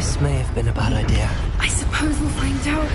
This may have been a bad idea. I suppose we'll find out.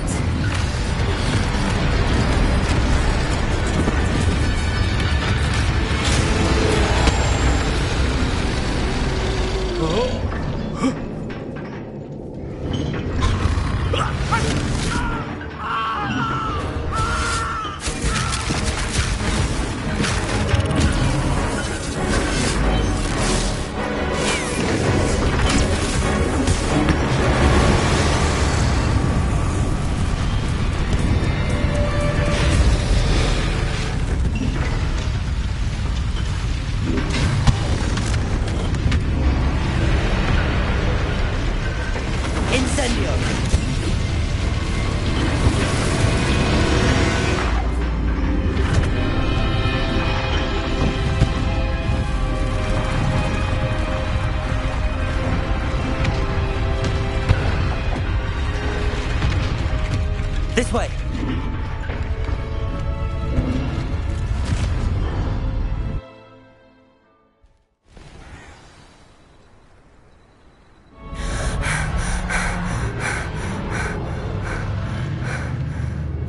This way!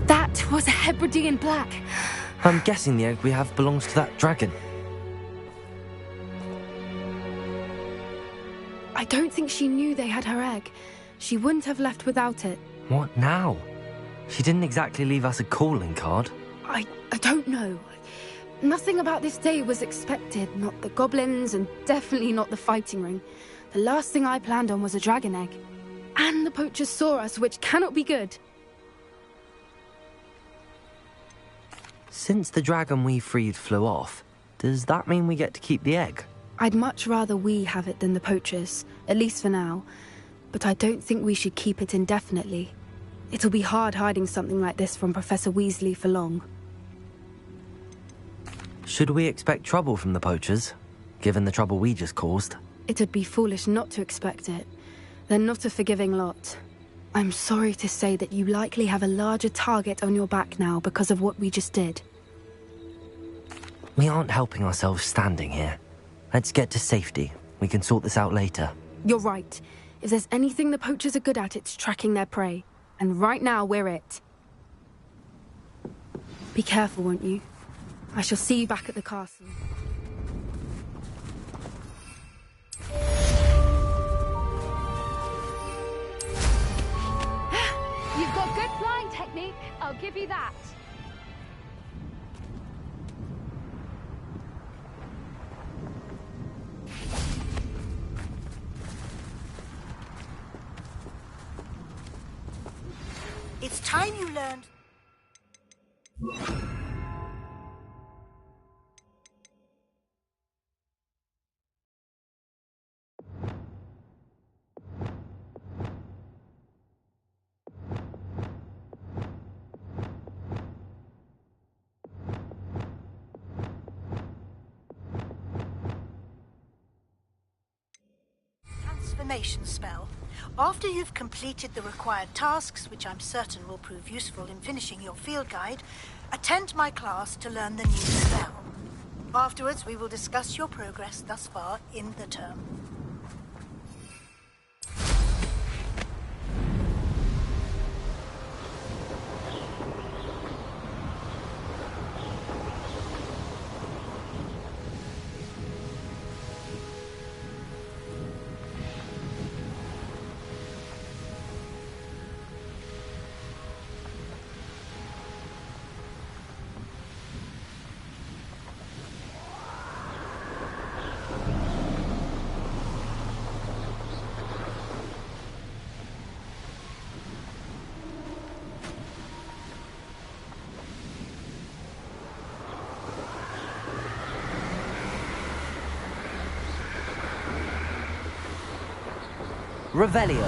That was a Hebridean black. I'm guessing the egg we have belongs to that dragon. I don't think she knew they had her egg. She wouldn't have left without it. What now? She didn't exactly leave us a calling card. I don't know. Nothing about this day was expected. Not the goblins, and definitely not the fighting ring. The last thing I planned on was a dragon egg. And the poachers saw us, which cannot be good. Since the dragon we freed flew off, does that mean we get to keep the egg? I'd much rather we have it than the poachers, at least for now. But I don't think we should keep it indefinitely. It'll be hard hiding something like this from Professor Weasley for long. Should we expect trouble from the poachers, given the trouble we just caused? It'd be foolish not to expect it. They're not a forgiving lot. I'm sorry to say that you likely have a larger target on your back now because of what we just did. We aren't helping ourselves standing here. Let's get to safety. We can sort this out later. You're right. If there's anything the poachers are good at, it's tracking their prey. And right now, we're it. Be careful, won't you? I shall see you back at the castle. You've got good flying technique, I'll give you that. It's time you learned. Transformation spell. After you've completed the required tasks, which I'm certain will prove useful in finishing your field guide, attend my class to learn the new spell. Afterwards, we will discuss your progress thus far in the term. Revelio.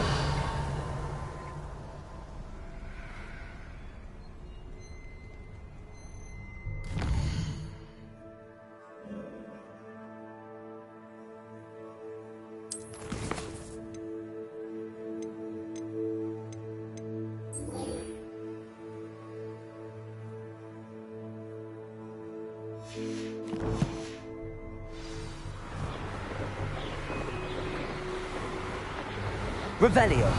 Revelio.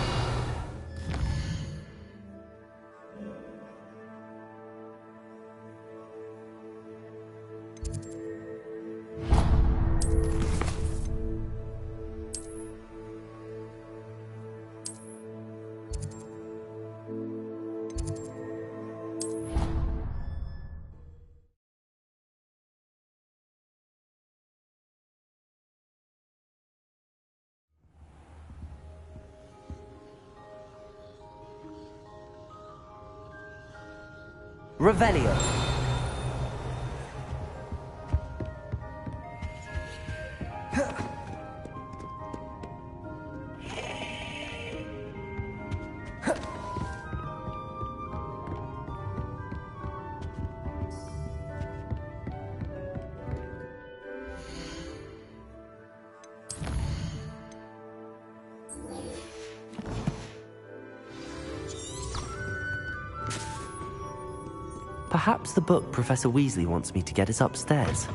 Revelio. Perhaps the book Professor Weasley wants me to get is upstairs.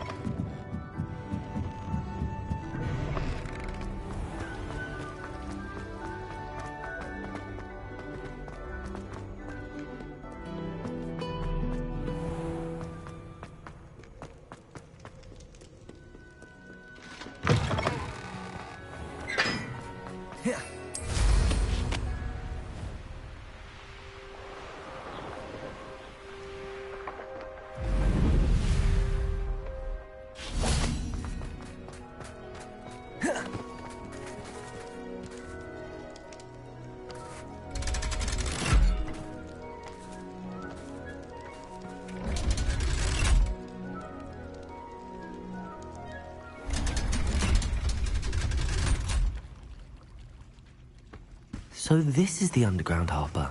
So this is the underground harbour.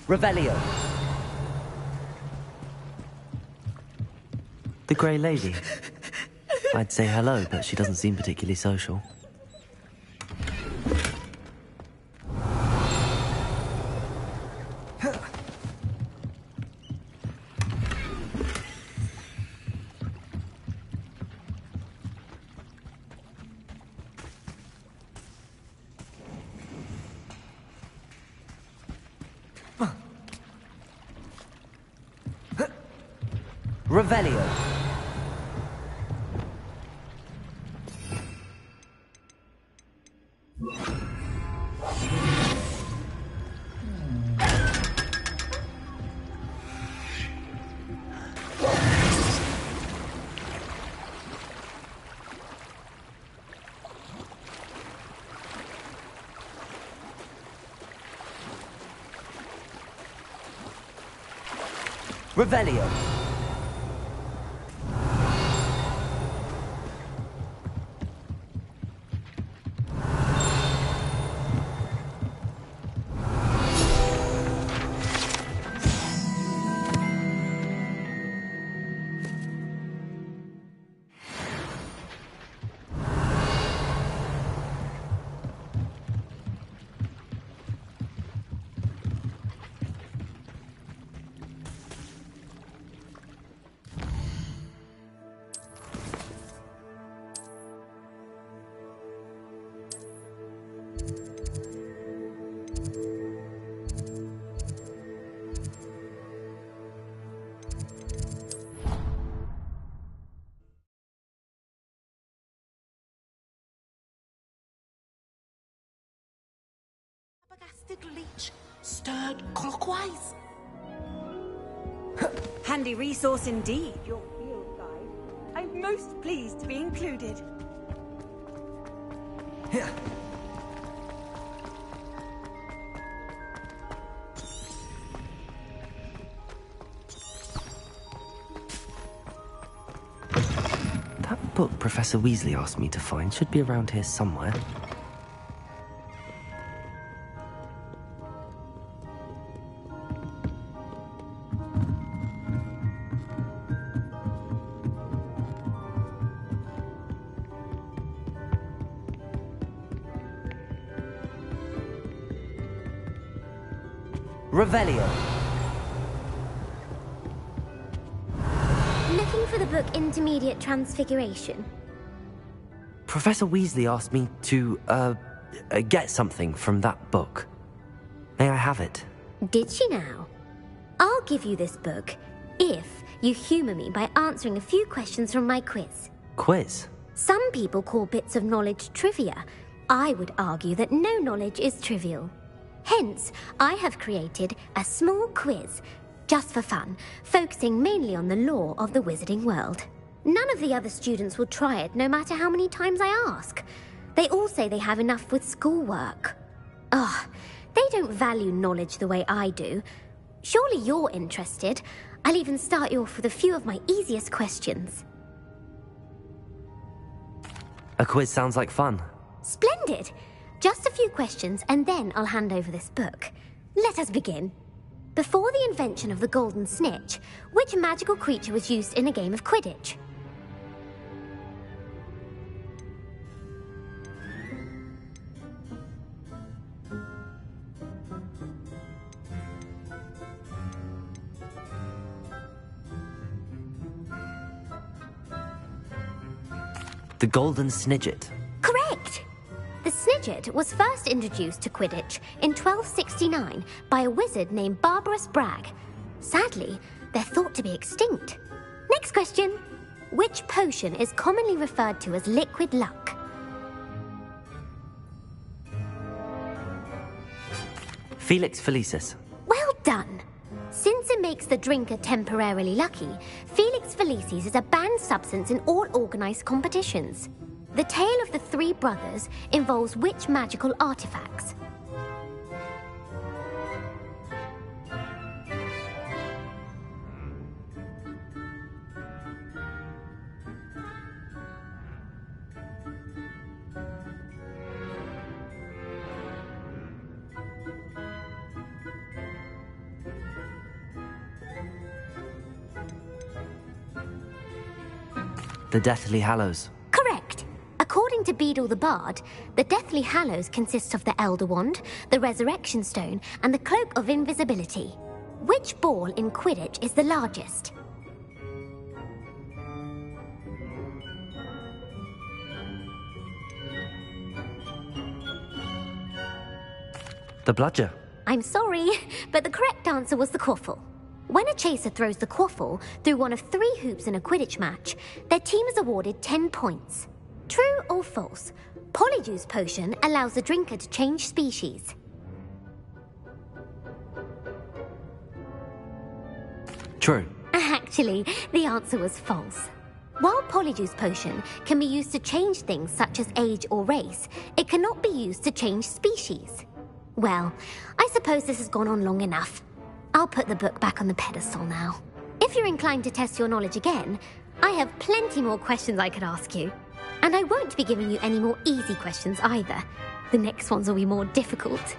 Revelio. The Grey Lady. I'd say hello, but she doesn't seem particularly social. Revelio. Revelio. Flabbergasted leech stirred clockwise. Handy resource indeed, your field guide. I'm most pleased to be included. That book Professor Weasley asked me to find should be around here somewhere. Revelio. Looking for the book Intermediate Transfiguration. Professor Weasley asked me to, get something from that book. May I have it? Did she now? I'll give you this book if you humour me by answering a few questions from my quiz. Quiz? Some people call bits of knowledge trivia. I would argue that no knowledge is trivial. Hence, I have created a small quiz, just for fun, focusing mainly on the lore of the wizarding world. None of the other students will try it, no matter how many times I ask. They all say they have enough with schoolwork. Ugh, they don't value knowledge the way I do. Surely you're interested. I'll even start you off with a few of my easiest questions. A quiz sounds like fun. Splendid! Just a few questions and then I'll hand over this book. Let us begin. Before the invention of the golden snitch, which magical creature was used in a game of Quidditch? The Golden Snidget. Correct! The Snidget was first introduced to Quidditch in 1269 by a wizard named Barbarous Bragg. Sadly, they're thought to be extinct. Next question. Which potion is commonly referred to as liquid luck? Felix Felicis. Well done! Since it makes the drinker temporarily lucky, Felix Felicis is a banned substance in all organised competitions. The tale of the three brothers involves which magical artifacts? The Deathly Hallows. Correct. According to Beedle the Bard, the Deathly Hallows consists of the Elder Wand, the Resurrection Stone, and the Cloak of Invisibility. Which ball in Quidditch is the largest? The Bludger. I'm sorry, but the correct answer was the Quaffle. When a chaser throws the Quaffle through one of 3 hoops in a Quidditch match, their team is awarded 10 points. True or false? Polyjuice Potion allows the drinker to change species. True. Actually, the answer was false. While Polyjuice Potion can be used to change things such as age or race, it cannot be used to change species. Well, I suppose this has gone on long enough. I'll put the book back on the pedestal now. If you're inclined to test your knowledge again, I have plenty more questions I could ask you. And I won't be giving you any more easy questions either. The next ones will be more difficult.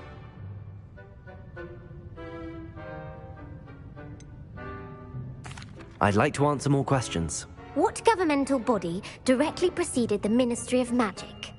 I'd like to answer more questions. What governmental body directly preceded the Ministry of Magic?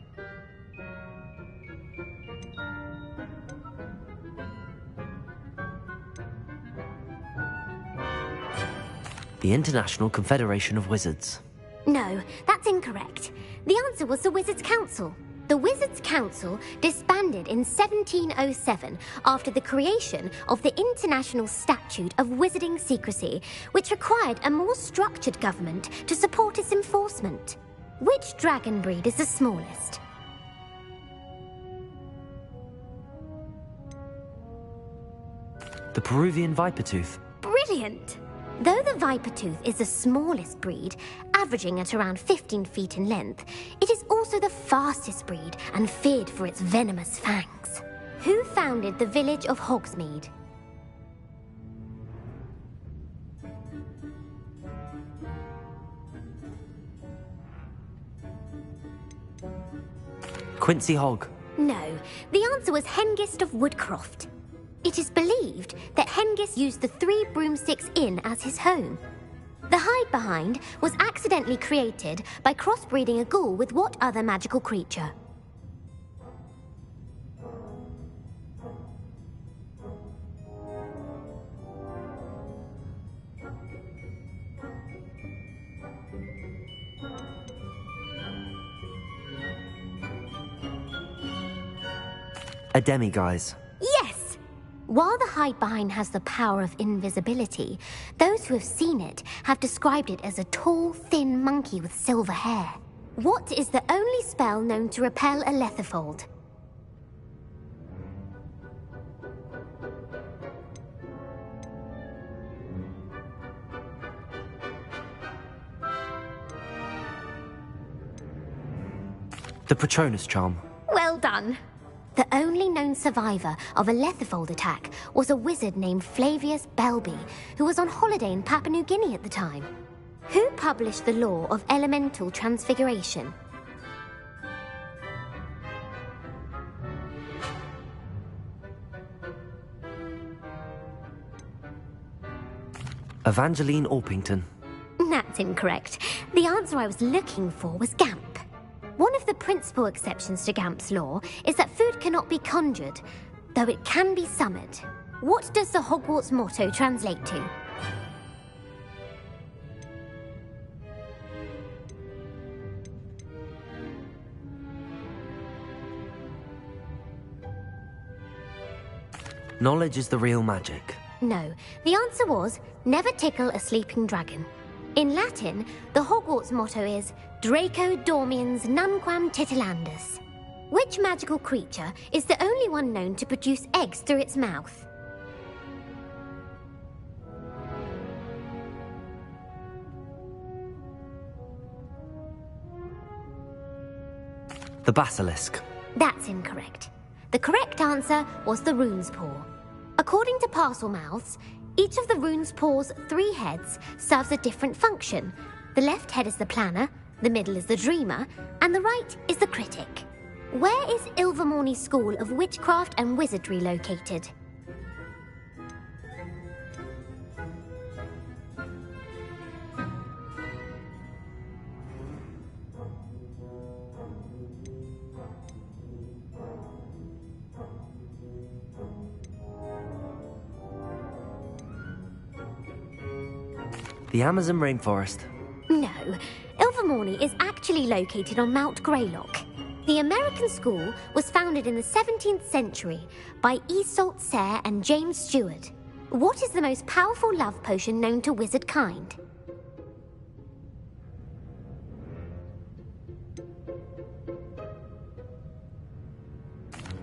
The International Confederation of Wizards. No, that's incorrect. The answer was the Wizards' Council. The Wizards' Council disbanded in 1707 after the creation of the International Statute of Wizarding Secrecy, which required a more structured government to support its enforcement. Which dragon breed is the smallest? The Peruvian Vipertooth. Brilliant! Though the Vipertooth is the smallest breed, averaging at around 15 feet in length, it is also the fastest breed and feared for its venomous fangs. Who founded the village of Hogsmeade? Quincy Hogg. No, the answer was Hengist of Woodcroft. It is believed that Hengist used the 3 Broomsticks Inn as his home. The hide-behind was accidentally created by crossbreeding a ghoul with what other magical creature? A demiguise. Yes! While the hide-behind has the power of invisibility, those who have seen it have described it as a tall, thin monkey with silver hair. What is the only spell known to repel a lethifold? The Patronus charm. Well done. The only known survivor of a lethifold attack was a wizard named Flavius Belby, who was on holiday in Papua New Guinea at the time. Who published the law of elemental transfiguration? Evangeline Orpington. That's incorrect. The answer I was looking for was Gamp. One of the principal exceptions to Gamp's law is that food cannot be conjured, though it can be summoned. What does the Hogwarts motto translate to? Knowledge is the real magic. No, the answer was, never tickle a sleeping dragon. In Latin, the Hogwarts motto is Draco dormiens nunquam titilandus. Which magical creature is the only one known to produce eggs through its mouth? The basilisk. That's incorrect. The correct answer was the rune's paw. According to Parselmouths, each of the rune's paw's 3 heads serves a different function. The left head is the planner, the middle is the dreamer, and the right is the critic. Where is Ilvermorny's School of Witchcraft and Wizardry located? The Amazon rainforest. No, Ilvermorny is actually located on Mount Greylock. The American school was founded in the 17th century by Iseult Sayre and James Stewart. What is the most powerful love potion known to wizard kind?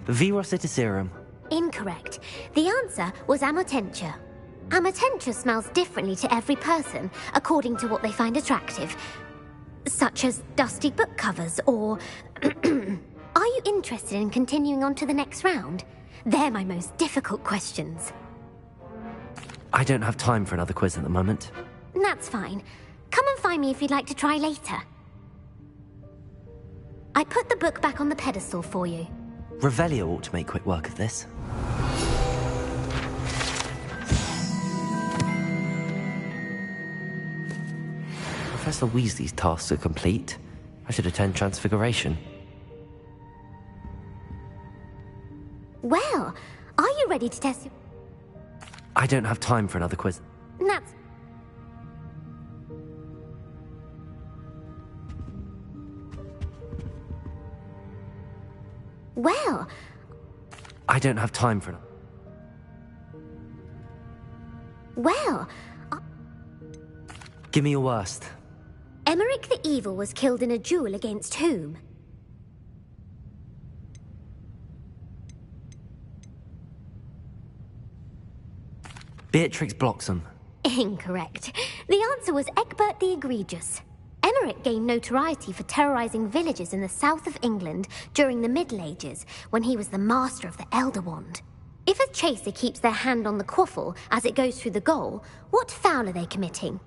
Virositiserum. Incorrect. The answer was Amotentia. Amotentia smells differently to every person, according to what they find attractive, such as dusty book covers or... Are you interested in continuing on to the next round? They're my most difficult questions. I don't have time for another quiz at the moment. That's fine. Come and find me if you'd like to try later. I put the book back on the pedestal for you. Revelio ought to make quick work of this. Professor Weasley's tasks are complete. I should attend Transfiguration. Well, are you ready to test... I don't have time for another quiz. That's... Well... I don't have time for... Well... Give me your worst. Emmerich the Evil was killed in a duel against whom? Beatrix Bloxham. Incorrect. The answer was Egbert the Egregious. Emmerich gained notoriety for terrorizing villages in the south of England during the Middle Ages, when he was the master of the Elder Wand. If a chaser keeps their hand on the quaffle as it goes through the goal, what foul are they committing?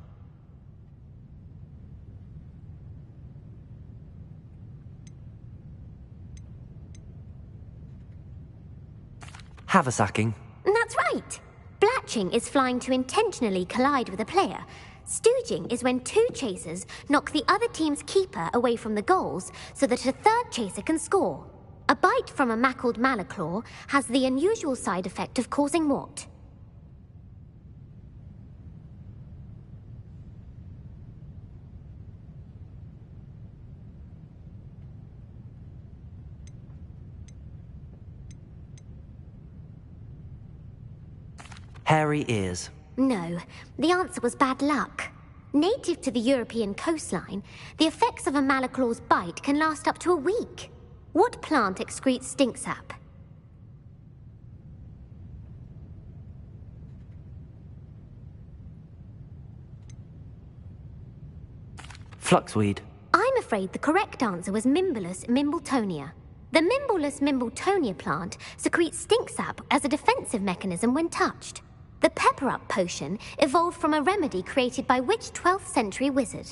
Haversacking. That's right. Blatching is flying to intentionally collide with a player. Stooging is when 2 chasers knock the other team's keeper away from the goals so that a 3rd chaser can score. A bite from a mackled malaclaw has the unusual side effect of causing what? Hairy ears. No, the answer was bad luck. Native to the European coastline, the effects of a malaclaw's bite can last up to a week. What plant excretes stink sap? Fluxweed. I'm afraid the correct answer was Mimbulus mimbletonia. The Mimbulus mimbletonia plant secretes stink sap as a defensive mechanism when touched. The pepper-up potion evolved from a remedy created by which 12th century wizard?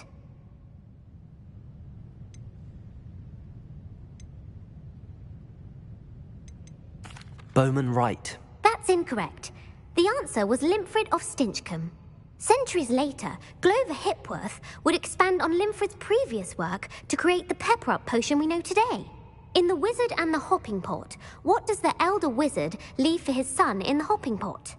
Bowman Wright. That's incorrect. The answer was Limfrid of Stinchcombe. Centuries later, Glover Hipworth would expand on Limfrid's previous work to create the pepper-up potion we know today. In The Wizard and the Hopping Pot, what does the elder wizard leave for his son in the hopping pot?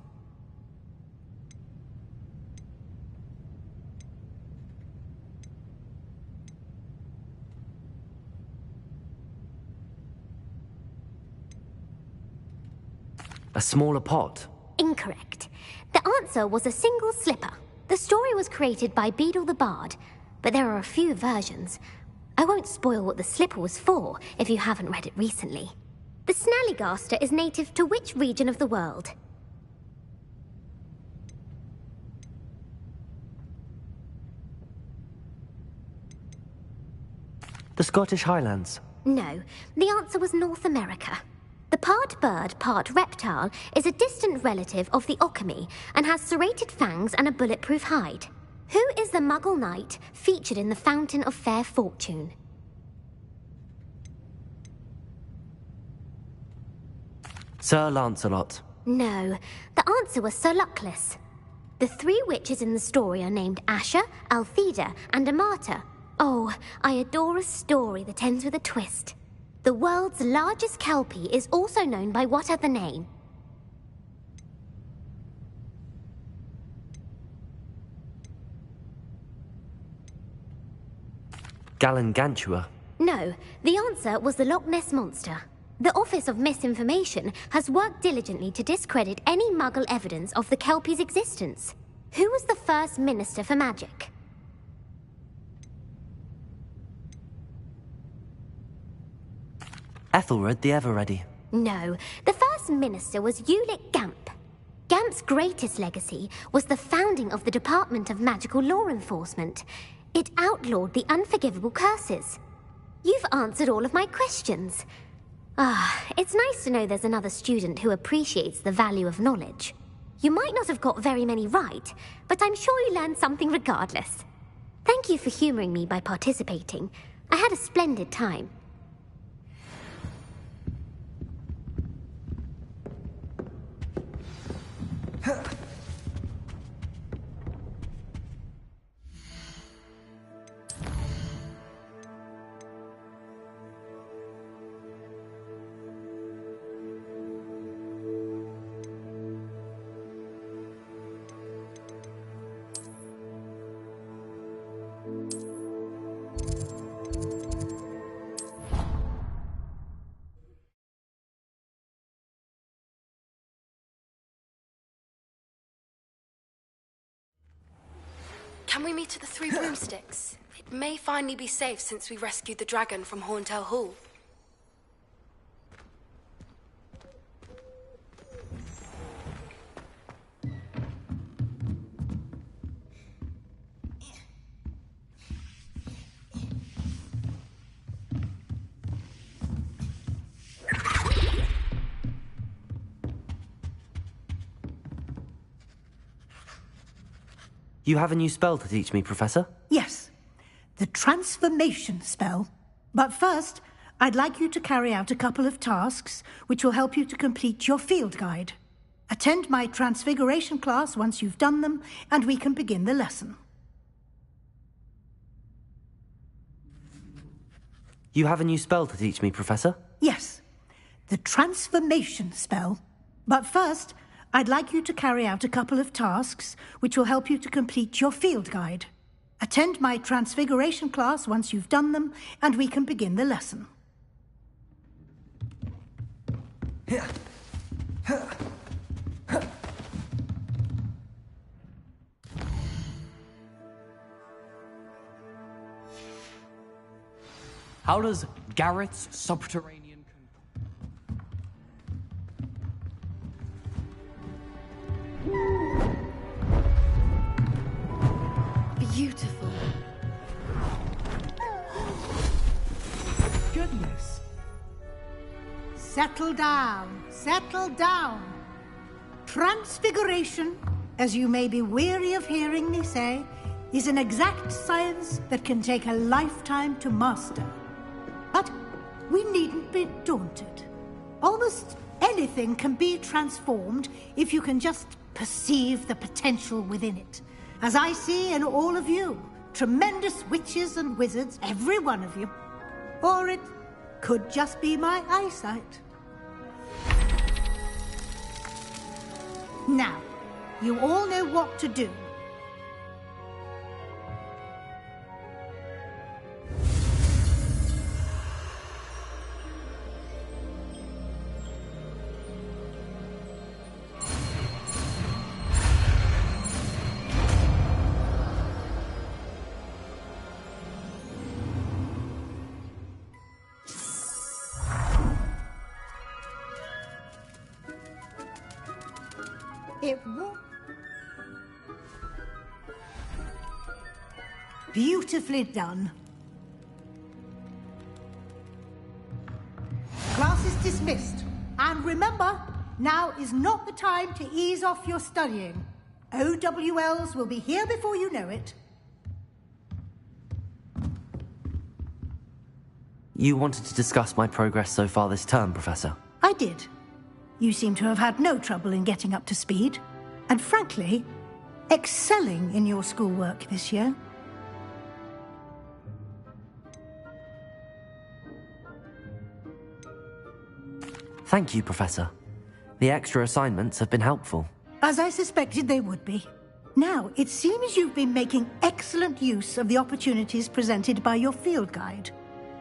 A smaller pot. Incorrect. The answer was a single slipper. The story was created by Beadle the Bard, but there are a few versions. I won't spoil what the slipper was for if you haven't read it recently. The Snallygaster is native to which region of the world? The Scottish Highlands. No, the answer was North America. The part bird, part reptile is a distant relative of the Occamy and has serrated fangs and a bulletproof hide. Who is the Muggle knight featured in the Fountain of Fair Fortune? Sir Lancelot. No, the answer was Sir Luckless. The three witches in the story are named Asher, Altheda, and Amata. Oh, I adore a story that ends with a twist. The world's largest kelpie is also known by what other name? Gallangantua. No, the answer was the Loch Ness Monster. The Office of Misinformation has worked diligently to discredit any Muggle evidence of the kelpie's existence. Who was the first Minister for Magic? Ethelred the Ever-Ready. No, the first minister was Ulick Gamp. Gamp's greatest legacy was the founding of the Department of Magical Law Enforcement. It outlawed the unforgivable curses. You've answered all of my questions. It's nice to know there's another student who appreciates the value of knowledge. You might not have got very many right, but I'm sure you learned something regardless. Thank you for humoring me by participating. I had a splendid time. Can we meet at the Three Broomsticks? It may finally be safe since we rescued the dragon from Horntail Hall. You have a new spell to teach me, Professor? Yes, the transformation spell. But first, I'd like you to carry out a couple of tasks which will help you to complete your field guide. Attend my transfiguration class once you've done them, and we can begin the lesson. You have a new spell to teach me, Professor? Yes, the transformation spell. But first, I'd like you to carry out a couple of tasks which will help you to complete your field guide. Attend my transfiguration class once you've done them, and we can begin the lesson. How does Garrett's subterranean... Beautiful. Goodness. Settle down. Settle down. Transfiguration, as you may be weary of hearing me say, is an exact science that can take a lifetime to master. But we needn't be daunted. Almost anything can be transformed if you can just perceive the potential within it. As I see in all of you, tremendous witches and wizards, every one of you. Or it could just be my eyesight. Now, you all know what to do. It won't. Beautifully done. Class is dismissed. And remember, now is not the time to ease off your studying. OWLs will be here before you know it. You wanted to discuss my progress so far this term, Professor? I did. You seem to have had no trouble in getting up to speed. And frankly, excelling in your schoolwork this year. Thank you, Professor. The extra assignments have been helpful. As I suspected they would be. Now, it seems you've been making excellent use of the opportunities presented by your field guide.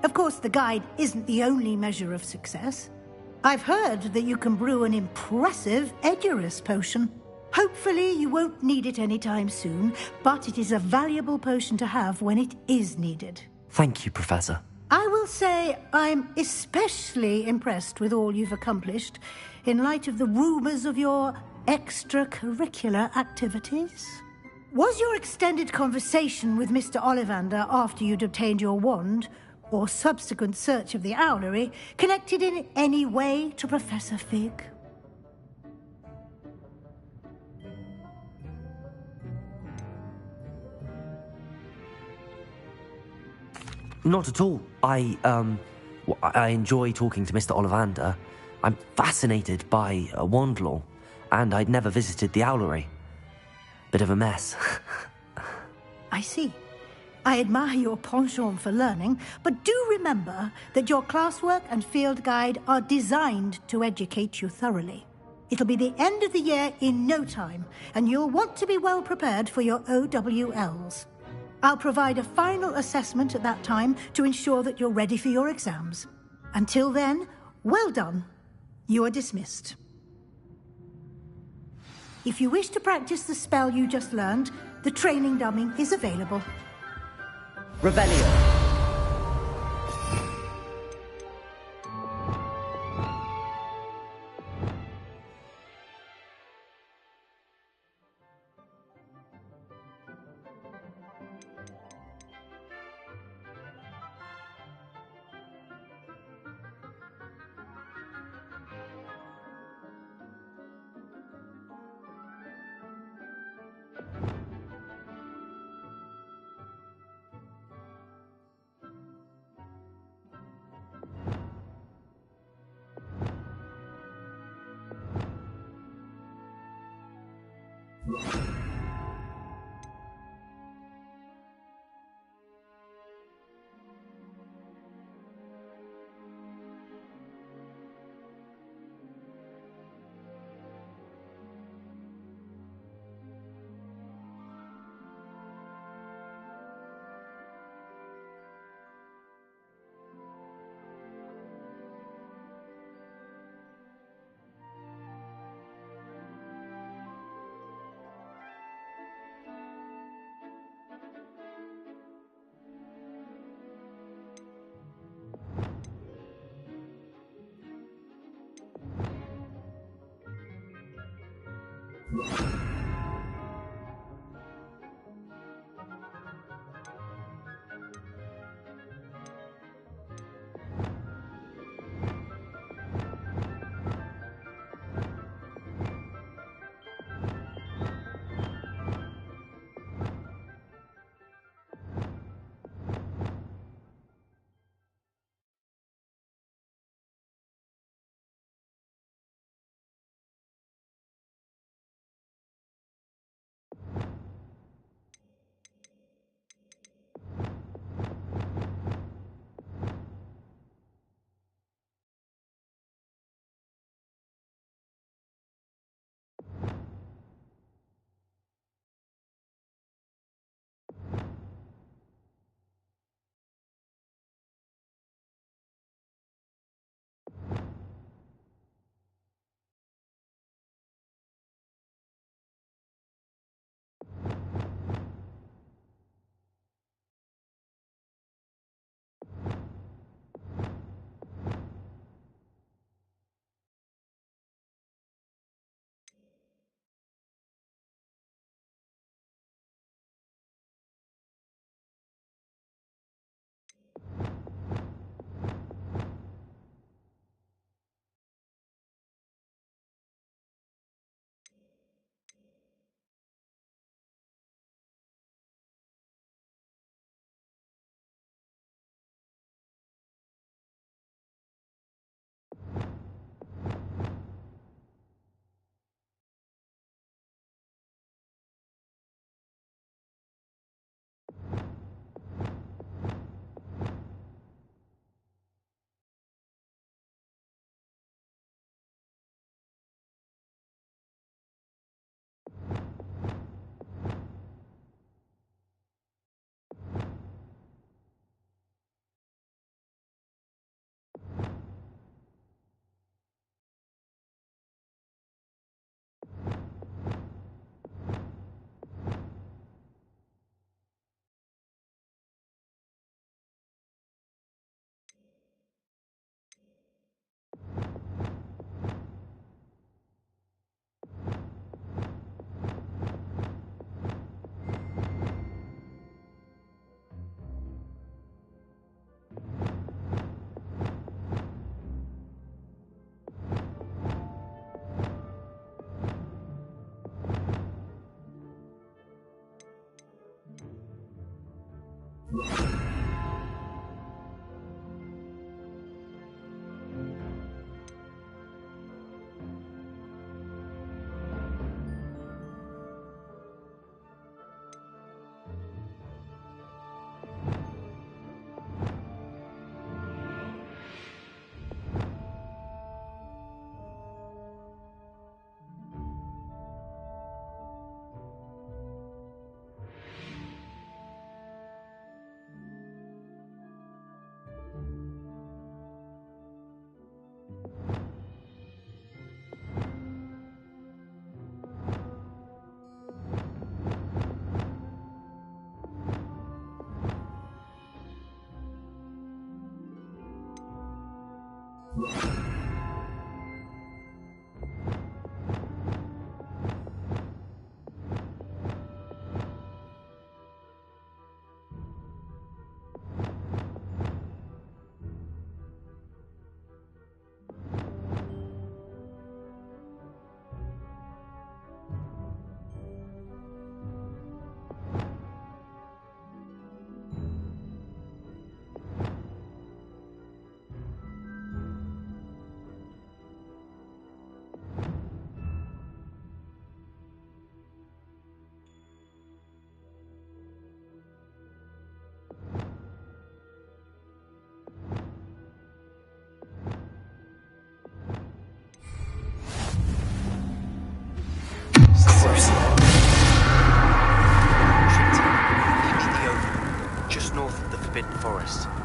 Of course, the guide isn't the only measure of success. I've heard that you can brew an impressive Edurus potion. Hopefully you won't need it anytime soon, but it is a valuable potion to have when it is needed. Thank you, Professor. I will say I'm especially impressed with all you've accomplished in light of the rumors of your extracurricular activities. Was your extended conversation with Mr. Ollivander after you'd obtained your wand, or subsequent search of the owlery, connected in any way to Professor Fig? Not at all. I enjoy talking to Mr. Ollivander. I'm fascinated by wand law, and I'd never visited the owlery. Bit of a mess. I see. I admire your penchant for learning, but do remember that your classwork and field guide are designed to educate you thoroughly. It'll be the end of the year in no time, and you'll want to be well prepared for your OWLs. I'll provide a final assessment at that time to ensure that you're ready for your exams. Until then, well done. You are dismissed. If you wish to practice the spell you just learned, the training dummy is available. Revelio.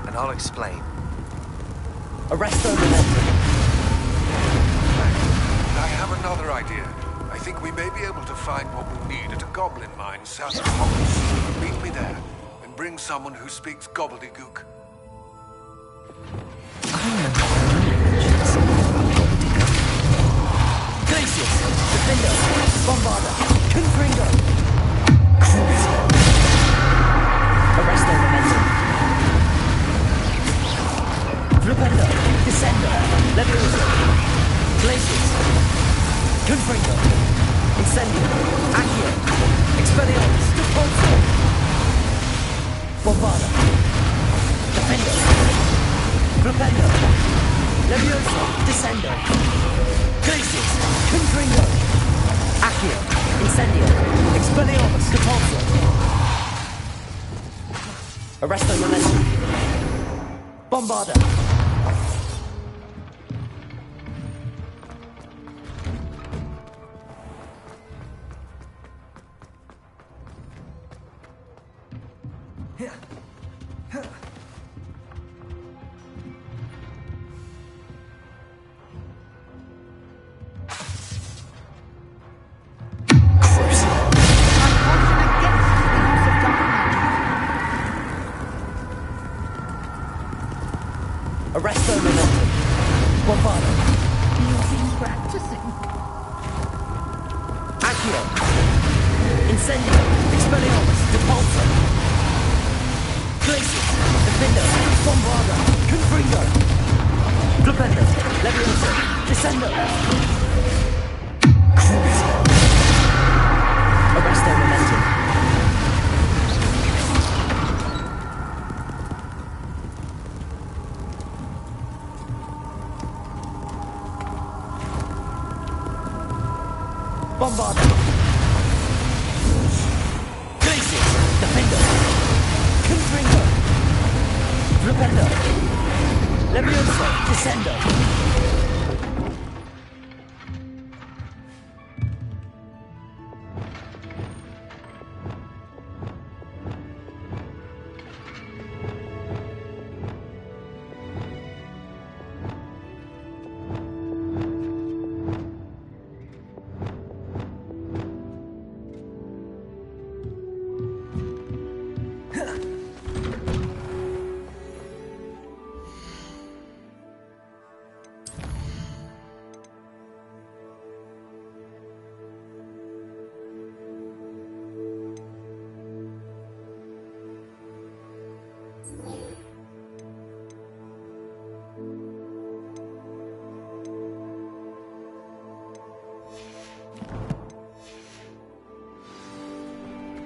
And I'll explain. Arrest them. I have another idea. I think we may be able to find what we need at a goblin mine south of Hogwarts. Meet me there, and bring someone who speaks gobbledygook. Glacius, defend us. Bombard Confringo! Arresto momentum. Flipendo. Descendo. Levioso. Glacius. Confringo. Incendio. Accio. Expelliarmus. Repulso. Bombarda. Defendo. Flipendo. Levioso. Descendo. Glacius. Confringo. Accio. Incendio. Expelliarmus. Repulso. Arresto momentum. Bombarda. Arresto momentum. Bombarda. You've been practicing. Accio. Incendio. Expelliarmus. Repulso. Glacius. Defendo. Bombarda. Confringo. Flipendo. Levioso. Descendo. Arresto momentum. Bombarda. Glacius. Defendo. Confringo. Flipendo. Levioso. Descendo.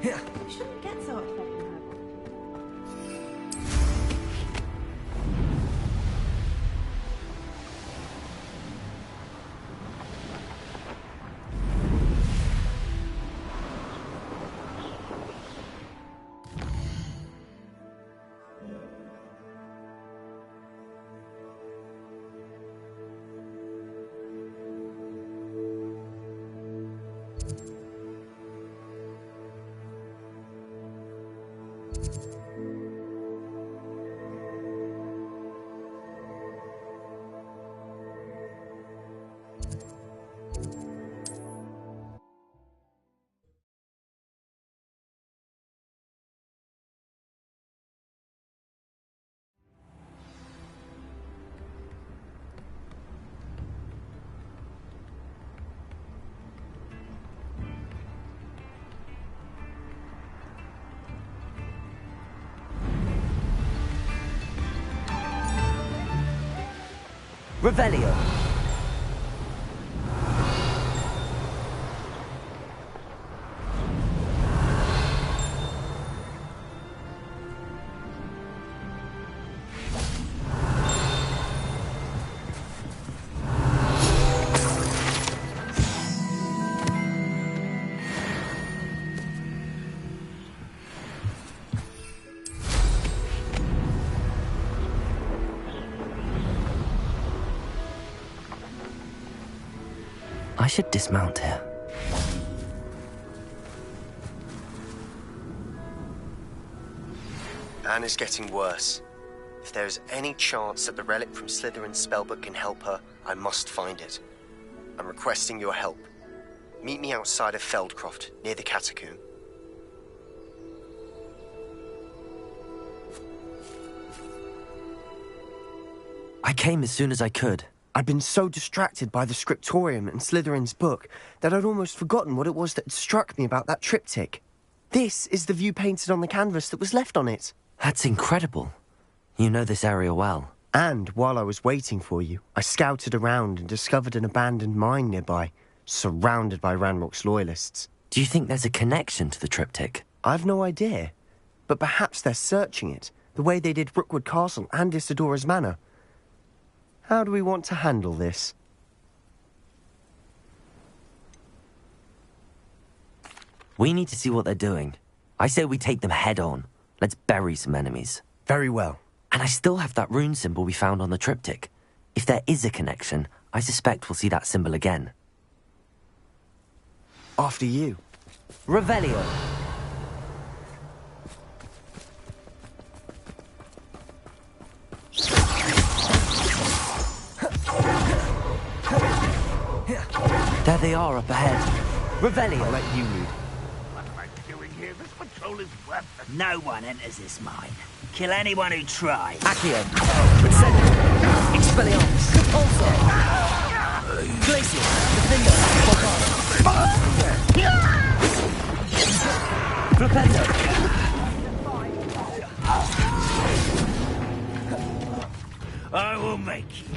You shouldn't get so upset in her. Revelio. I should dismount here. Anne is getting worse. If there is any chance that the relic from Slytherin's spellbook can help her, I must find it. I'm requesting your help. Meet me outside of Feldcroft, near the catacomb. I came as soon as I could. I'd been so distracted by the scriptorium and Slytherin's book that I'd almost forgotten what it was that struck me about that triptych. This is the view painted on the canvas that was left on it. That's incredible. You know this area well. And while I was waiting for you, I scouted around and discovered an abandoned mine nearby, surrounded by Ranrock's loyalists. Do you think there's a connection to the triptych? I've no idea, but perhaps they're searching it, the way they did Rookwood Castle and Isidora's Manor. How do we want to handle this? We need to see what they're doing. I say we take them head on. Let's bury some enemies. Very well. And I still have that rune symbol we found on the triptych. If there is a connection, I suspect we'll see that symbol again. After you. Revelio. There they are up ahead. Revelio. I'll let you lead. What am I doing here? This patrol is worthless. No one enters this mine. Kill anyone who tries. Accio. Incendio. Expelliarmus. Repulsor. Glacial. Defender. Flipendo. I will make you.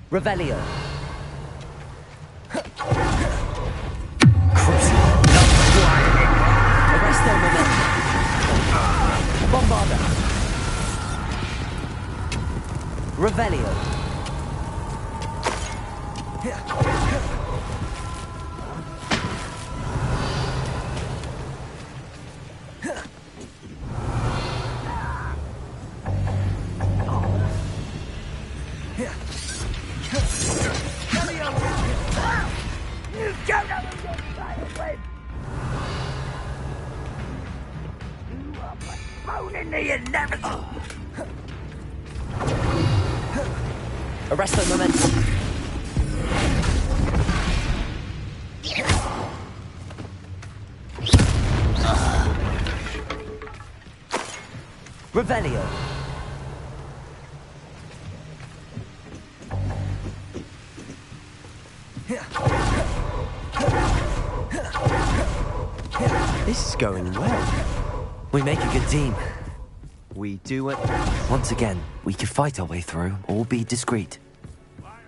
Revelio. Arresto Momentum. Bombarda. Revelio. Arresto Momentum. Revelio. This is going well. We make a good team. We do it. Once again, we can fight our way through or be discreet.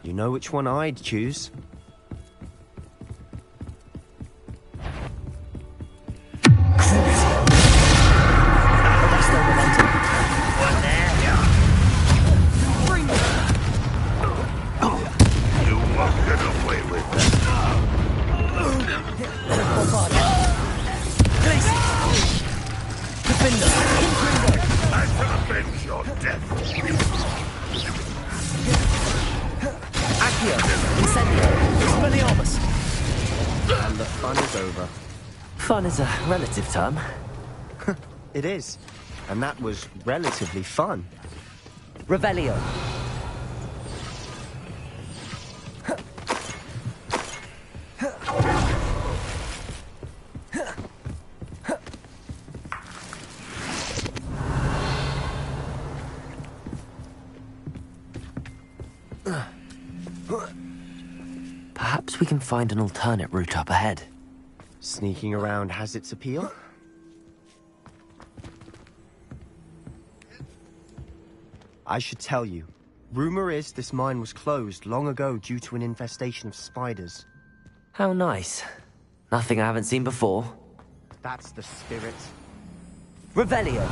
You know which one I'd choose. Fun is a relative term. It is. And that was relatively fun. Revelio. we can find an alternate route up ahead. Sneaking around has its appeal. I should tell you, rumor is this mine was closed long ago due to an infestation of spiders. How nice. Nothing I haven't seen before. That's the spirit. Revelio!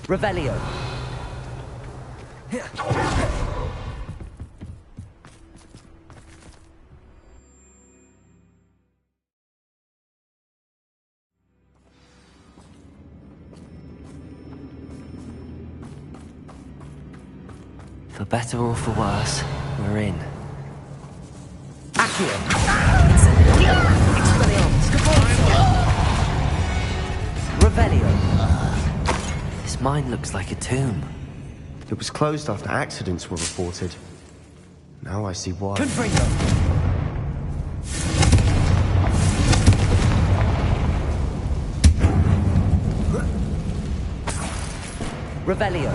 Revelio. For better or for worse, we're in. Accio! Revelio! This mine looks like a tomb. It was closed after accidents were reported. Now I see why. Confringo! Revelio!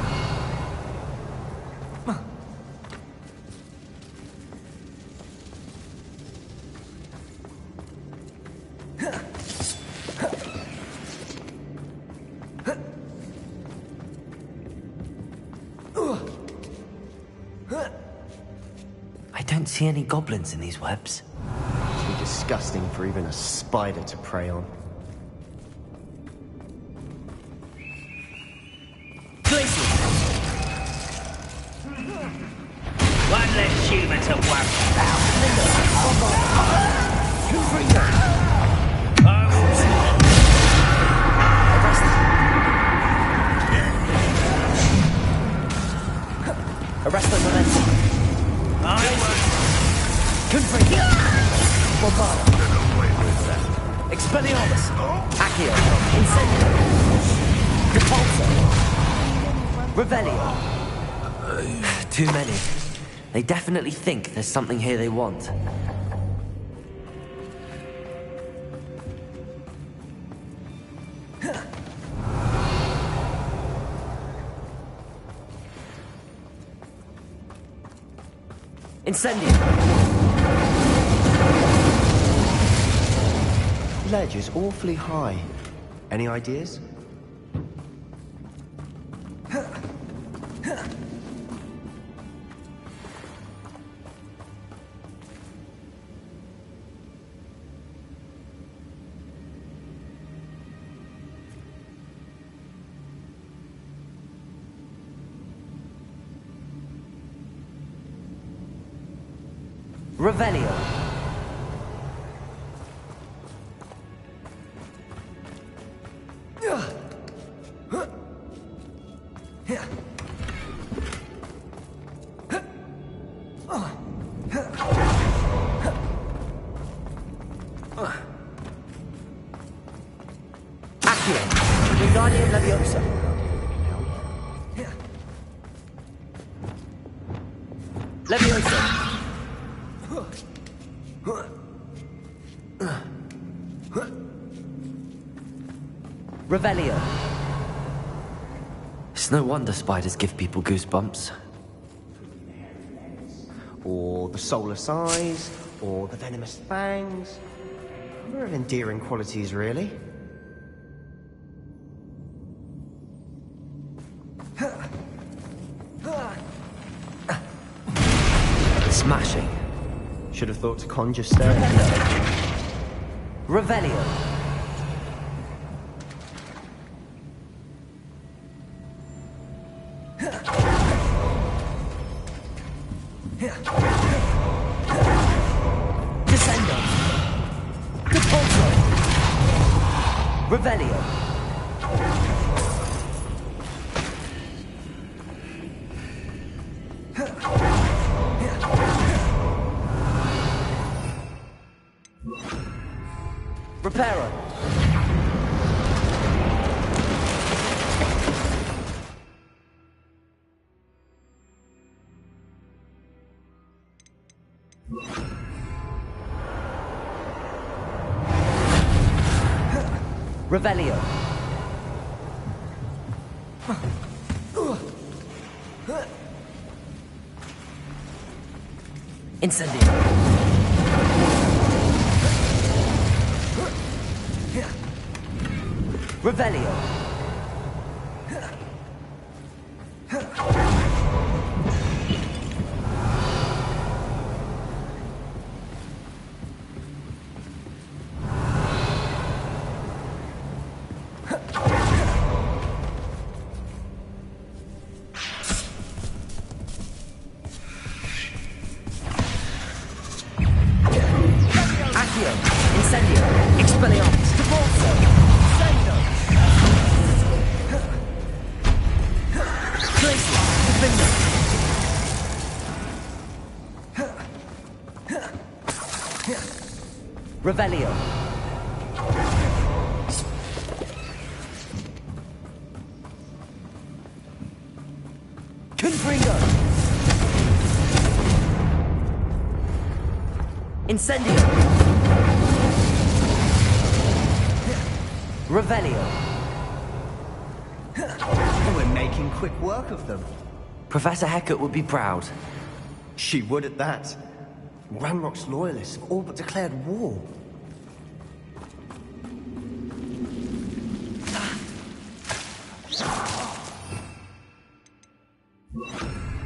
I don't see any goblins in these webs. Too disgusting for even a spider to prey on. One less human to worry about. Arrest them, momentum. Confringo! Bombard! Expelliarmus! Accio! Incendio! Depulso! Revelio! Too many. They definitely think there's something here they want. Incendio! Ledge is awfully high. Any ideas? Revelio! Accio! Wingardium Leviosa! Leviosa! Revelio. It's no wonder spiders give people goosebumps. Or the soulless eyes, or the venomous fangs. They're endearing qualities, really. Smashing. Should have thought to conjure stairs. Revelio. Descendo. Depulso. Revelio. Reparo. Revelio. Incendio. Revelio. Incendio, Expelliarmus, Divorzo, Sendo, Glacier, Defender, Revelio, Confringo, Incendio, Revelio. We're making quick work of them. Professor Hecat would be proud. She would at that. Ranrock's loyalists have all but declared war.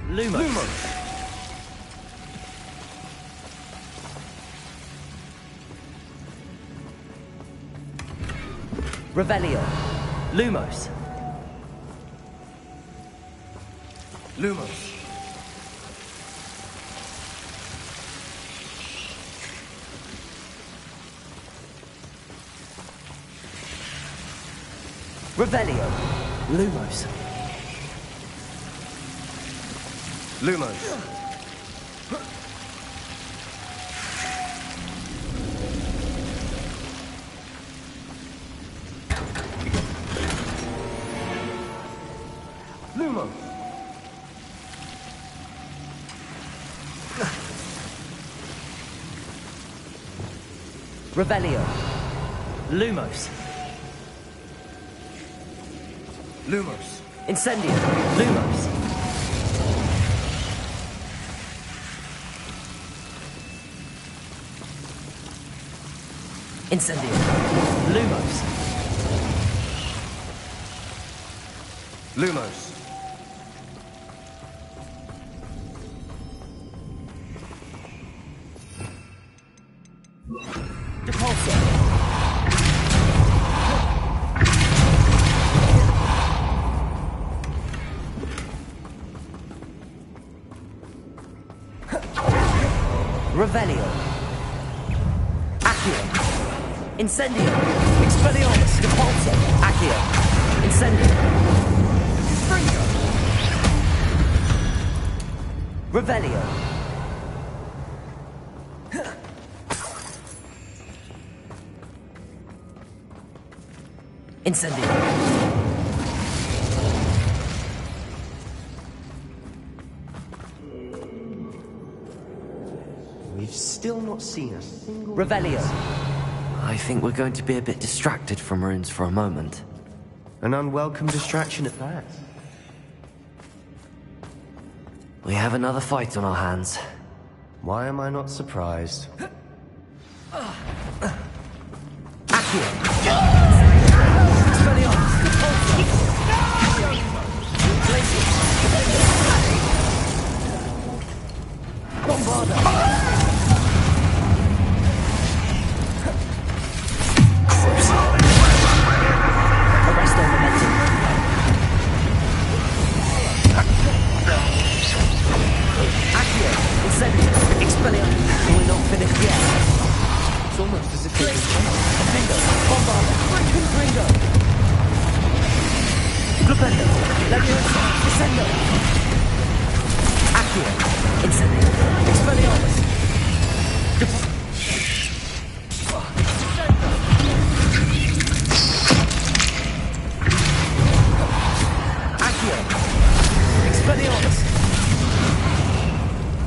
Lumos. Revelio. Lumos. Lumos. Revelio. Lumos. Lumos. Lumos. Revelio. Lumos. Lumos. Incendio. Lumos. Incendio. Lumos. Lumos. Depulso. Revelio. Accio. Incendio. Expelliarmus. Depulso. Accio. Incendio. Fringo. Revelio. Incendio. We've still not seen a single... Revelio. I think we're going to be a bit distracted from runes for a moment. An unwelcome distraction at that. We have another fight on our hands. Why am I not surprised?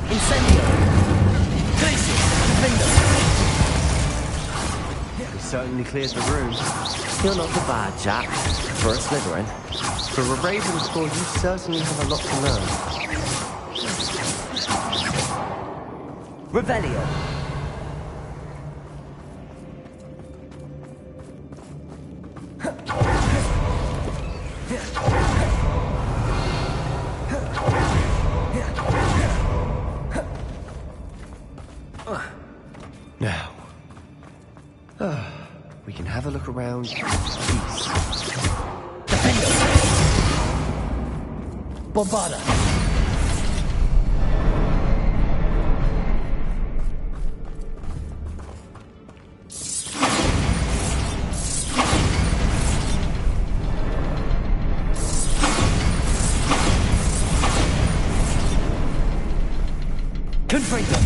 Incendio! Glacius! Defender! We certainly cleared the room. You're not a bad chap. For a Slytherin. For a Ravenclaw, you certainly have a lot to learn. Revelio! Now, we can have a look around. Peace. Defender! Bombarda! Confringo!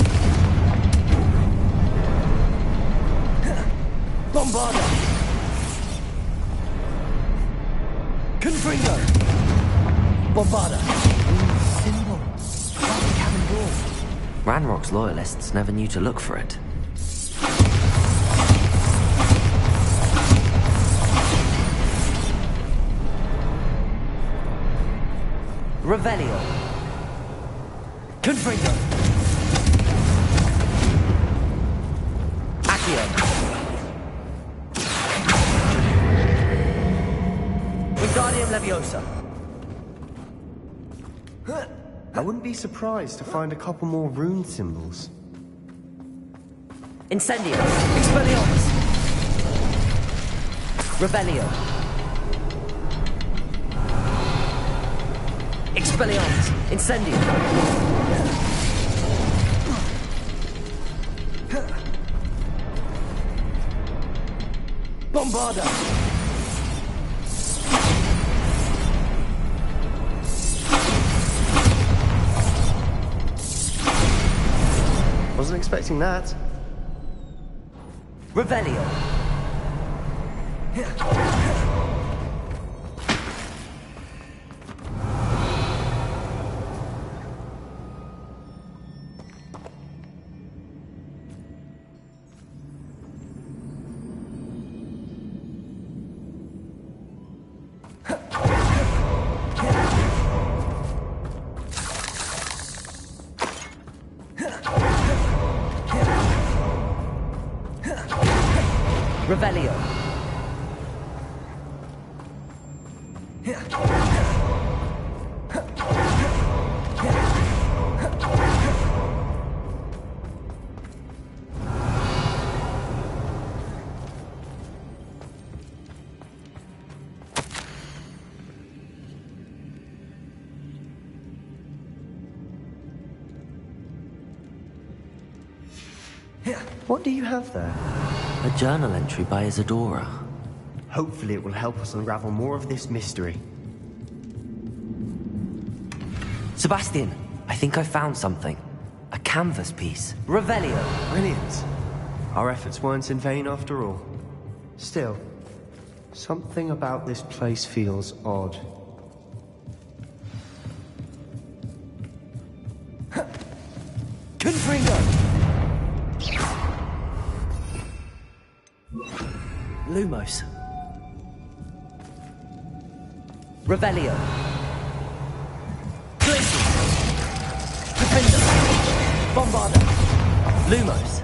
Bombarda! Confringo! Bombarda! Symbol. Like the cabin door. Ranrock's loyalists never knew to look for it. Revelio! Confringo! Accio! Wingardium Leviosa! I wouldn't be surprised to find a couple more rune symbols. Incendio! Expelliarmus! Revelio! Expelliarmus! Incendio! Bombarda! Wasn't expecting that. Revelio! Revelio! What do you have there? A journal entry by Isadora. Hopefully it will help us unravel more of this mystery. Sebastian, I think I found something. A canvas piece. Revelio! Brilliant. Our efforts weren't in vain after all. Still, something about this place feels odd. Confringo! Lumos. Revelio. Glacius. Defender. Bombarda. Lumos.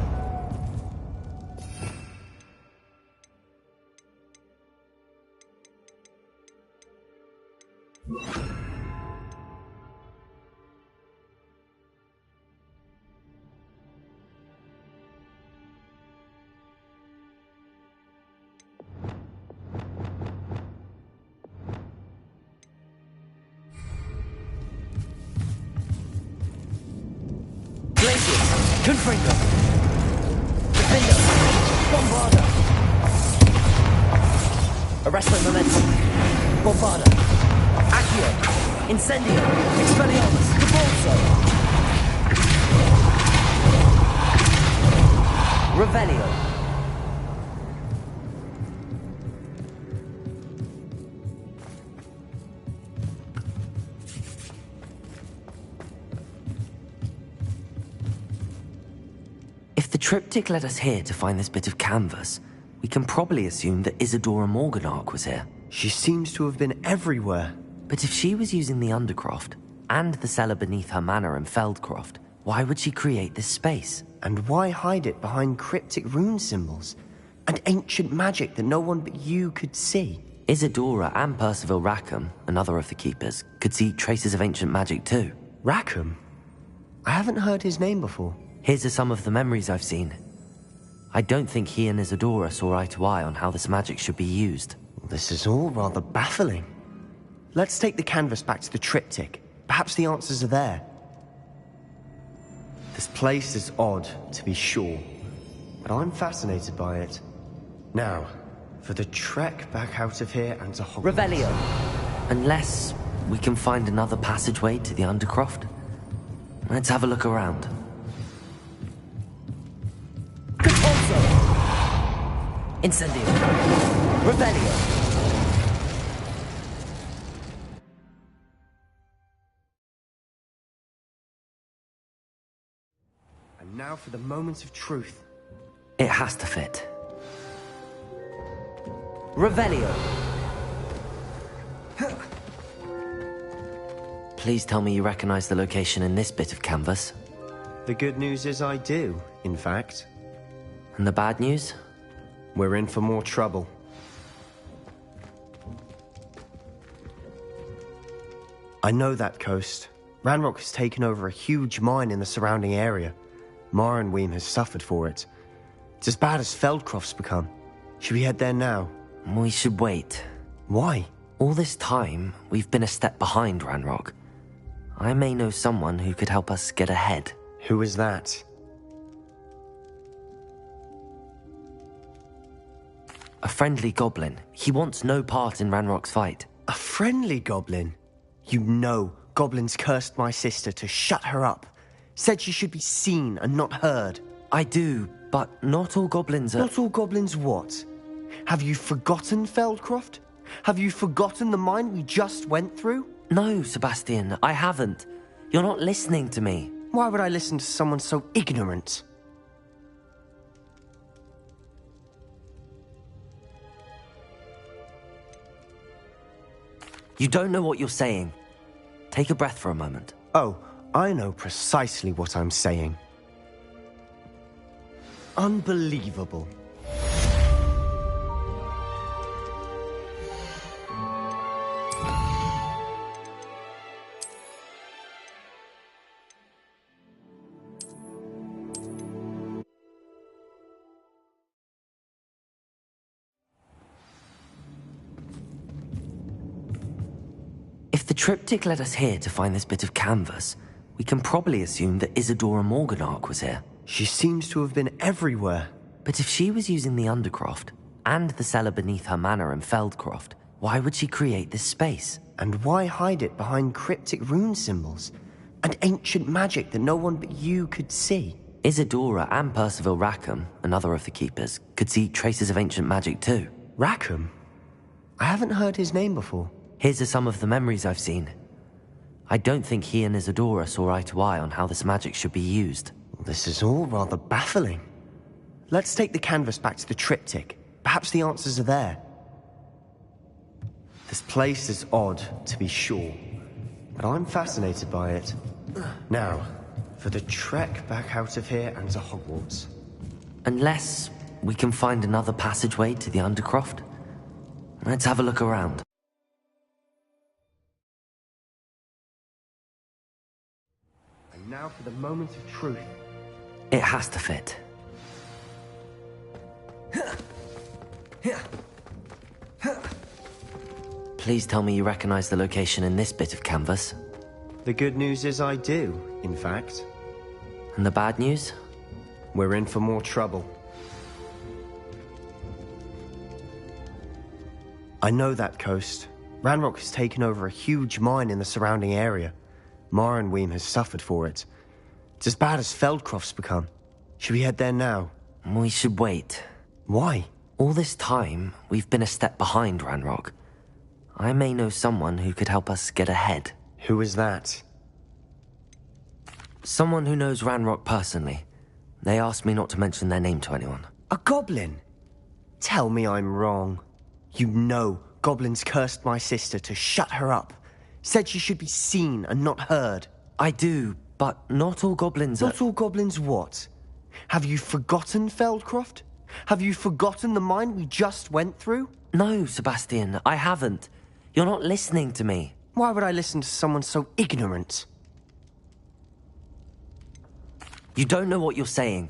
Confringo. Defender. Bombarda. Arresto Momentum. Bombarda. Accio. Incendio. Expelliarmus. Cabalzo. Revelio. If the triptych led us here to find this bit of canvas, we can probably assume that Isadora Morganark was here. She seems to have been everywhere. But if she was using the Undercroft, and the cellar beneath her manor in Feldcroft, why would she create this space? And why hide it behind cryptic rune symbols? And ancient magic that no one but you could see? Isadora and Percival Rackham, another of the Keepers, could see traces of ancient magic too. Rackham? I haven't heard his name before. Here's are some of the memories I've seen. I don't think he and Isadora saw eye to eye on how this magic should be used. This is all rather baffling. Let's take the canvas back to the triptych. Perhaps the answers are there. This place is odd, to be sure, but I'm fascinated by it. Now, for the trek back out of here and to Hogwarts. Revelio! Unless we can find another passageway to the Undercroft. Let's have a look around. Incendio! Revelio! And now for the moment of truth. It has to fit. Revelio! Please tell me you recognize the location in this bit of canvas. The good news is I do, in fact. And the bad news? We're in for more trouble. I know that coast. Ranrock has taken over a huge mine in the surrounding area. Mornweem has suffered for it. It's as bad as Feldcroft's become. Should we head there now? We should wait. Why? All this time, we've been a step behind Ranrock. I may know someone who could help us get ahead. Who is that? A friendly goblin. He wants no part in Ranrock's fight. A friendly goblin? You know, goblins cursed my sister to shut her up. Said she should be seen and not heard. I do, but not all goblins are... Not all goblins what? Have you forgotten Feldcroft? Have you forgotten the mine we just went through? No, Sebastian, I haven't. You're not listening to me. Why would I listen to someone so ignorant? You don't know what you're saying. Take a breath for a moment. Oh, I know precisely what I'm saying. Unbelievable. If the triptych led us here to find this bit of canvas, we can probably assume that Isadora Morganark was here. She seems to have been everywhere. But if she was using the Undercroft, and the cellar beneath her manor in Feldcroft, why would she create this space? And why hide it behind cryptic rune symbols? And ancient magic that no one but you could see? Isadora and Percival Rackham, another of the Keepers, could see traces of ancient magic too. Rackham? I haven't heard his name before. Here's are some of the memories I've seen. I don't think he and Isadora saw eye to eye on how this magic should be used. This is all rather baffling. Let's take the canvas back to the triptych. Perhaps the answers are there. This place is odd, to be sure, but I'm fascinated by it. Now, for the trek back out of here and to Hogwarts. Unless we can find another passageway to the Undercroft. Let's have a look around. And now for the moment of truth. It has to fit. Please tell me you recognize the location in this bit of canvas. The good news is I do, in fact. And the bad news? We're in for more trouble. I know that coast. Ranrock has taken over a huge mine in the surrounding area. Mornweem has suffered for it. It's as bad as Feldcroft's become. Should we head there now? We should wait. Why? All this time, we've been a step behind Ranrock. I may know someone who could help us get ahead. Who is that? Someone who knows Ranrock personally. They asked me not to mention their name to anyone. A goblin? Tell me I'm wrong. You know goblins cursed my sister to shut her up. Said she should be seen and not heard. I do, but not all goblins Not all goblins what? Have you forgotten Feldcroft? Have you forgotten the mine we just went through? No, Sebastian, I haven't. You're not listening to me. Why would I listen to someone so ignorant? You don't know what you're saying.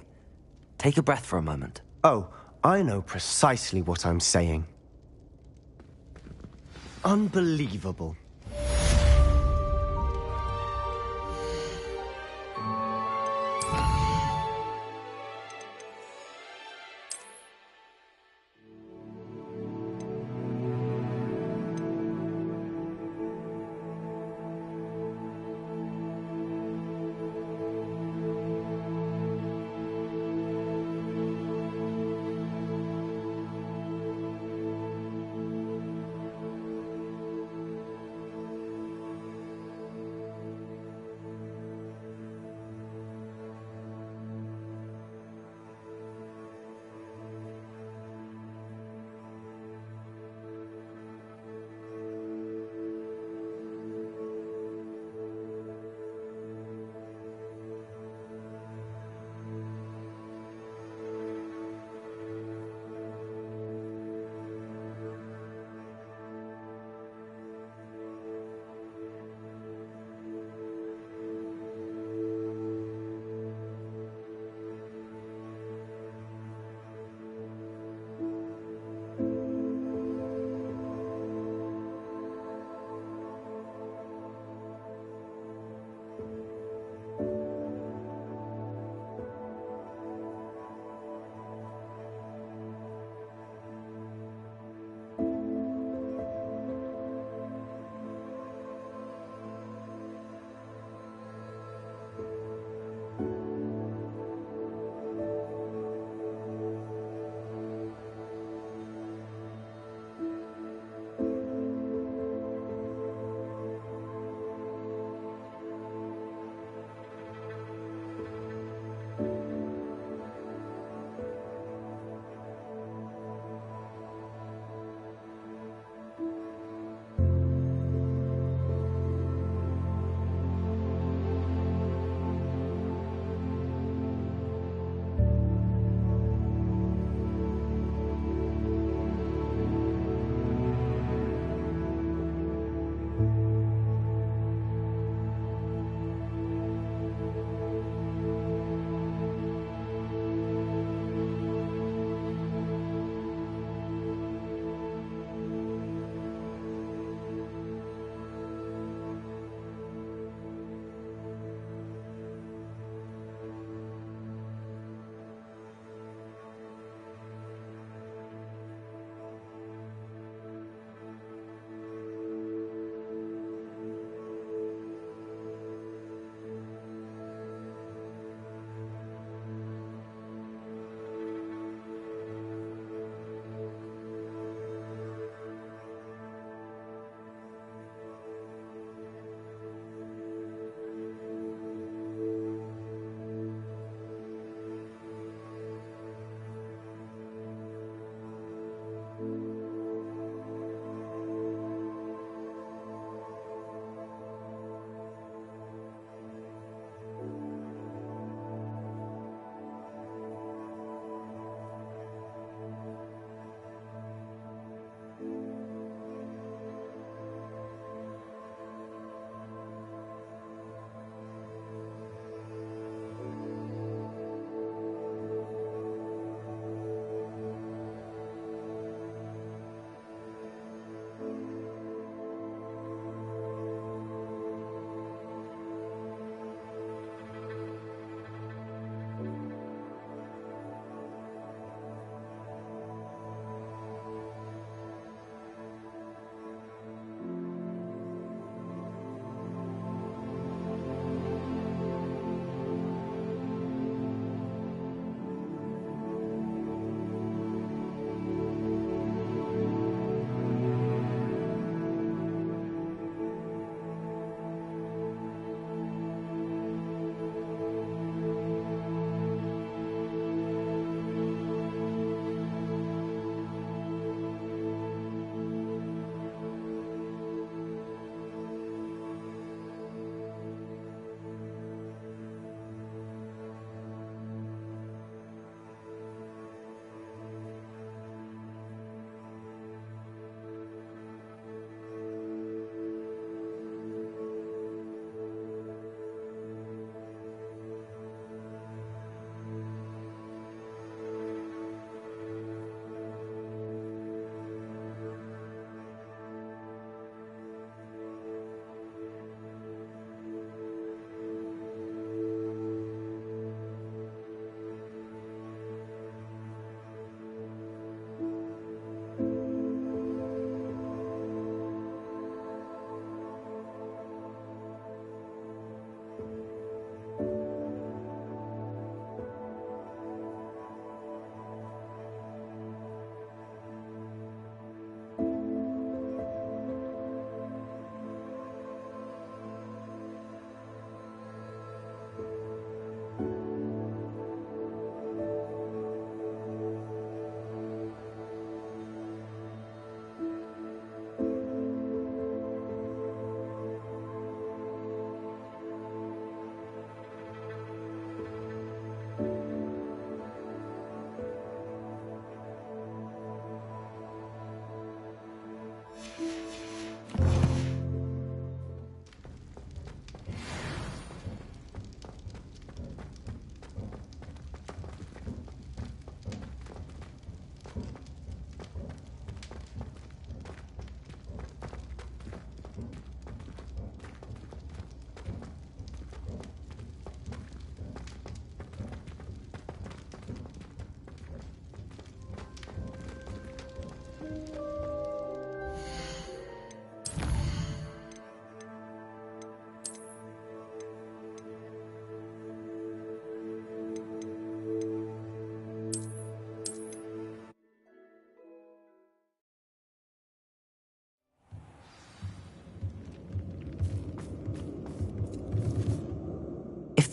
Take a breath for a moment. Oh, I know precisely what I'm saying. Unbelievable.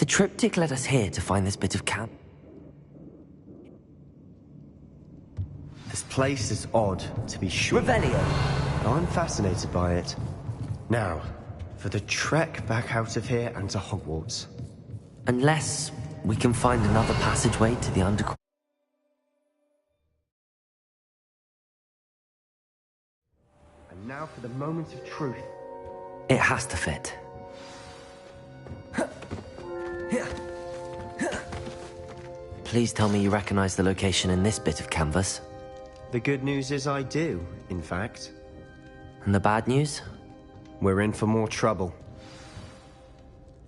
The triptych led us here to find this bit of camp. This place is odd, to be sure. Revelio! But I'm fascinated by it. Now, for the trek back out of here and to Hogwarts. Unless we can find another passageway to the underground. And now for the moment of truth. It has to fit. Please tell me you recognize the location in this bit of canvas. The good news is I do, in fact. And the bad news? We're in for more trouble.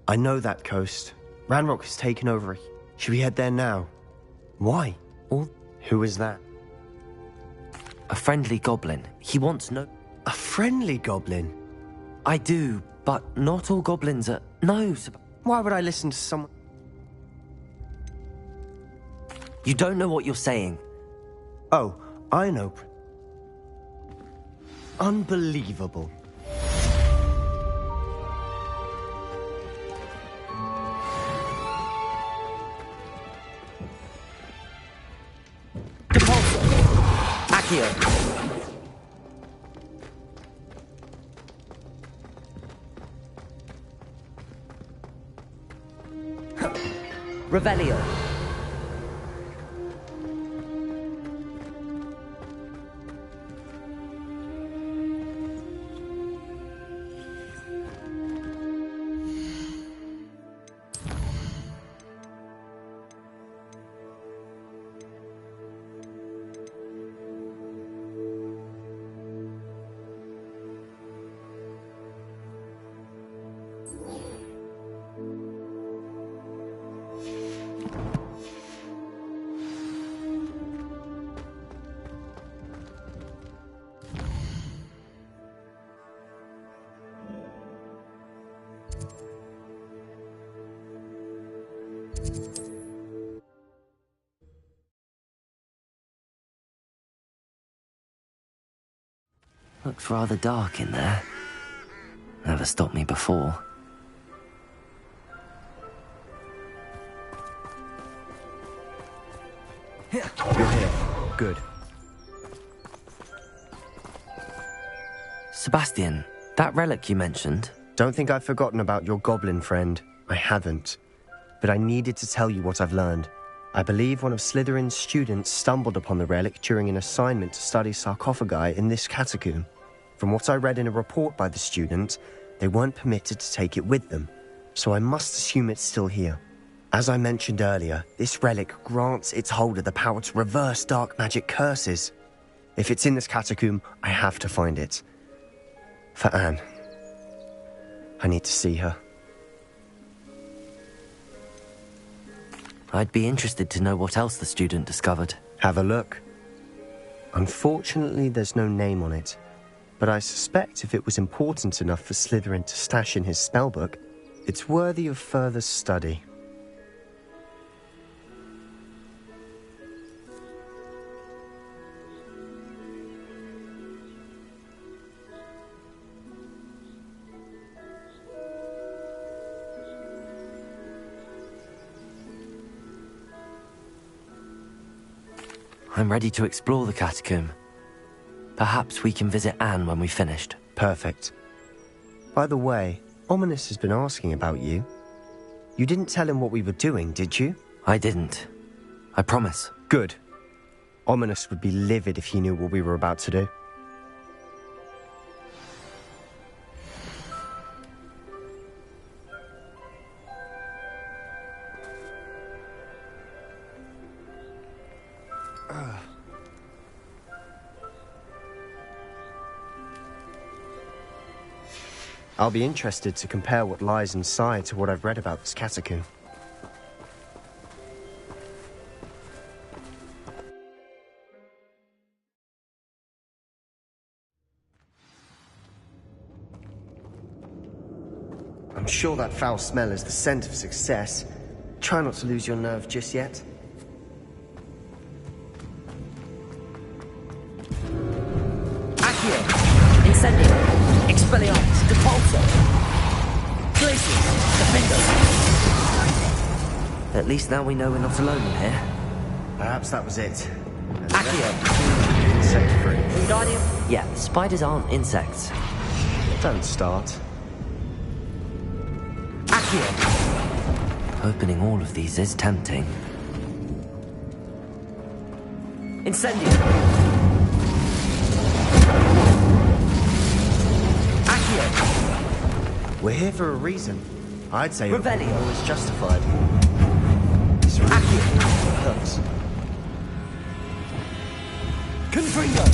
I know that coast. Ranrock has taken over. Should we head there now? Why? Or who is that? A friendly goblin. He wants no... A friendly goblin? I do, but not all goblins are... No, why would I listen to someone... You don't know what you're saying. Oh, I know. Unbelievable. Accio. Revelio. Looks rather dark in there. Never stopped me before. You're here. Good. Sebastian, that relic you mentioned... Don't think I've forgotten about your goblin friend. I haven't. But I needed to tell you what I've learned. I believe one of Slytherin's students stumbled upon the relic during an assignment to study sarcophagi in this catacomb. From what I read in a report by the student, they weren't permitted to take it with them, so I must assume it's still here. As I mentioned earlier, this relic grants its holder the power to reverse dark magic curses. If it's in this catacomb, I have to find it. For Anne. I need to see her. I'd be interested to know what else the student discovered. Have a look. Unfortunately, there's no name on it. But I suspect if it was important enough for Slytherin to stash in his spellbook, it's worthy of further study. I'm ready to explore the catacomb. Perhaps we can visit Anne when we've finished. Perfect. By the way, Ominous has been asking about you. You didn't tell him what we were doing, did you? I didn't. I promise. Good. Ominous would be livid if he knew what we were about to do. I'll be interested to compare what lies inside to what I've read about this catacomb. I'm sure that foul smell is the scent of success. Try not to lose your nerve just yet. Accio! Incendio! Expelliarmus! Depulso! Glacius! Defendo! At least now we know we're not alone in here. Perhaps that was it. Accio! Insect-free. Wingardium? Yeah, spiders aren't insects. Don't start. Accio! Opening all of these is tempting. Incendio! Accio! We're here for a reason. I'd say Revelio was justified. Accio! Hooks. Confringo!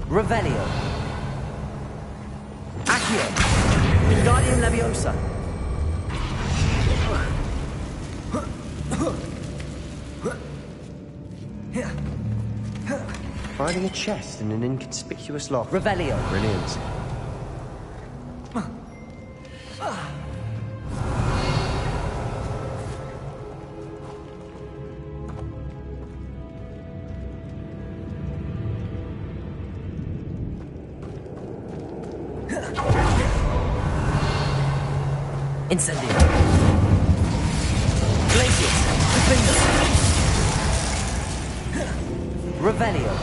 Revelio! Accio! Wingardium Leviosa! Finding a chest in an inconspicuous lock. Revelio! Brilliant. Incendio! Glacius! Confringo! Revelio!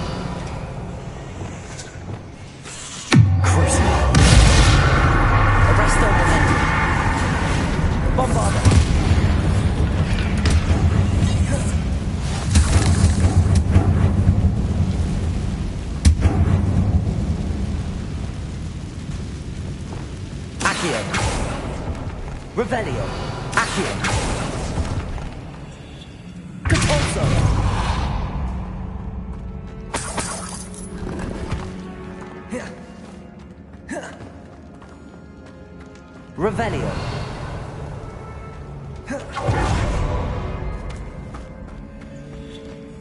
Crucible! Arresto Momentum! Bombarda! Accio! Revelio! Accio! Compulso! Revelio!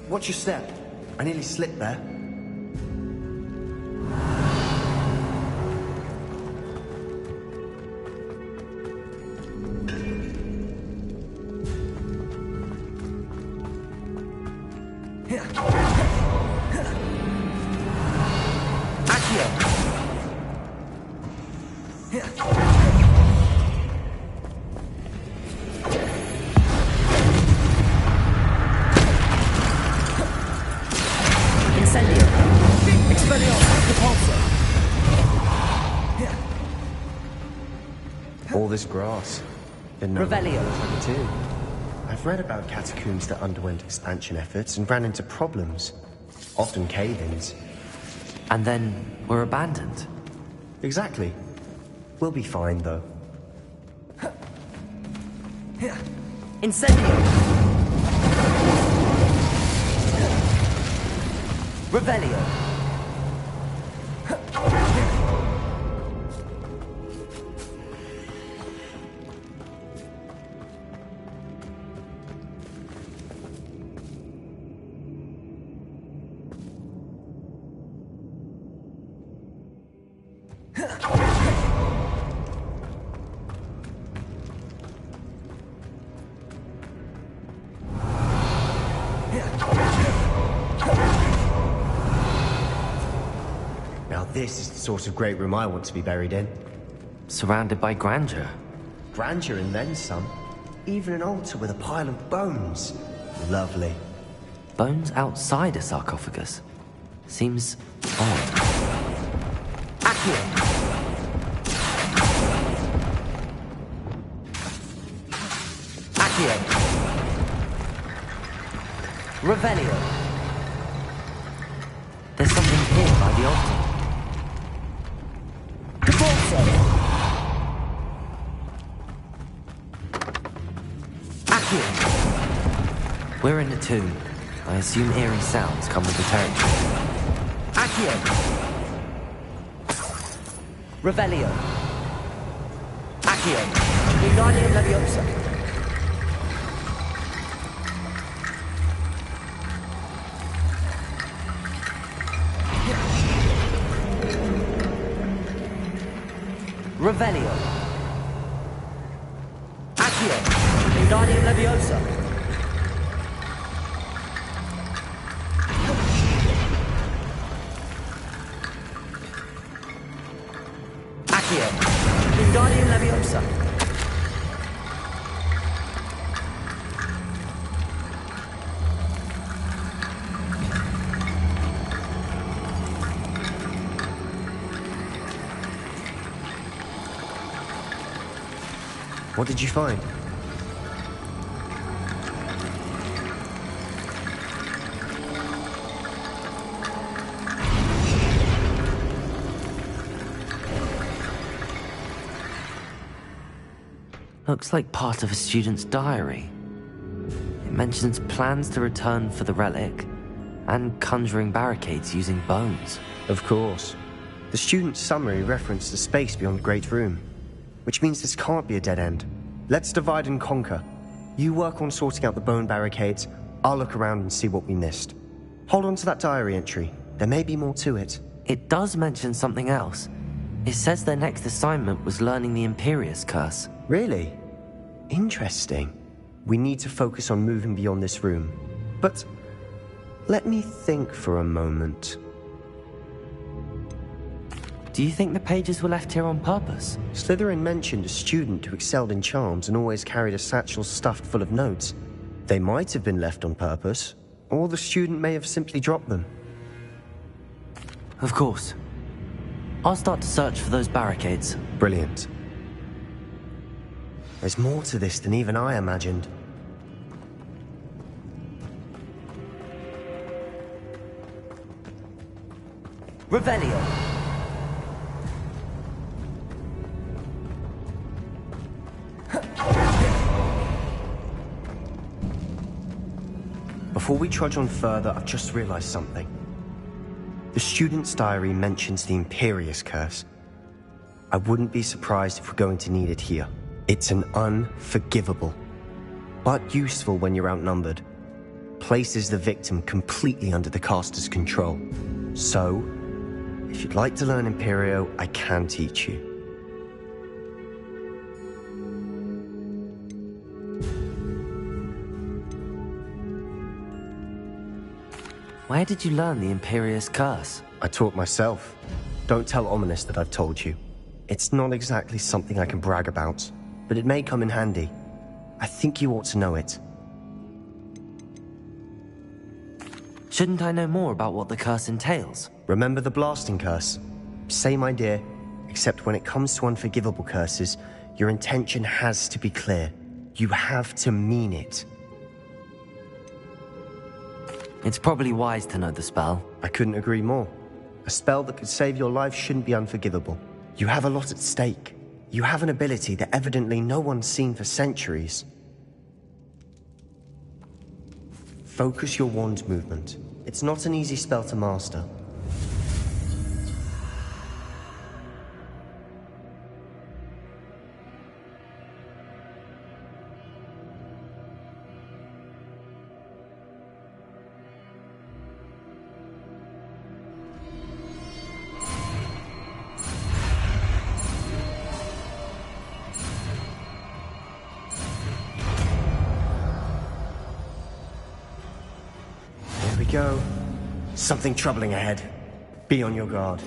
Watch your step. I nearly slipped there. Incendio! Expelliarmus! Compulso! All this grass. Didn't know Revelio! what too. I've read about catacombs that underwent expansion efforts and ran into problems. Often cave-ins. And then were abandoned. Exactly. We'll be fine, though. Incendio! Revelio! Now this is the sort of great room I want to be buried in. Surrounded by grandeur. Grandeur and then some. Even an altar with a pile of bones. Lovely. Bones outside a sarcophagus. Seems odd. Accio! Accio! Revelio! There's something here by the altar. Compulso! Accio! We're in a tomb. I assume eerie sounds come with the territory. Accio! Revelio! Accio! Wingardium Leviosa! Revelio! Accio! Wingardium Leviosa! Accio! Wingardium Leviosa! What did you find? Looks like part of a student's diary. It mentions plans to return for the relic and conjuring barricades using bones. Of course. The student's summary referenced the space beyond the Great Room, which means this can't be a dead end. Let's divide and conquer. You work on sorting out the bone barricades, I'll look around and see what we missed. Hold on to that diary entry. There may be more to it. It does mention something else. It says their next assignment was learning the Imperius Curse. Really? Interesting. We need to focus on moving beyond this room. But let me think for a moment. Do you think the pages were left here on purpose? Slytherin mentioned a student who excelled in charms and always carried a satchel stuffed full of notes. They might have been left on purpose, or the student may have simply dropped them. Of course. I'll start to search for those barricades. Brilliant. There's more to this than even I imagined. Revelio! Before we trudge on further, I've just realized something. The student's diary mentions the Imperius Curse. I wouldn't be surprised if we're going to need it here. It's an unforgivable, but useful when you're outnumbered. Places the victim completely under the caster's control. So, if you'd like to learn Imperio, I can teach you. Where did you learn the Imperius Curse? I taught myself. Don't tell Ominous that I've told you. It's not exactly something I can brag about, but it may come in handy. I think you ought to know it. Shouldn't I know more about what the curse entails? Remember the blasting curse? Same idea, except when it comes to unforgivable curses, your intention has to be clear. You have to mean it. It's probably wise to know the spell. I couldn't agree more. A spell that could save your life shouldn't be unforgivable. You have a lot at stake. You have an ability that evidently no one's seen for centuries. Focus your wand movement. It's not an easy spell to master. Go. Something troubling ahead. Be on your guard.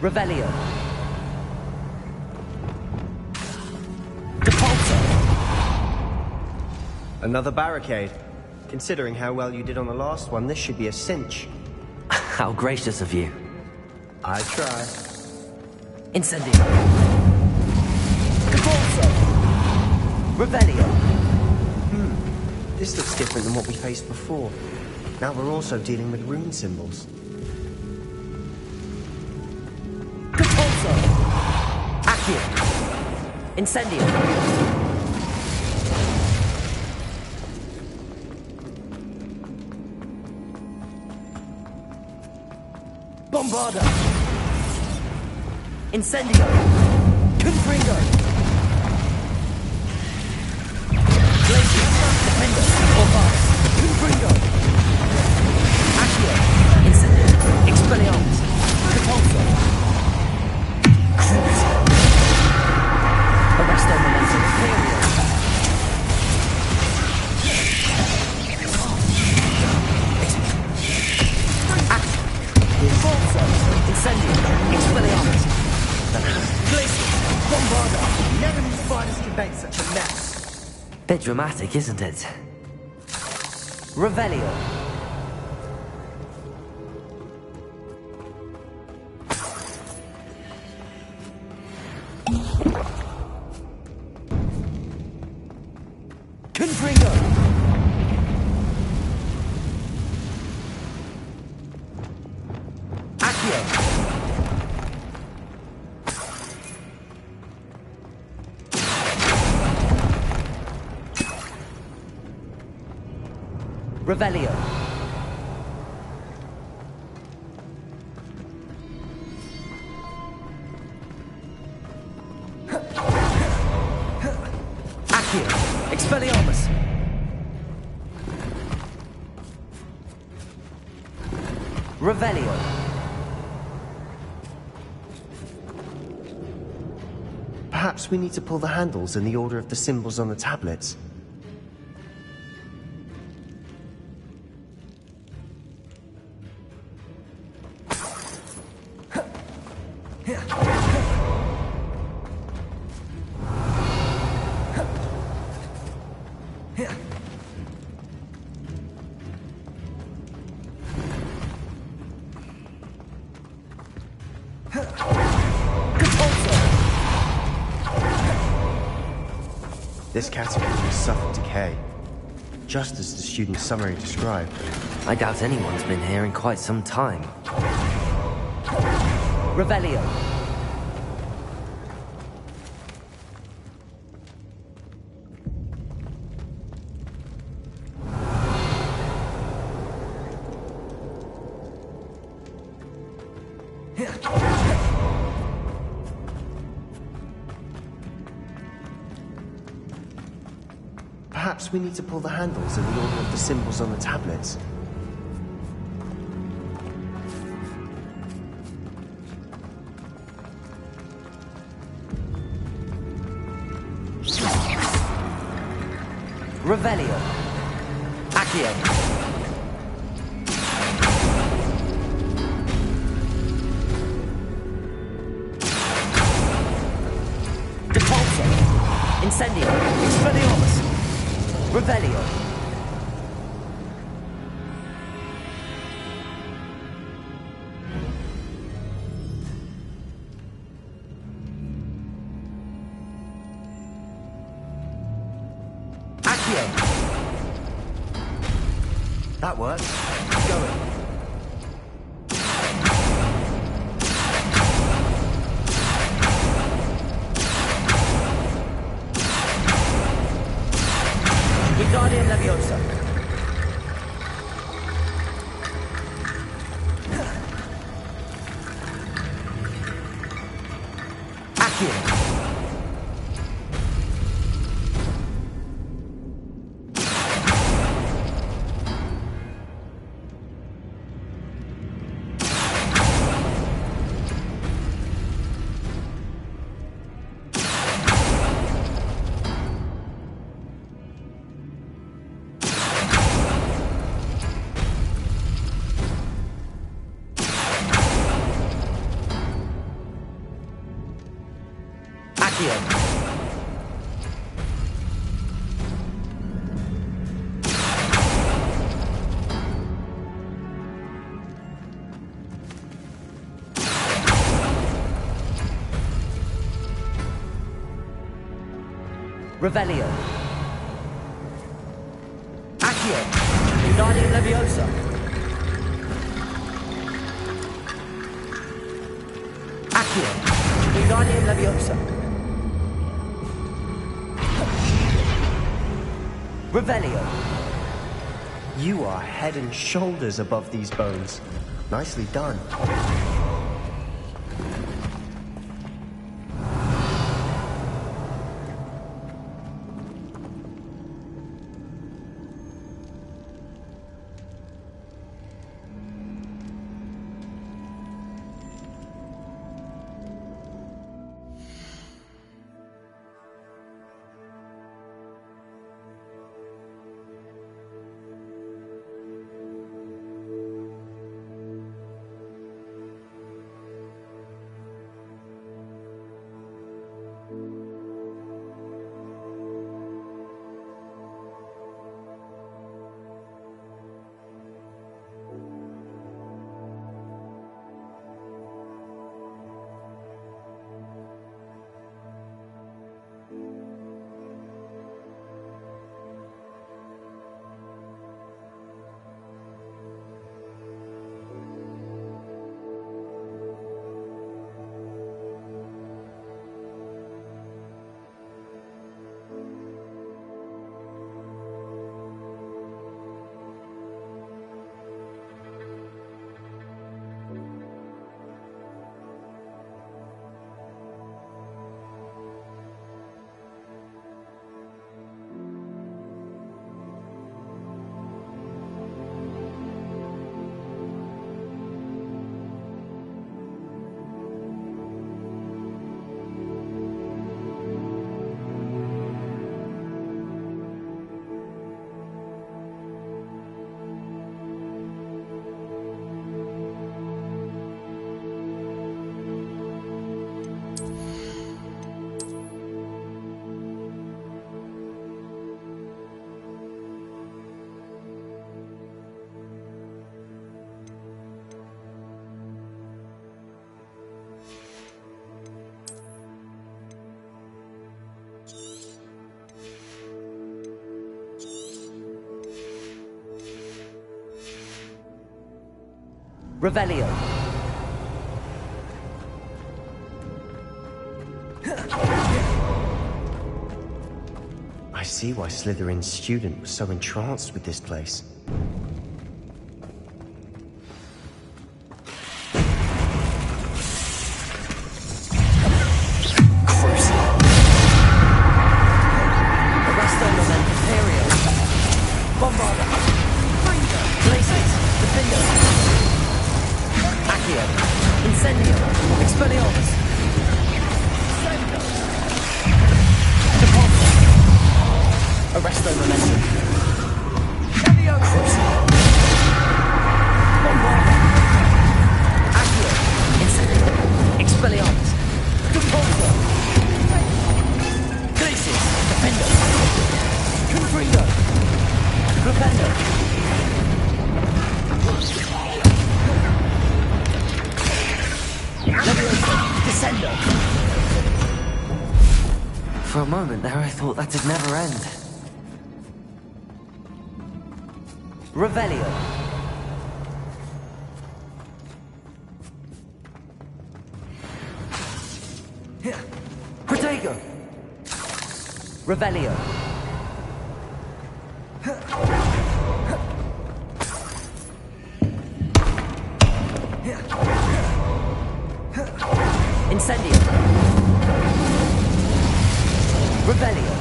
Revelio. Depulso. Another barricade. Considering how well you did on the last one, this should be a cinch. How gracious of you. I try. Incendio. Depulso. Revelio. This looks different than what we faced before. Now we're also dealing with rune symbols. Depulso. Accio. Incendio. Bombarda. Incendio. Confringo. Glacier. Defender. Orvas. Confringo. Accio. Incendio. Expelliarmus. Depulso. Arresto Momentum. Imperial. Depulso. Incendio. Expelliarmus. Glacier. Bombarda. Never knew spiders could make such a mess. Bit dramatic, isn't it? Revelio. Confringo. Accio. Revelio. Accio. Expelliarmus. Revelio. Perhaps we need to pull the handles in the order of the symbols on the tablets. This category has suffered decay, just as the student's summary described. I doubt anyone's been here in quite some time. Revelio. Perhaps we need to pull the handles in the order of the symbols on the tablets. Revelio. Accio. Depulso. Incendio. Expelliarmus. Revelio. Accio. That works. Going. Guardian Leviosa. Accio. Revelio. Accio. Wingardium Leviosa. Accio. Wingardium Leviosa. Revelio. You are head and shoulders above these bones. Nicely done. Revelio. I see why Slytherin's student was so entranced with this place. For a moment there, I thought that'd never end. Revelio. Protego. Revelio. Incendio. Revelio.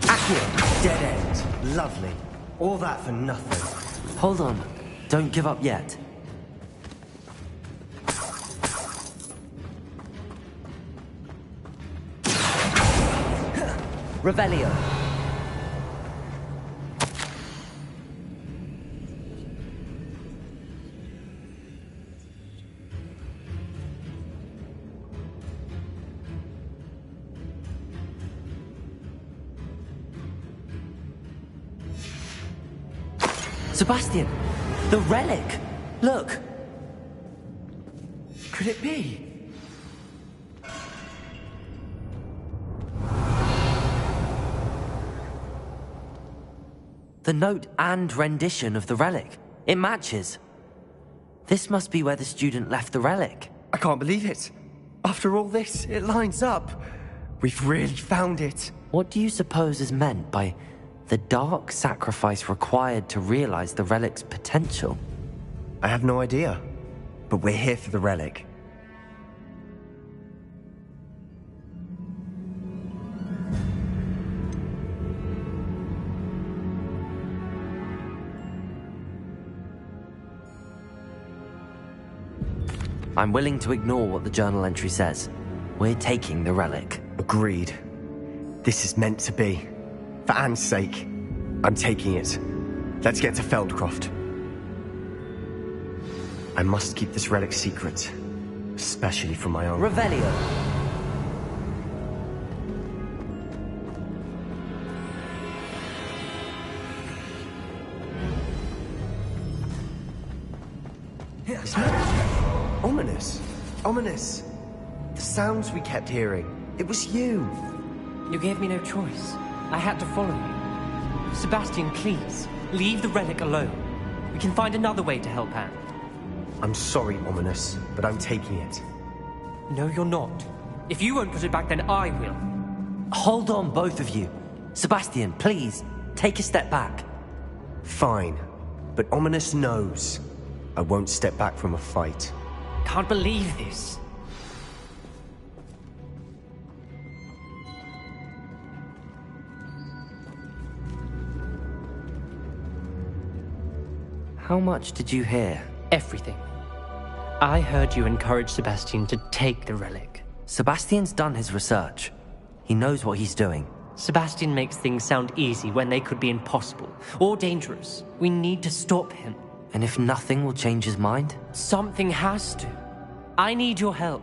Accio. Dead end. Lovely. All that for nothing. Hold on. Don't give up yet. Revelio. Sebastian, the relic! Look! Could it be? The note and rendition of the relic. It matches. This must be where the student left the relic. I can't believe it. After all this, it lines up. We've really found it. What do you suppose is meant by the dark sacrifice required to realize the relic's potential? I have no idea, but we're here for the relic. I'm willing to ignore what the journal entry says. We're taking the relic. Agreed. This is meant to be. For Anne's sake, I'm taking it. Let's get to Feldcroft. I must keep this relic secret, especially from my own. Revelio. Ominous. Ominous. The sounds we kept hearing. It was you. You gave me no choice. I had to follow you. Sebastian, please, leave the relic alone. We can find another way to help Anne. I'm sorry, Ominous, but I'm taking it. No, you're not. If you won't put it back, then I will. Hold on, both of you. Sebastian, please, take a step back. Fine, but Ominous knows I won't step back from a fight. Can't believe this. How much did you hear? Everything. I heard you encourage Sebastian to take the relic. Sebastian's done his research. He knows what he's doing. Sebastian makes things sound easy when they could be impossible or dangerous. We need to stop him. And if nothing will change his mind? Something has to. I need your help.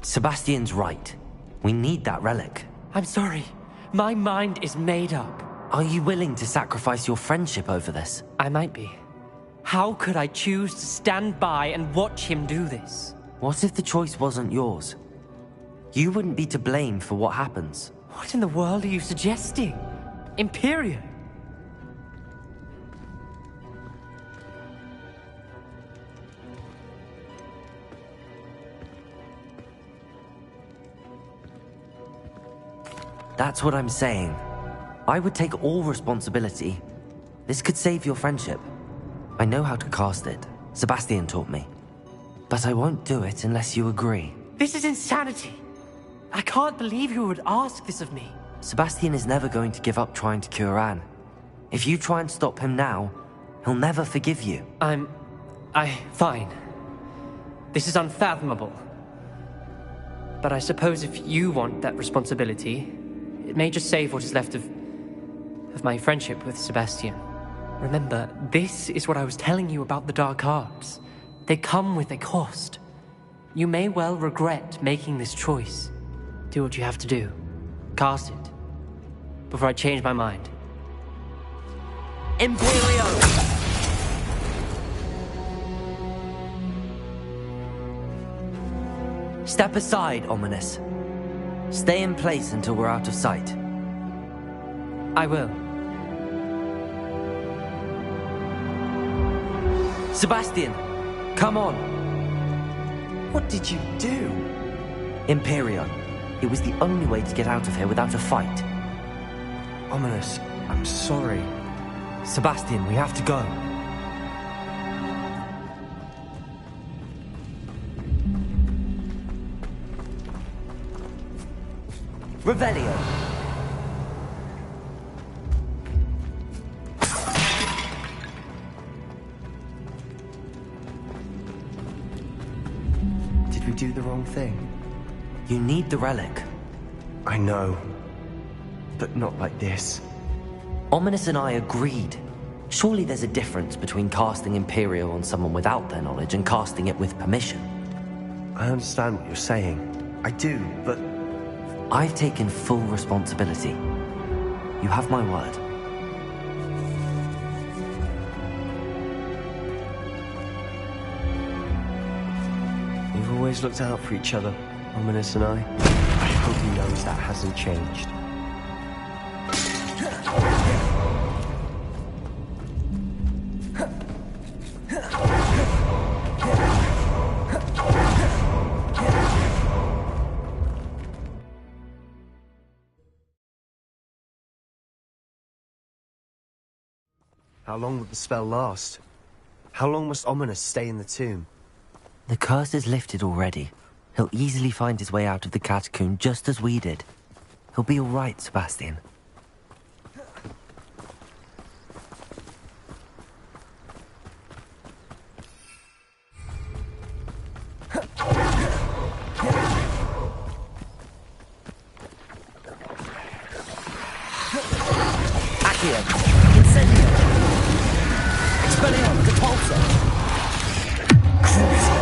Sebastian's right. We need that relic. I'm sorry. My mind is made up. Are you willing to sacrifice your friendship over this? I might be. How could I choose to stand by and watch him do this? What if the choice wasn't yours? You wouldn't be to blame for what happens. What in the world are you suggesting? Imperium? That's what I'm saying. I would take all responsibility. This could save your friendship. I know how to cast it. Sebastian taught me. But I won't do it unless you agree. This is insanity. I can't believe you would ask this of me. Sebastian is never going to give up trying to cure Anne. If you try and stop him now, he'll never forgive you. Fine. This is unfathomable. But I suppose if you want that responsibility, it may just save what is left of my friendship with Sebastian. Remember, this is what I was telling you about the dark arts. They come with a cost. You may well regret making this choice. Do what you have to do. Cast it. Before I change my mind. Imperio! Step aside, Ominous. Stay in place until we're out of sight. I will. Sebastian, come on. What did you do? Imperio. It was the only way to get out of here without a fight. Ominous, I'm sorry. Sebastian, we have to go. Revelio. Did we do the wrong thing? You need the relic. I know. But not like this. Ominous and I agreed. Surely there's a difference between casting Imperio on someone without their knowledge and casting it with permission. I understand what you're saying. I do, but... I've taken full responsibility. You have my word. We've always looked out for each other, Ominous and I. I hope he knows that hasn't changed. How long will the spell last? How long must Ominous stay in the tomb? The curse is lifted already. He'll easily find his way out of the catacomb just as we did. He'll be all right, Sebastian. Accio, Incendio, Expelliarmus, Repulsor, Crucio,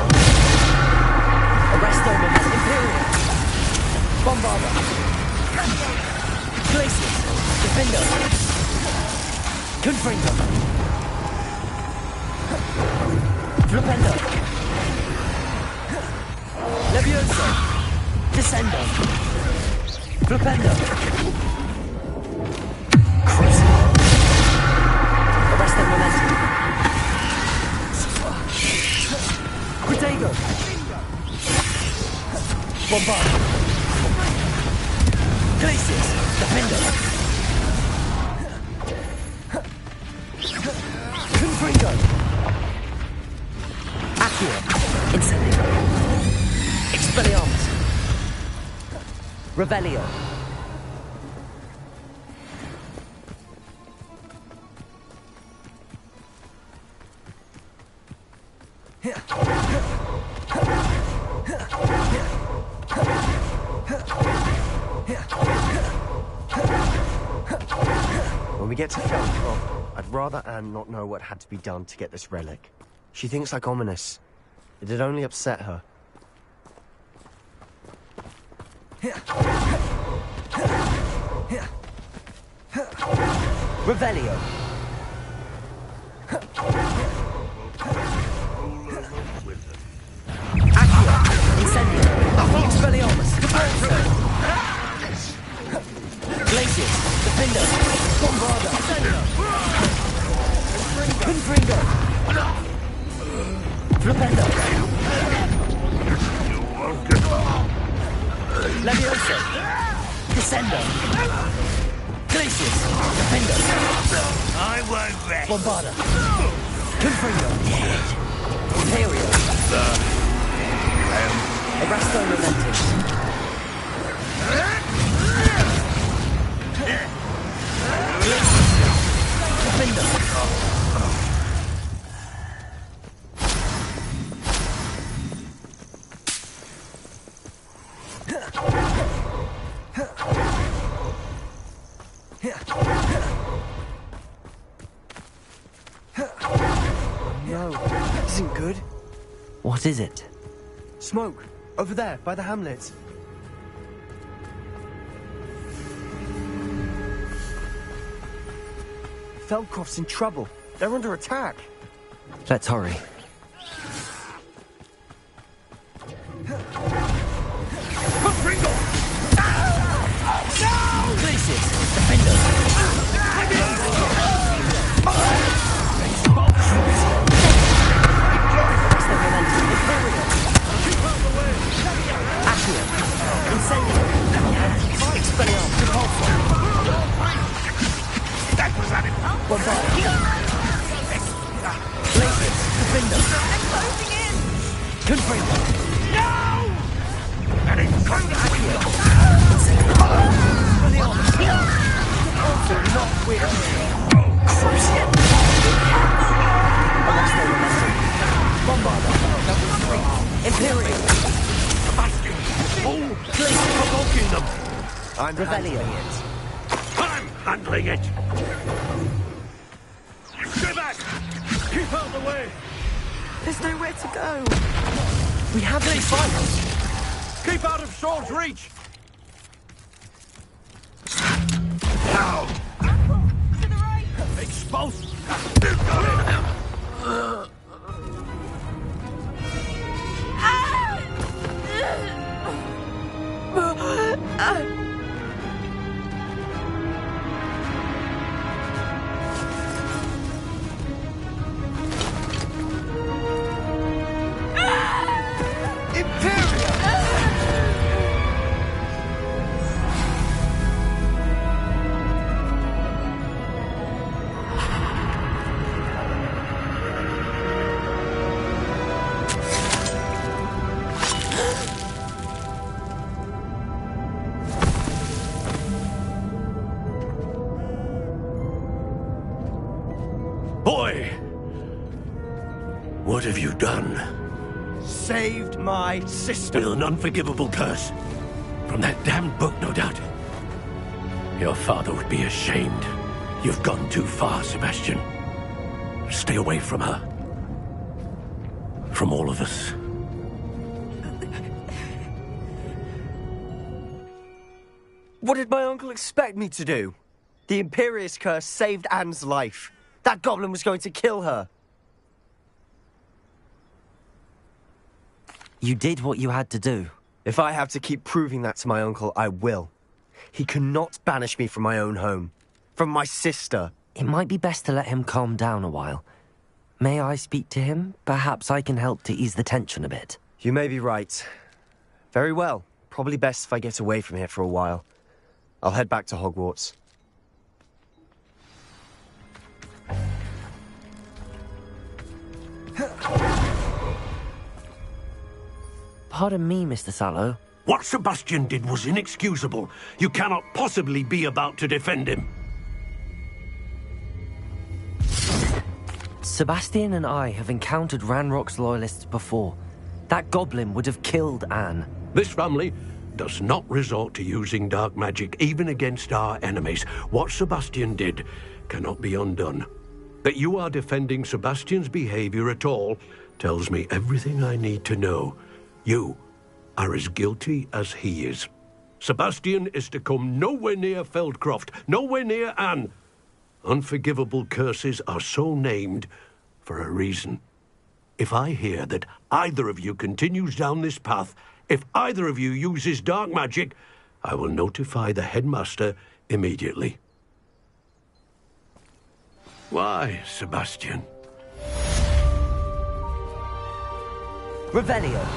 Arresto Momentum, Imperium, Bombarda, Glacius, Defender, Confringo, Flipendo, Levioso, Descendo, Flipendo, Crucio, Arresto Momentum, Protego, Bombard, Glacius, Defender, Confringo, Accio, Incendio, Expelliarmus, Revelio. When we get to Feldcroft, I'd rather Anne not know what had to be done to get this relic. She thinks like Ominous. It'd only upset her. Revelio. Accio. Incendio. Expelliarmus. Glacius. Defender. Bombarda. Confringo. Flipendo. Levioso. Descendo. Glacius. Defender. I won't rest. Bombarda. Confringo. Imperio. Erasto Momentum. Defender. No, that isn't good. What is it? Smoke, over there, by the hamlet. Feldcroft's in trouble. They're under attack. Let's hurry. Glacius, Defender. Accio. Incendio. Expelliarmus. Repulsor. That was an impulse. Bombard. Glacius, Defender. I'm closing in! Confringo. No! That is Accio. Expelliarmus. Also not with Cruciate. Erasto Momentum. Bombarda. Level 3. Imperial. Sebastian! Oh, Glacius. provoking them! I'm Revelio. I'm handling it! Stay back! Keep out of the way! There's nowhere to go. We have to fight. Keep out of sword's reach! Now! To the right! Expulse! Boy! What have you done? Saved my sister. With an unforgivable curse. From that damned book, no doubt. Your father would be ashamed. You've gone too far, Sebastian. Stay away from her. From all of us. What did my uncle expect me to do? The Imperious curse saved Anne's life. That goblin was going to kill her. You did what you had to do. If I have to keep proving that to my uncle, I will. He cannot banish me from my own home. From my sister. It might be best to let him calm down a while. May I speak to him? Perhaps I can help to ease the tension a bit. You may be right. Very well. Probably best if I get away from here for a while. I'll head back to Hogwarts. Pardon me, Mr. Sallow. What Sebastian did was inexcusable. You cannot possibly be about to defend him. Sebastian and I have encountered Ranrock's loyalists before. That goblin would have killed Anne. This family does not resort to using dark magic, even against our enemies. What Sebastian did cannot be undone. That you are defending Sebastian's behavior at all tells me everything I need to know. You are as guilty as he is. Sebastian is to come nowhere near Feldcroft, nowhere near Anne. Unforgivable curses are so named for a reason. If I hear that either of you continues down this path, if either of you uses dark magic, I will notify the headmaster immediately. Why, Sebastian? Revelio.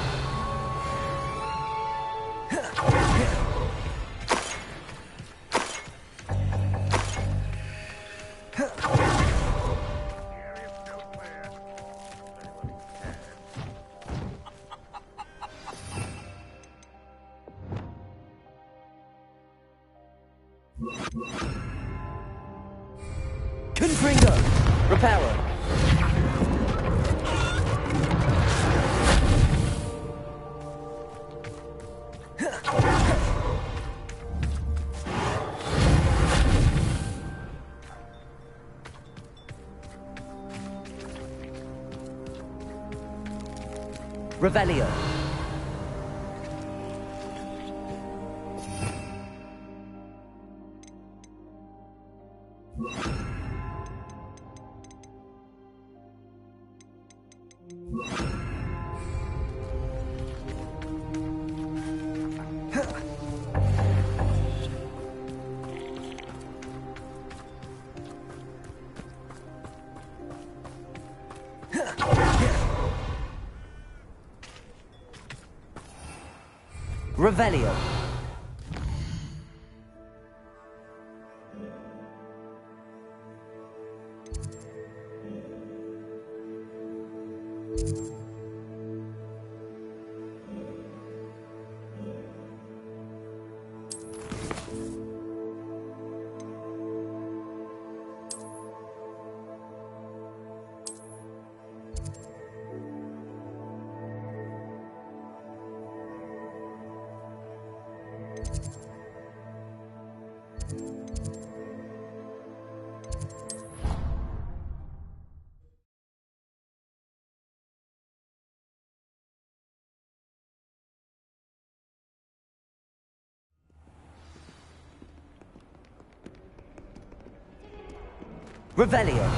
Confringo. Reparo. Revelio. Revelio. Revelio.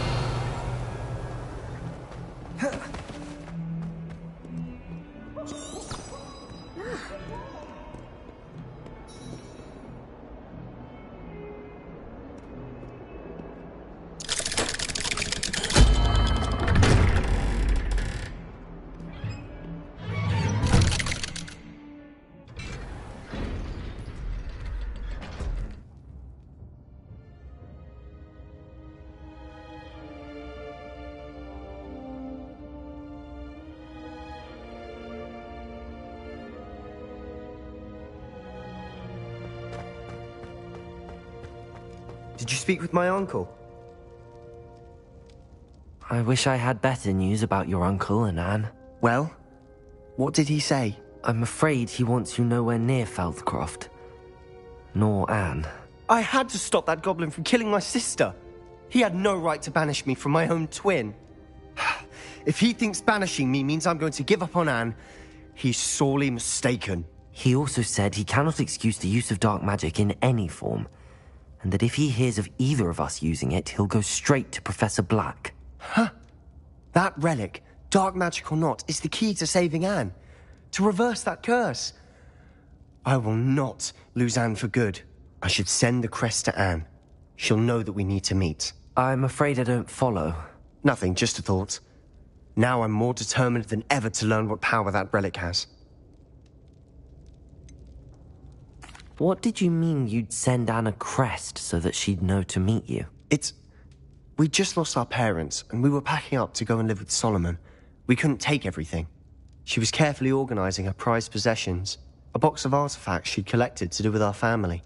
Did you speak with my uncle? I wish I had better news about your uncle and Anne. Well, what did he say? I'm afraid he wants you nowhere near Feldcroft. Nor Anne. I had to stop that goblin from killing my sister. He had no right to banish me from my own twin. If he thinks banishing me means I'm going to give up on Anne, he's sorely mistaken. He also said he cannot excuse the use of dark magic in any form, and that if he hears of either of us using it, he'll go straight to Professor Black. Huh? That relic, dark magic or not, is the key to saving Anne. To reverse that curse. I will not lose Anne for good. I should send the crest to Anne. She'll know that we need to meet. I'm afraid I don't follow. Nothing, just a thought. Now I'm more determined than ever to learn what power that relic has. What did you mean you'd send Anne a crest so that she'd know to meet you? We just lost our parents, and we were packing up to go and live with Solomon. We couldn't take everything. She was carefully organizing her prized possessions, a box of artifacts she'd collected to do with our family.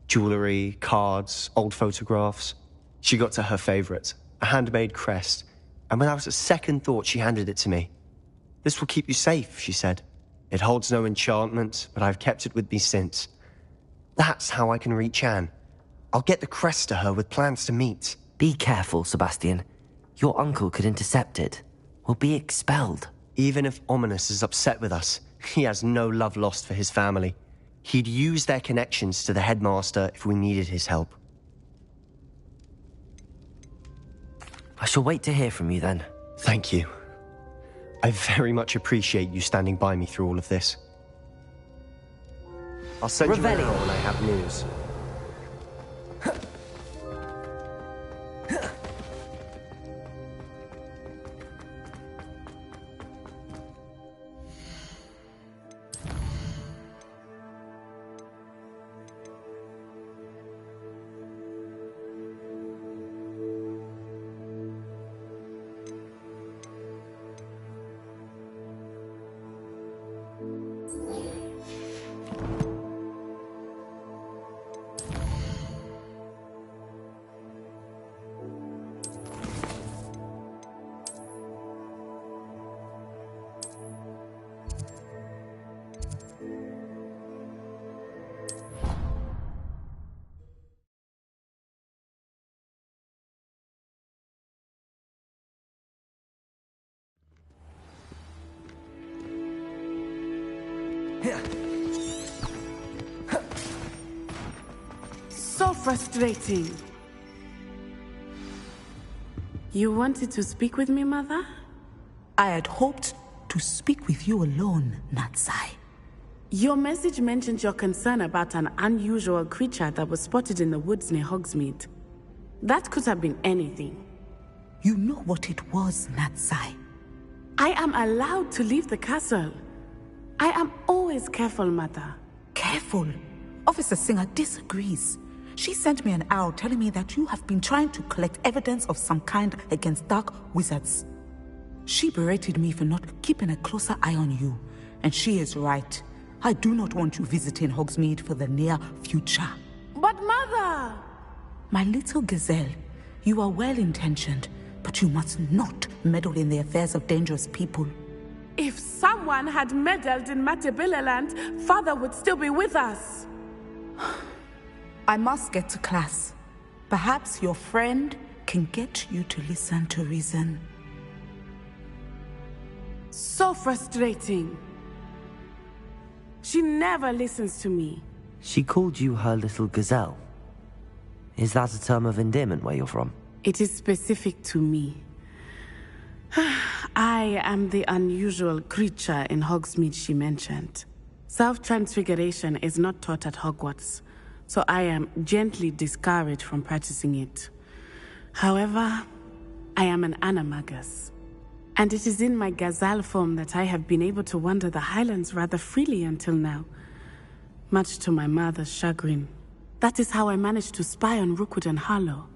Jewelry, cards, old photographs. She got to her favorite, a handmade crest, and without a second thought she handed it to me. "This will keep you safe," she said. "It holds no enchantment, but I've kept it with me since. That's how I can reach Anne. I'll get the crest to her with plans to meet." Be careful, Sebastian. Your uncle could intercept it. We'll be expelled. Even if Ominous is upset with us, he has no love lost for his family. He'd use their connections to the headmaster if we needed his help. I shall wait to hear from you then. Thank you. I very much appreciate you standing by me through all of this. I'll send you a call when I have news. So frustrating. You wanted to speak with me, Mother? I had hoped to speak with you alone, Natsai. Your message mentioned your concern about an unusual creature that was spotted in the woods near Hogsmeade. That could have been anything. You know what it was, Natsai. I am allowed to leave the castle. I am always careful, Mother. Careful? Officer Singer disagrees. She sent me an owl telling me that you have been trying to collect evidence of some kind against dark wizards. She berated me for not keeping a closer eye on you, and she is right. I do not want you visiting Hogsmeade for the near future. But Mother! My little gazelle, you are well-intentioned, but you must not meddle in the affairs of dangerous people. If someone had meddled in Matabeleland, Father would still be with us. I must get to class. Perhaps your friend can get you to listen to reason. So frustrating. She never listens to me. She called you her little gazelle. Is that a term of endearment where you're from? It is specific to me. I am the unusual creature in Hogsmeade she mentioned. Self-transfiguration is not taught at Hogwarts, so I am gently discouraged from practicing it. However, I am an animagus, and it is in my gazelle form that I have been able to wander the Highlands rather freely until now, much to my mother's chagrin. That is how I managed to spy on Rookwood and Harlow.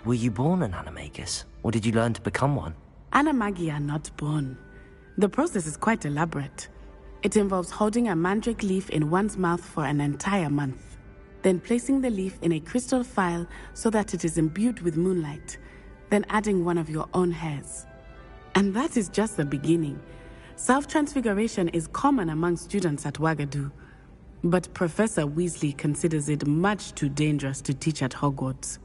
Were you born an animagus, or did you learn to become one? Animagi are not born. The process is quite elaborate. It involves holding a mandrake leaf in one's mouth for an entire month, then placing the leaf in a crystal phial so that it is imbued with moonlight, then adding one of your own hairs. And that is just the beginning. Self-transfiguration is common among students at Wagadu, but Professor Weasley considers it much too dangerous to teach at Hogwarts.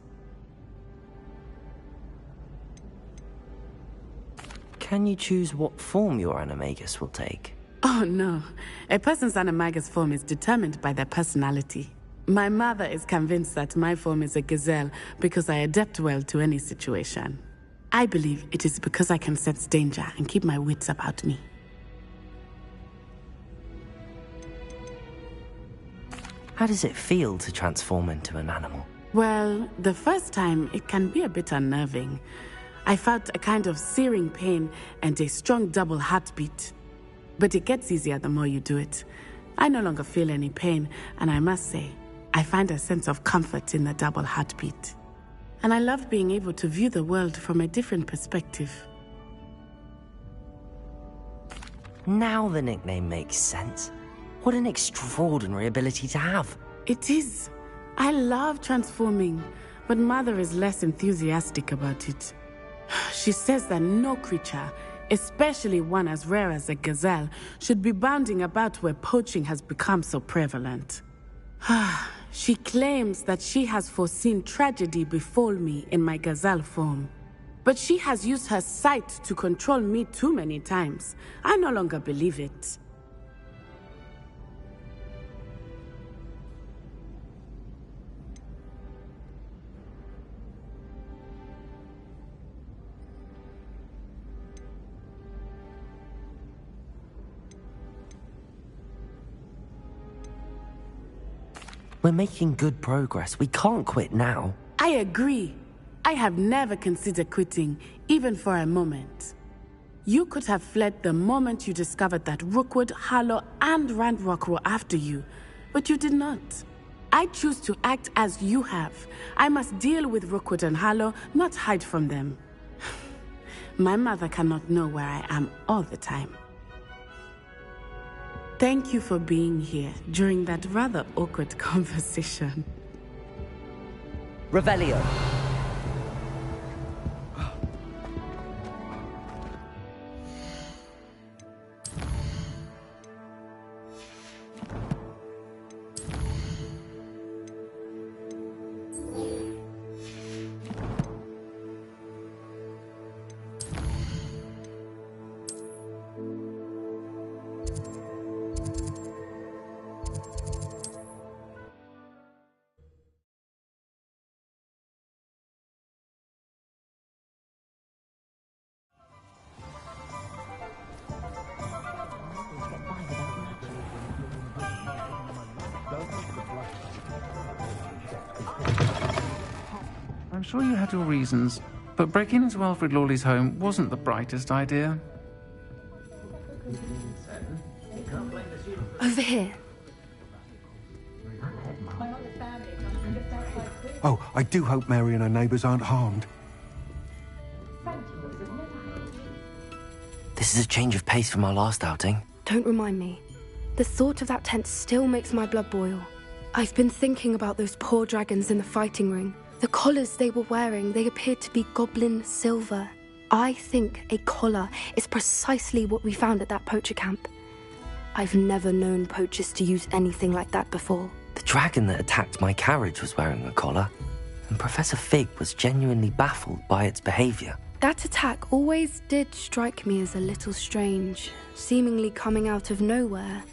Can you choose what form your animagus will take? Oh no, a person's animagus form is determined by their personality. My mother is convinced that my form is a gazelle because I adapt well to any situation. I believe it is because I can sense danger and keep my wits about me. How does it feel to transform into an animal? Well, the first time it can be a bit unnerving. I felt a kind of searing pain and a strong double heartbeat. But it gets easier the more you do it. I no longer feel any pain, and I must say, I find a sense of comfort in the double heartbeat. And I love being able to view the world from a different perspective. Now the nickname makes sense. What an extraordinary ability to have. It is. I love transforming, but Mother is less enthusiastic about it. She says that no creature, especially one as rare as a gazelle, should be bounding about where poaching has become so prevalent. She claims that she has foreseen tragedy befall me in my gazelle form. But she has used her sight to control me too many times. I no longer believe it. We're making good progress. We can't quit now. I agree. I have never considered quitting, even for a moment. You could have fled the moment you discovered that Rookwood, Harlow, and Randrock were after you, but you did not. I choose to act as you have. I must deal with Rookwood and Harlow, not hide from them. My mother cannot know where I am all the time. Thank you for being here during that rather awkward conversation. Revelio. I'm sure you had your reasons, but breaking into Alfred Lawley's home wasn't the brightest idea. Over here. Oh, I do hope Mary and her neighbours aren't harmed. This is a change of pace from our last outing. Don't remind me. The thought of that tent still makes my blood boil. I've been thinking about those poor dragons in the fighting ring. The collars they were wearing, they appeared to be goblin silver. I think a collar is precisely what we found at that poacher camp. I've never known poachers to use anything like that before. The dragon that attacked my carriage was wearing a collar, and Professor Fig was genuinely baffled by its behavior. That attack always did strike me as a little strange, seemingly coming out of nowhere.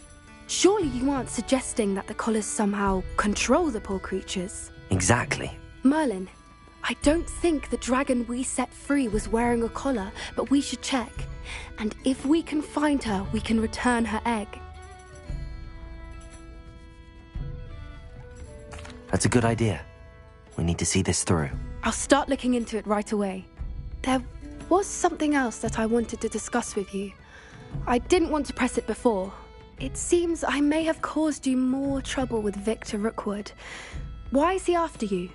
Surely you aren't suggesting that the collars somehow control the poor creatures? Exactly. Merlin, I don't think the dragon we set free was wearing a collar, but we should check. And if we can find her, we can return her egg. That's a good idea. We need to see this through. I'll start looking into it right away. There was something else that I wanted to discuss with you. I didn't want to press it before. It seems I may have caused you more trouble with Victor Rookwood. Why is he after you?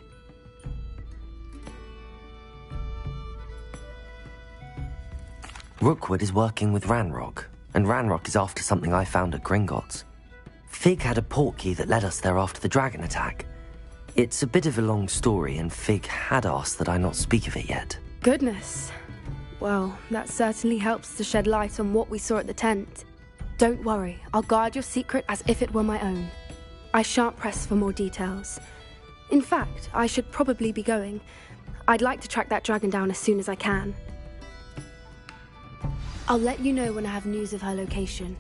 Rookwood is working with Ranrock, and Ranrock is after something I found at Gringotts. Fig had a portkey that led us there after the dragon attack. It's a bit of a long story, and Fig had asked that I not speak of it yet. Goodness. Well, that certainly helps to shed light on what we saw at the tent. Don't worry, I'll guard your secret as if it were my own. I shan't press for more details. In fact, I should probably be going. I'd like to track that dragon down as soon as I can. I'll let you know when I have news of her location.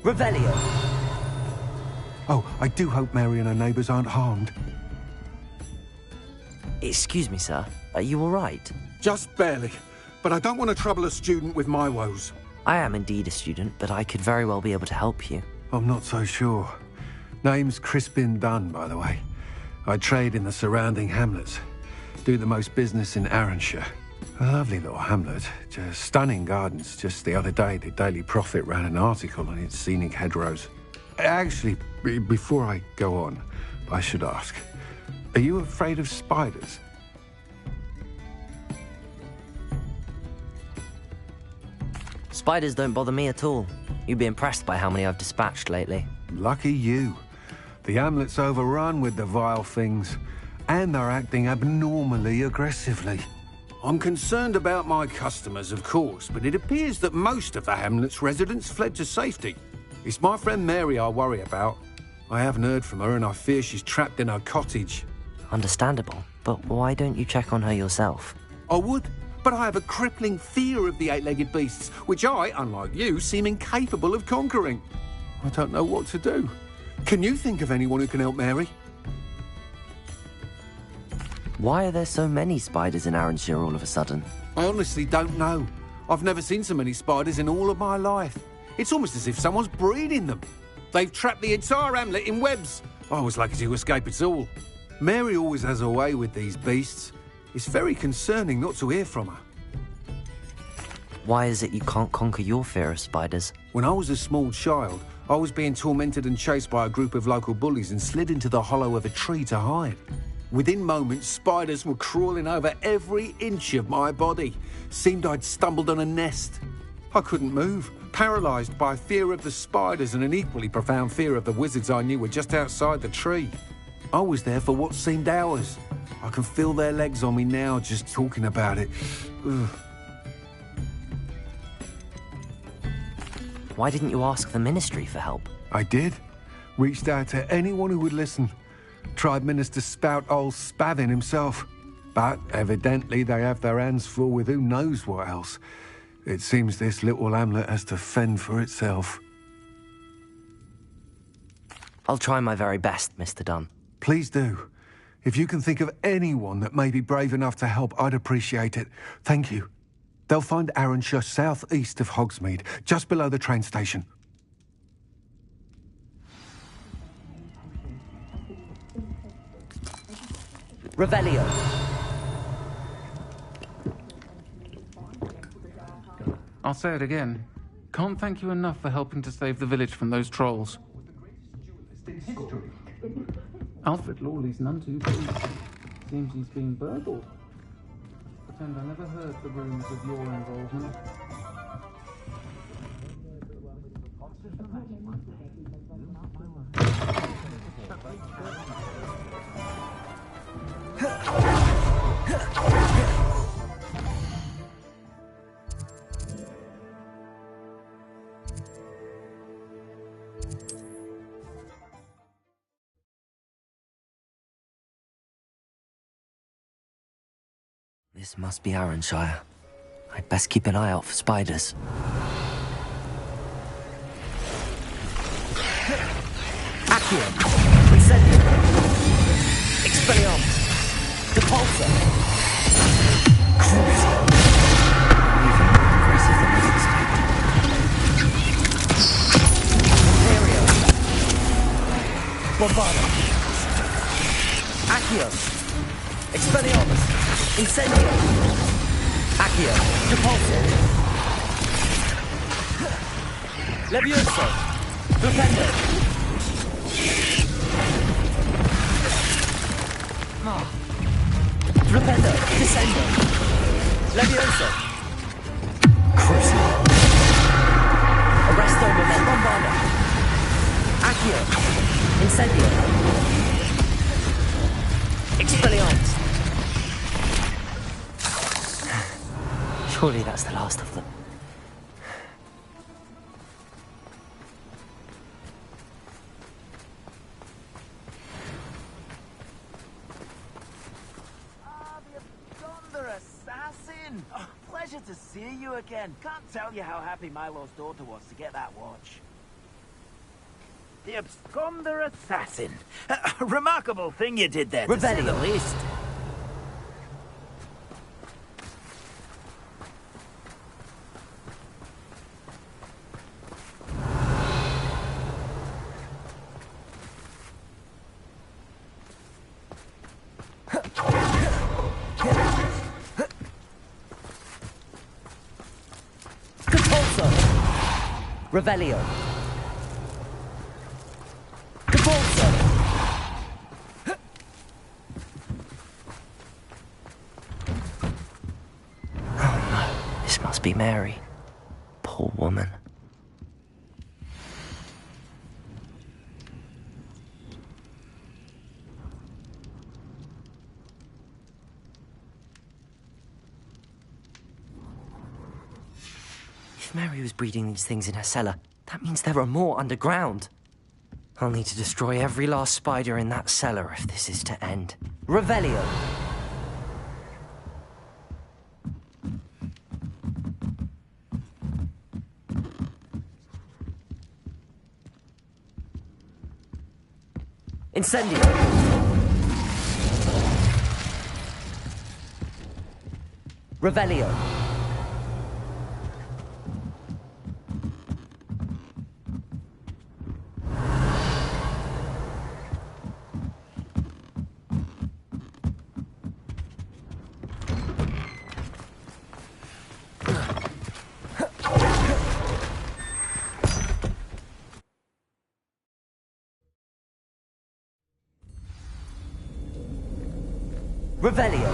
Revelio. Oh, I do hope Mary and her neighbours aren't harmed. Excuse me, sir. Are you all right? Just barely. But I don't want to trouble a student with my woes. I am indeed a student, but I could very well be able to help you. I'm not so sure. Name's Crispin Dunn, by the way. I trade in the surrounding hamlets. Do the most business in Arranshire. A lovely little hamlet. Just stunning gardens. Just the other day, the Daily Prophet ran an article on its scenic hedgerows. Actually, before I go on, I should ask, are you afraid of spiders? Spiders don't bother me at all. You'd be impressed by how many I've dispatched lately. Lucky you. The hamlet's overrun with the vile things, and they're acting abnormally aggressively. I'm concerned about my customers, of course, but it appears that most of the hamlet's residents fled to safety. It's my friend Mary I worry about. I haven't heard from her, and I fear she's trapped in her cottage. Understandable, but why don't you check on her yourself? I would. But I have a crippling fear of the eight-legged beasts, which I, unlike you, seem incapable of conquering. I don't know what to do. Can you think of anyone who can help Mary? Why are there so many spiders in Arranshire all of a sudden? I honestly don't know. I've never seen so many spiders in all of my life. It's almost as if someone's breeding them. They've trapped the entire hamlet in webs. I was lucky to escape it all. Mary always has a way with these beasts. It's very concerning not to hear from her. Why is it you can't conquer your fear of spiders? When I was a small child, I was being tormented and chased by a group of local bullies and slid into the hollow of a tree to hide. Within moments, spiders were crawling over every inch of my body. Seemed I'd stumbled on a nest. I couldn't move, paralysed by fear of the spiders and an equally profound fear of the wizards I knew were just outside the tree. I was there for what seemed hours. I can feel their legs on me now just talking about it. Ugh. Why didn't you ask the Ministry for help? I did. Reached out to anyone who would listen. Tried Minister Spout old Spavin himself. But evidently they have their hands full with who knows what else. It seems this little hamlet has to fend for itself. I'll try my very best, Mr. Dunn. Please do. If you can think of anyone that may be brave enough to help, I'd appreciate it. Thank you. They'll find Arranshire southeast of Hogsmeade, just below the train station. Revelio. I'll say it again. Can't thank you enough for helping to save the village from those trolls. Alfred Lawley's none too pleased. Seems he's been burgled. Pretend I never heard the rumours of your involvement. This must be Arranshire. I'd best keep an eye out for spiders. Accio! Incendio! Expelliarmus! Depulso! Crucio! Even more aggressive than I expected. Imperio! Bombarda! Accio! Expelliarmus! Incendio! Accio! Depulso! Levioso! Flipendo! Flipendo! Descendo! Levioso! Crucio! Arresto Moment! Bombarda! Accio! Incendio! Expelliarmus! Surely that's the last of them. The assassin! Oh, pleasure to see you again. Can't tell you how happy Milo's daughter was to get that watch. The absconder assassin. Remarkable thing you did there, to say the least. Revelio. Depulso. Oh no, this must be Mary. Poor woman. If Mary was breeding these things in her cellar, that means there are more underground. I'll need to destroy every last spider in that cellar if this is to end. Revelio! Incendio! Revelio! Revelio!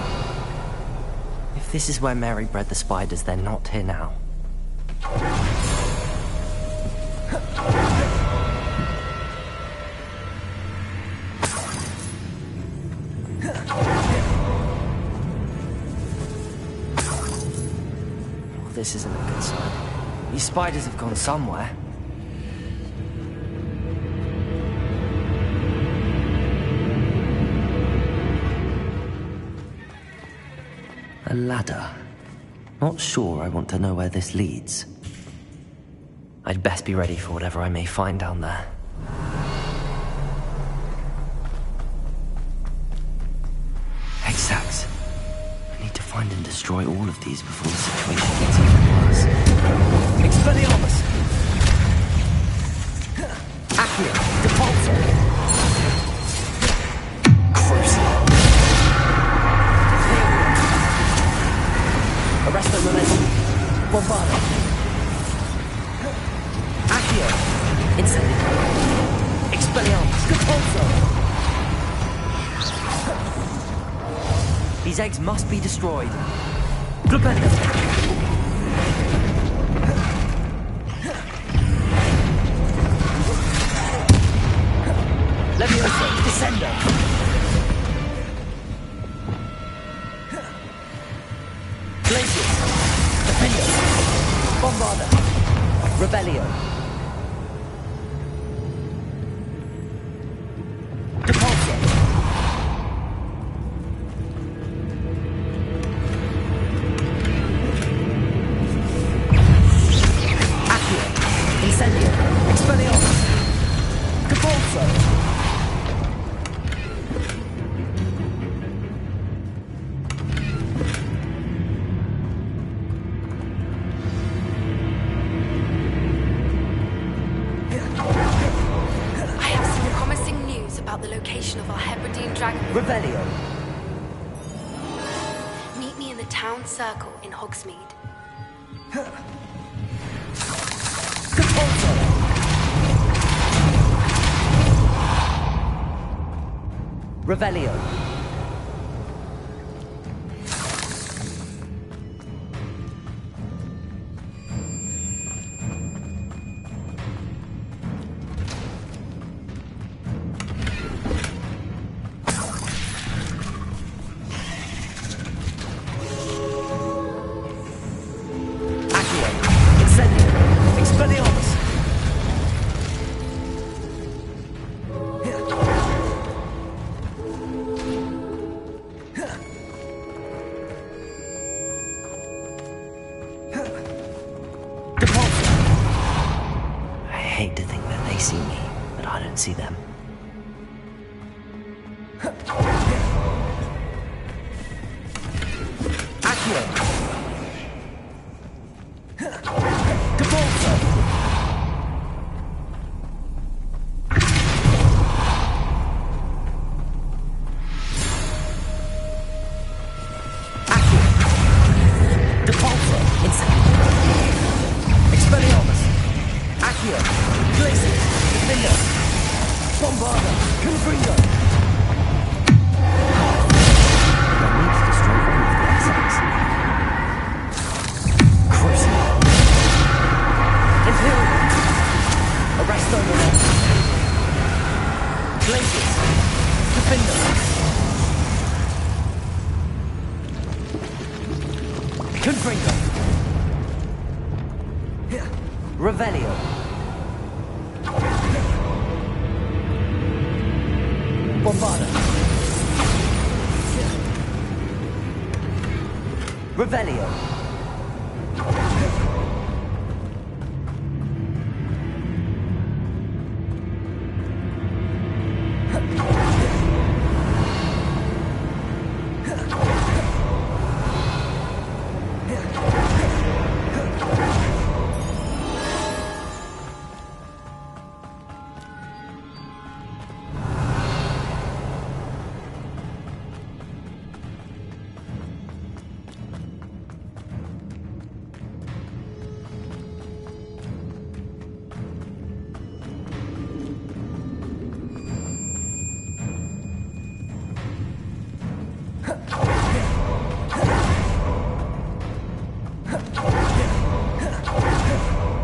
If this is where Mary bred the spiders, they're not here now. Oh, this isn't a good sign. These spiders have gone somewhere. A ladder. Not sure I want to know where this leads. I'd best be ready for whatever I may find down there. Hexags. I need to find and destroy all of these before the situation gets even worse. Expelliarmus! Accio! Depulso! Crucible! Arresto Momentum! Bombardo! Accio! Incendio! Expelliarmus! Depulso! These eggs must be destroyed. Glupendo! Levioso! Descendo! Glacius! Defendo! Bombarda! Rebellio! Depulso! Accio! Incendio! Expelliarmus! Depulso! The location of our Hebridean dragon. Revelio! Meet me in the town circle in Hogsmeade. Depulso! Revelio! I hate to think that they see me, but I don't see them. Accio! Depulso! Accio! Depulso! Incendio! Expelliarmus! Accio! Glacius! Defendo! Bombarda! Confringo! I need to destroy all of the Hexags. Crucible! Imperial! Arresto Momentum! Glacius! Defendo! Confringo! Revelio! Bombarda! Revelio!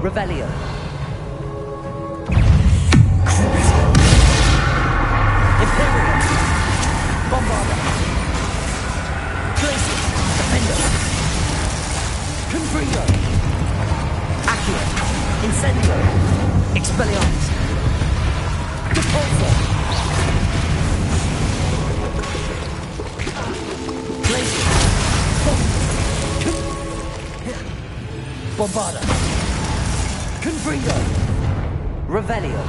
Revelio. Imperium. Bombarda. Glacius. Defender. Confringo. Accio. Incendio. Expelliarmus. Depulso. Glacius. Bombarda. Confringo. Revelio.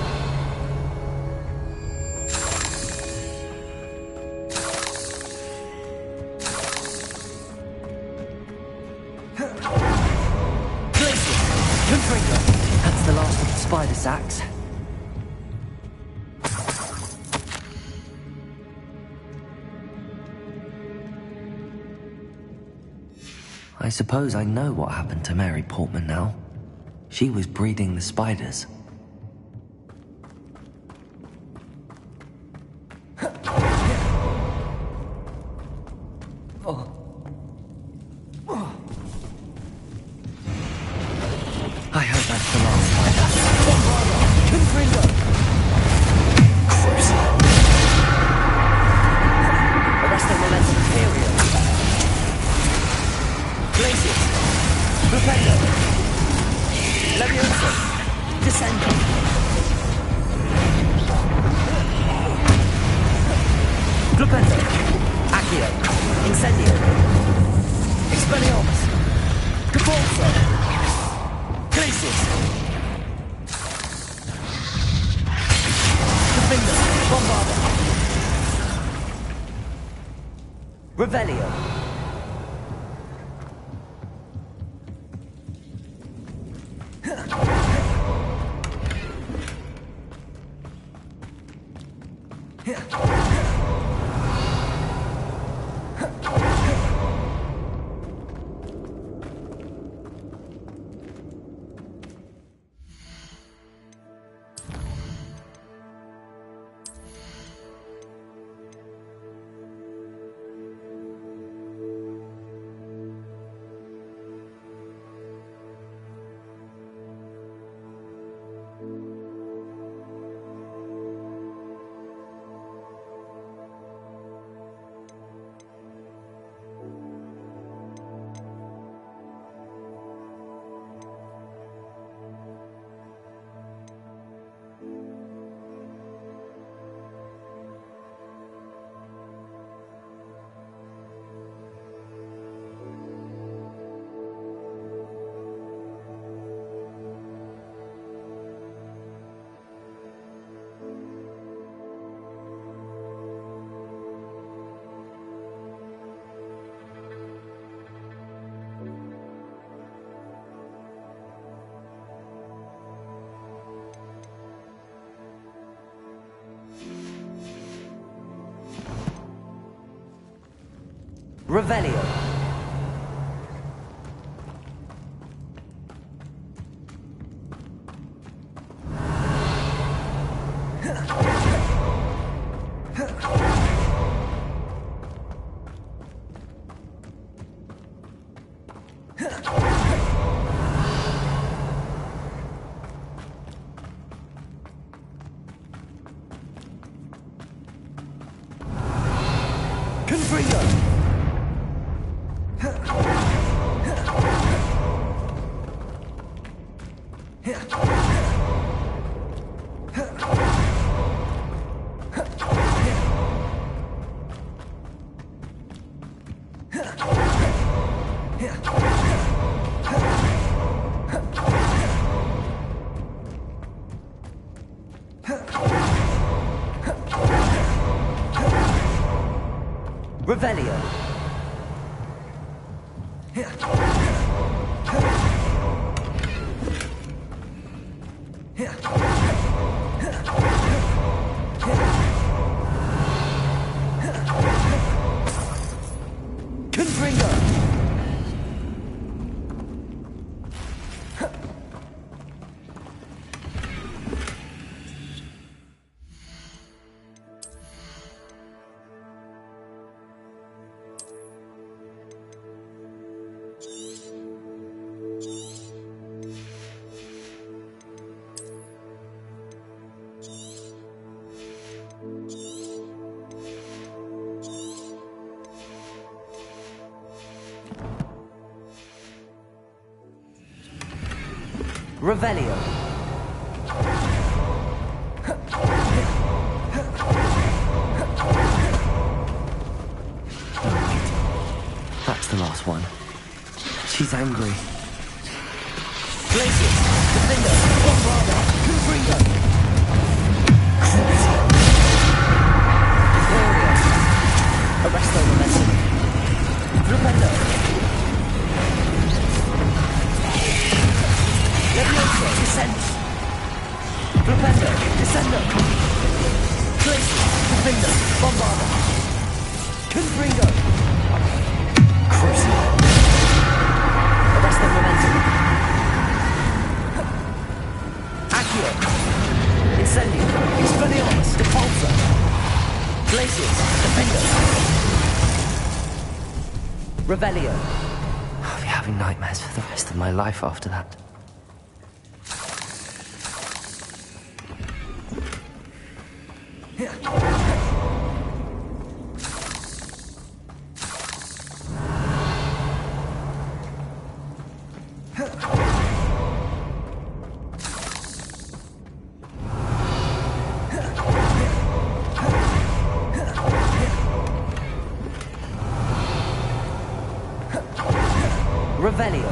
Glacius. Confringo. That's the last of the spider sacks. I suppose I know what happened to Mary Portman now. She was breeding the spiders. I hope that's the last spider. Confringo! Cruise! Arresting momentum period. Glacius! Propendo! Leviosa! Descendo! Propendo! Accio! Incendio! Expelliarmus! Depulso! Glacius! Defender! Bombarda! Revelio! Revelio. Confringo. Revelio. Confringo. Revelio. That's the last one. She's angry. Glacius, Defender, Bombarda, Confringo. Gloria. Arresto Momentum. Flipendo. Levioso, Descent. Flipendo, Descendo. Glacius, Defender, Bombarda. Confringo. Crucible. Arresto Momentum. Accio. Incendio. Expelliarmus. Depulsor. Glacius. Defender. Revelio. I'll be having nightmares for the rest of my life after that. Revelio.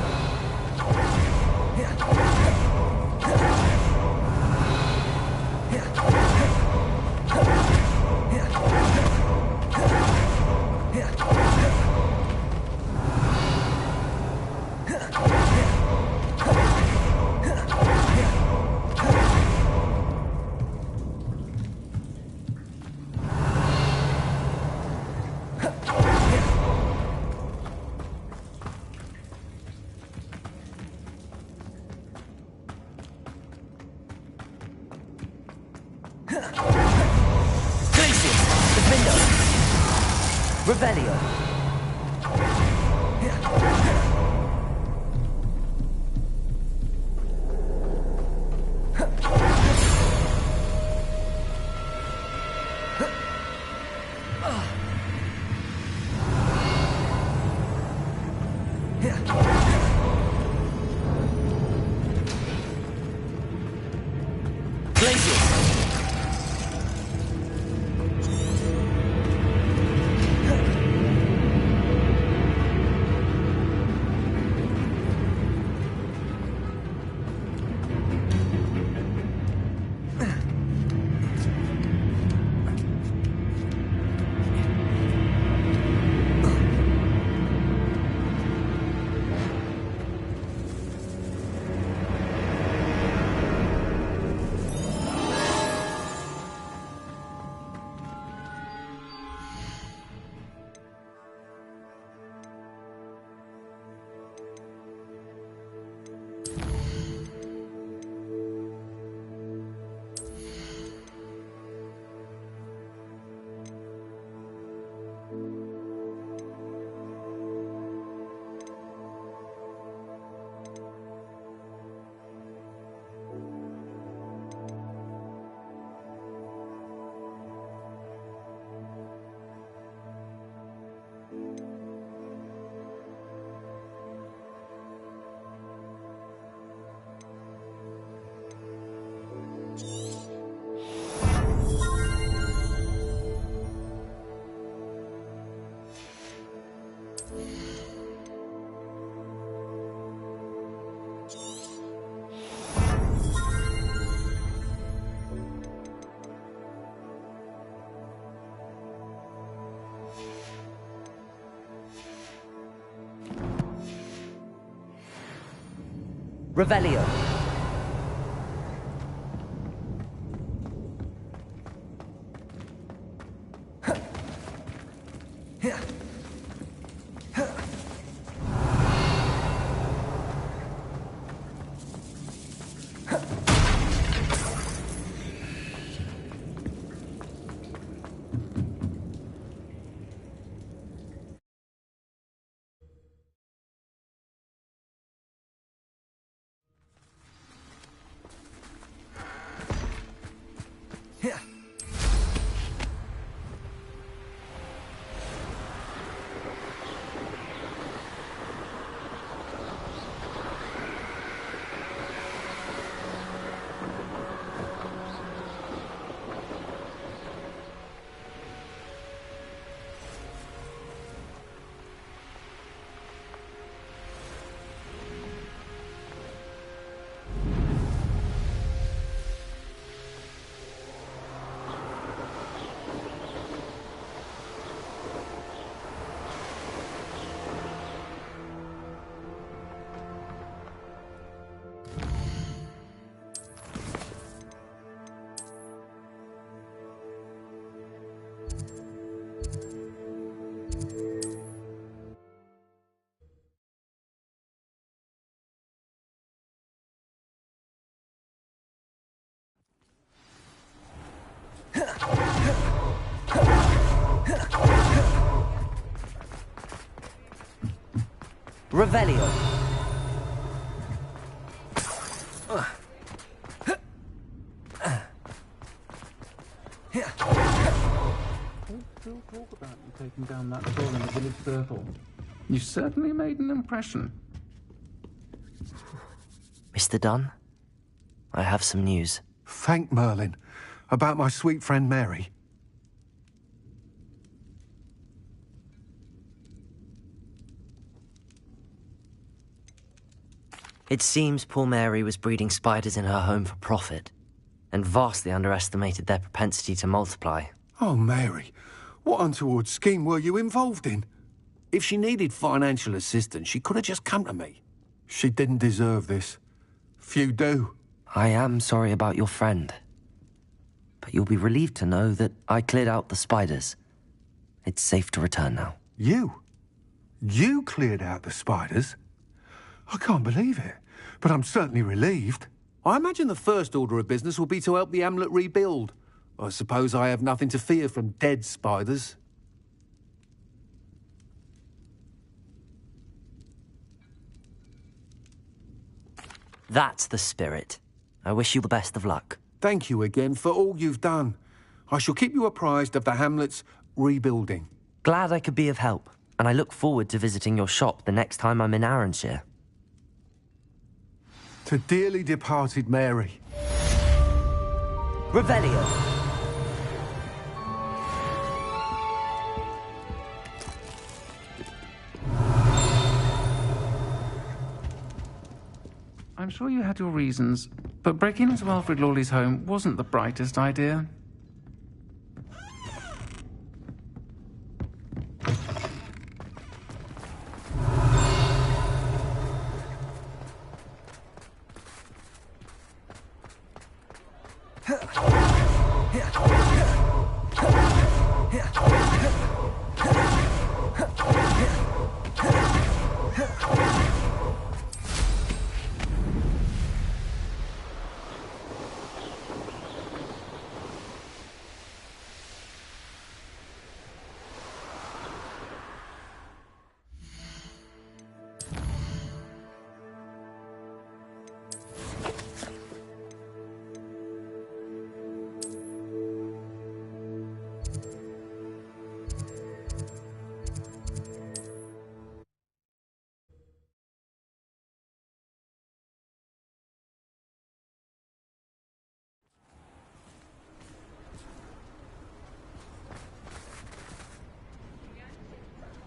Revelio. Revelio. Revelio. Still talk about you taking down that door in the village circle. You certainly made an impression. Mr. Dunn, I have some news. Thank Merlin. About my sweet friend Mary. It seems poor Mary was breeding spiders in her home for profit, and vastly underestimated their propensity to multiply. Oh, Mary, what untoward scheme were you involved in? If she needed financial assistance, she could have just come to me. She didn't deserve this. Few do. I am sorry about your friend, but you'll be relieved to know that I cleared out the spiders. It's safe to return now. You? You cleared out the spiders? I can't believe it, but I'm certainly relieved. I imagine the first order of business will be to help the amulet rebuild. I suppose I have nothing to fear from dead spiders. That's the spirit. I wish you the best of luck. Thank you again for all you've done. I shall keep you apprised of the hamlet's rebuilding. Glad I could be of help, and I look forward to visiting your shop the next time I'm in Arranshire. To dearly departed Mary. Revelio. I'm sure you had your reasons, but breaking into Alfred Lawley's home wasn't the brightest idea.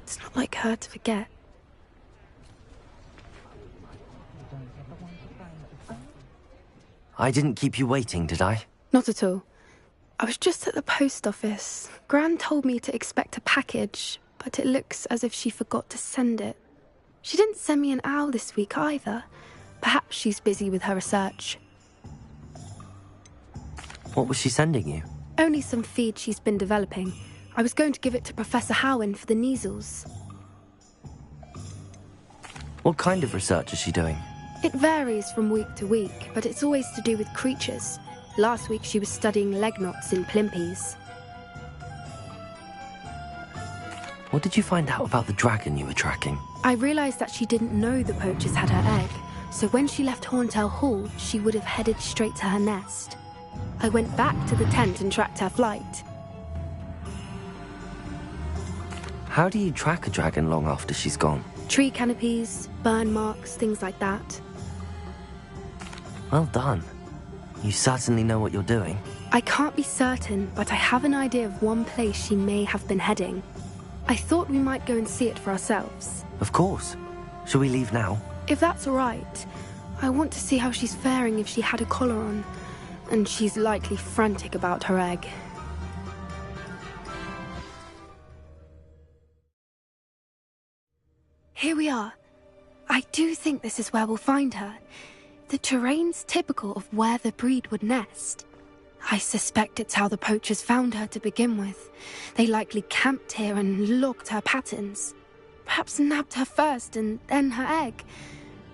It's not like her to forget. I didn't keep you waiting, did I? Not at all. I was just at the post office. Gran told me to expect a package, but it looks as if she forgot to send it. She didn't send me an owl this week either. Perhaps she's busy with her research. What was she sending you? Only some feed she's been developing. I was going to give it to Professor Howen for the measles. What kind of research is she doing? It varies from week to week, but it's always to do with creatures. Last week she was studying leg knots in plimpies. What did you find out about the dragon you were tracking? I realised that she didn't know the poachers had her egg, so when she left Horntail Hall, she would have headed straight to her nest. I went back to the tent and tracked her flight. How do you track a dragon long after she's gone? Tree canopies, burn marks, things like that. Well done. You certainly know what you're doing. I can't be certain, but I have an idea of one place she may have been heading. I thought we might go and see it for ourselves. Of course. Shall we leave now? If that's all right. I want to see how she's faring if she had a collar on. And she's likely frantic about her egg. Here we are. I do think this is where we'll find her. The terrain's typical of where the breed would nest. I suspect it's how the poachers found her to begin with. They likely camped here and logged her patterns. Perhaps nabbed her first and then her egg.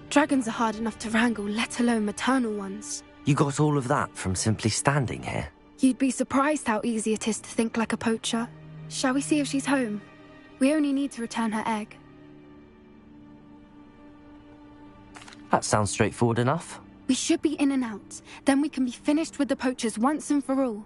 Dragons are hard enough to wrangle, let alone maternal ones. You got all of that from simply standing here? You'd be surprised how easy it is to think like a poacher. Shall we see if she's home? We only need to return her egg. That sounds straightforward enough. We should be in and out. Then we can be finished with the poachers once and for all.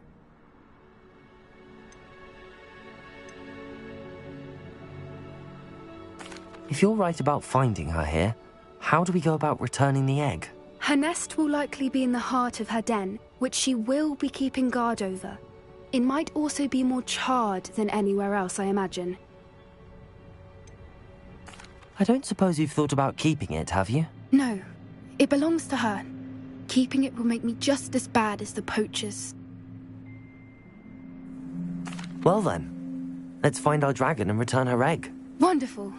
If you're right about finding her here, how do we go about returning the egg? Her nest will likely be in the heart of her den, which she will be keeping guard over. It might also be more charred than anywhere else, I imagine. I don't suppose you've thought about keeping it, have you? No, it belongs to her. Keeping it will make me just as bad as the poachers. Well then, let's find our dragon and return her egg. Wonderful.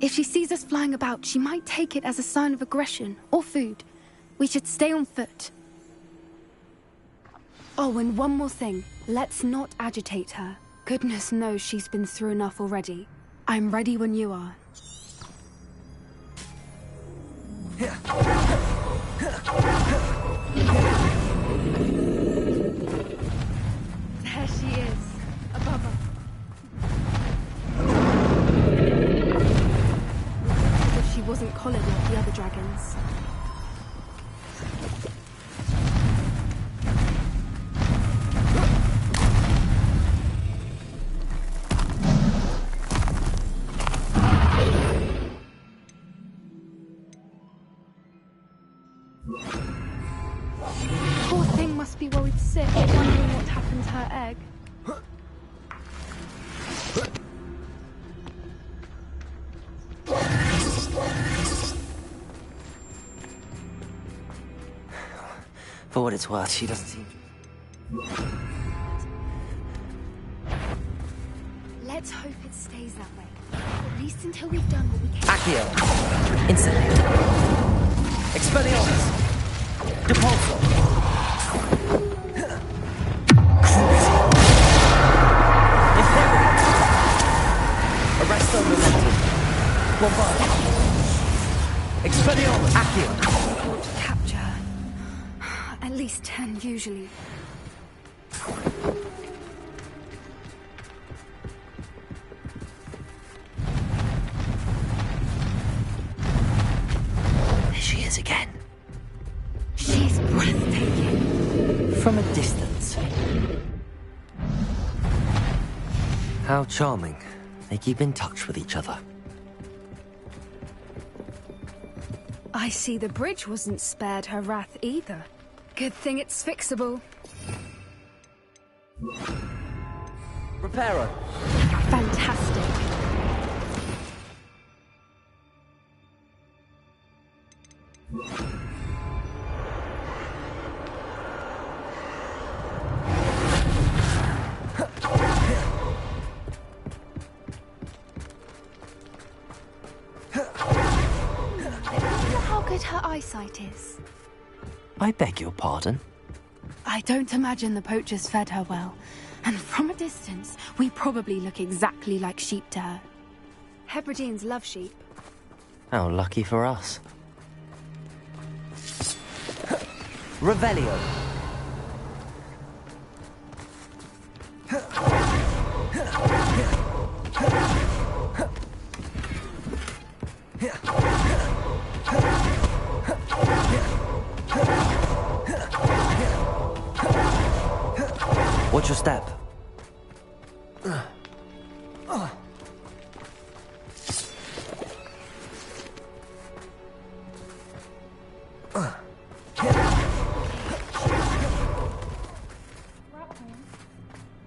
If she sees us flying about, she might take it as a sign of aggression or food. We should stay on foot. Oh, and one more thing. Let's not agitate her. Goodness knows she's been through enough already. I'm ready when you are. There she is, above us. As if she wasn't collared like the other dragons. Poor thing must be worried sick, wondering what happened to her egg. For what it's worth, she doesn't seem... Let's hope it stays that way. At least until we've done what we can. Accio! Instantly! Expelliarmus! Depulso! Imperium! Arresto momentum! Bombard! Expelliarmus! Accio! Ought to capture her. At least 10 usually. There she is again. She's breathtaking. From a distance. How charming. They keep in touch with each other. I see the bridge wasn't spared her wrath either. Good thing it's fixable. Reparo! Fantastic. How good her eyesight is. I beg your pardon? I don't imagine the poachers fed her well. And from a distance, we probably look exactly like sheep to her. Hebrideans love sheep. How lucky for us. Revelio! Watch your step.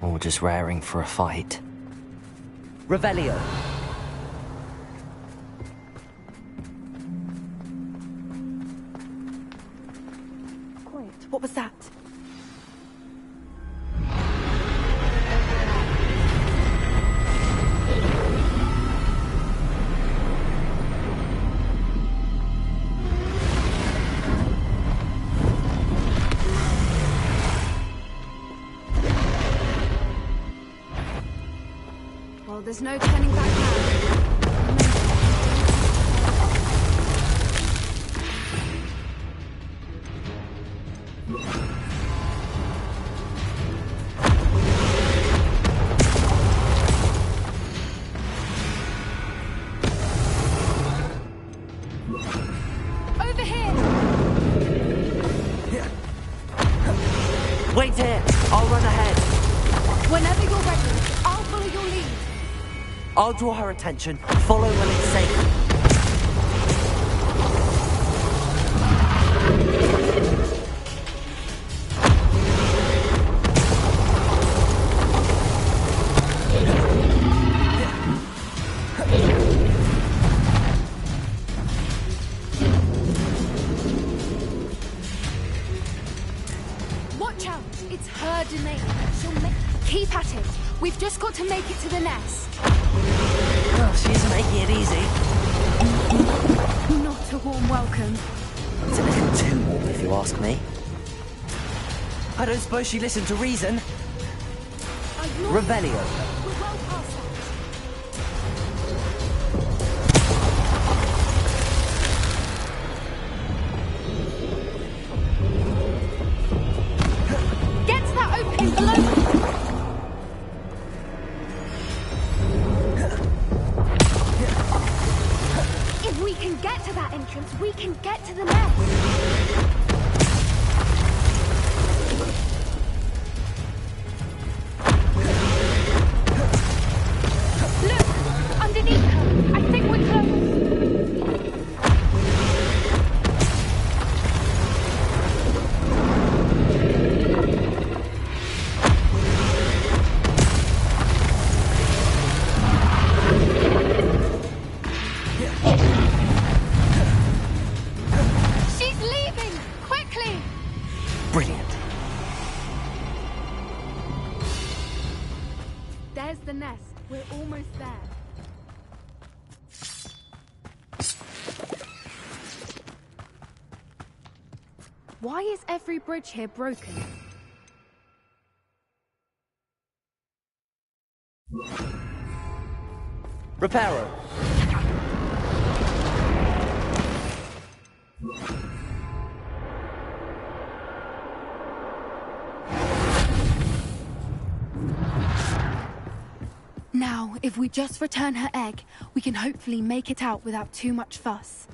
Or just raring for a fight. Revelio! Wait, what was that? Well, there's no turning back now. Over over here! Wait here! I'll run ahead. Whenever you're ready, I'll follow your lead. I'll draw her attention. Follow when it's safe. Watch out! It's her domain. Keep at it. We've just got to make it to the nest. Oh, she's making it easy. Not a warm welcome. It's a little too warm, if you ask me. I don't suppose she listened to reason. Revelio. We're well past that. Get to that opening below. If we can get to that entrance, we can get to the nest. Look! Underneath her! I think we're close! She's leaving! Quickly! Brilliant. There's the nest. We're almost there. Why is every bridge here broken? Reparo. Now, if we just return her egg, we can hopefully make it out without too much fuss.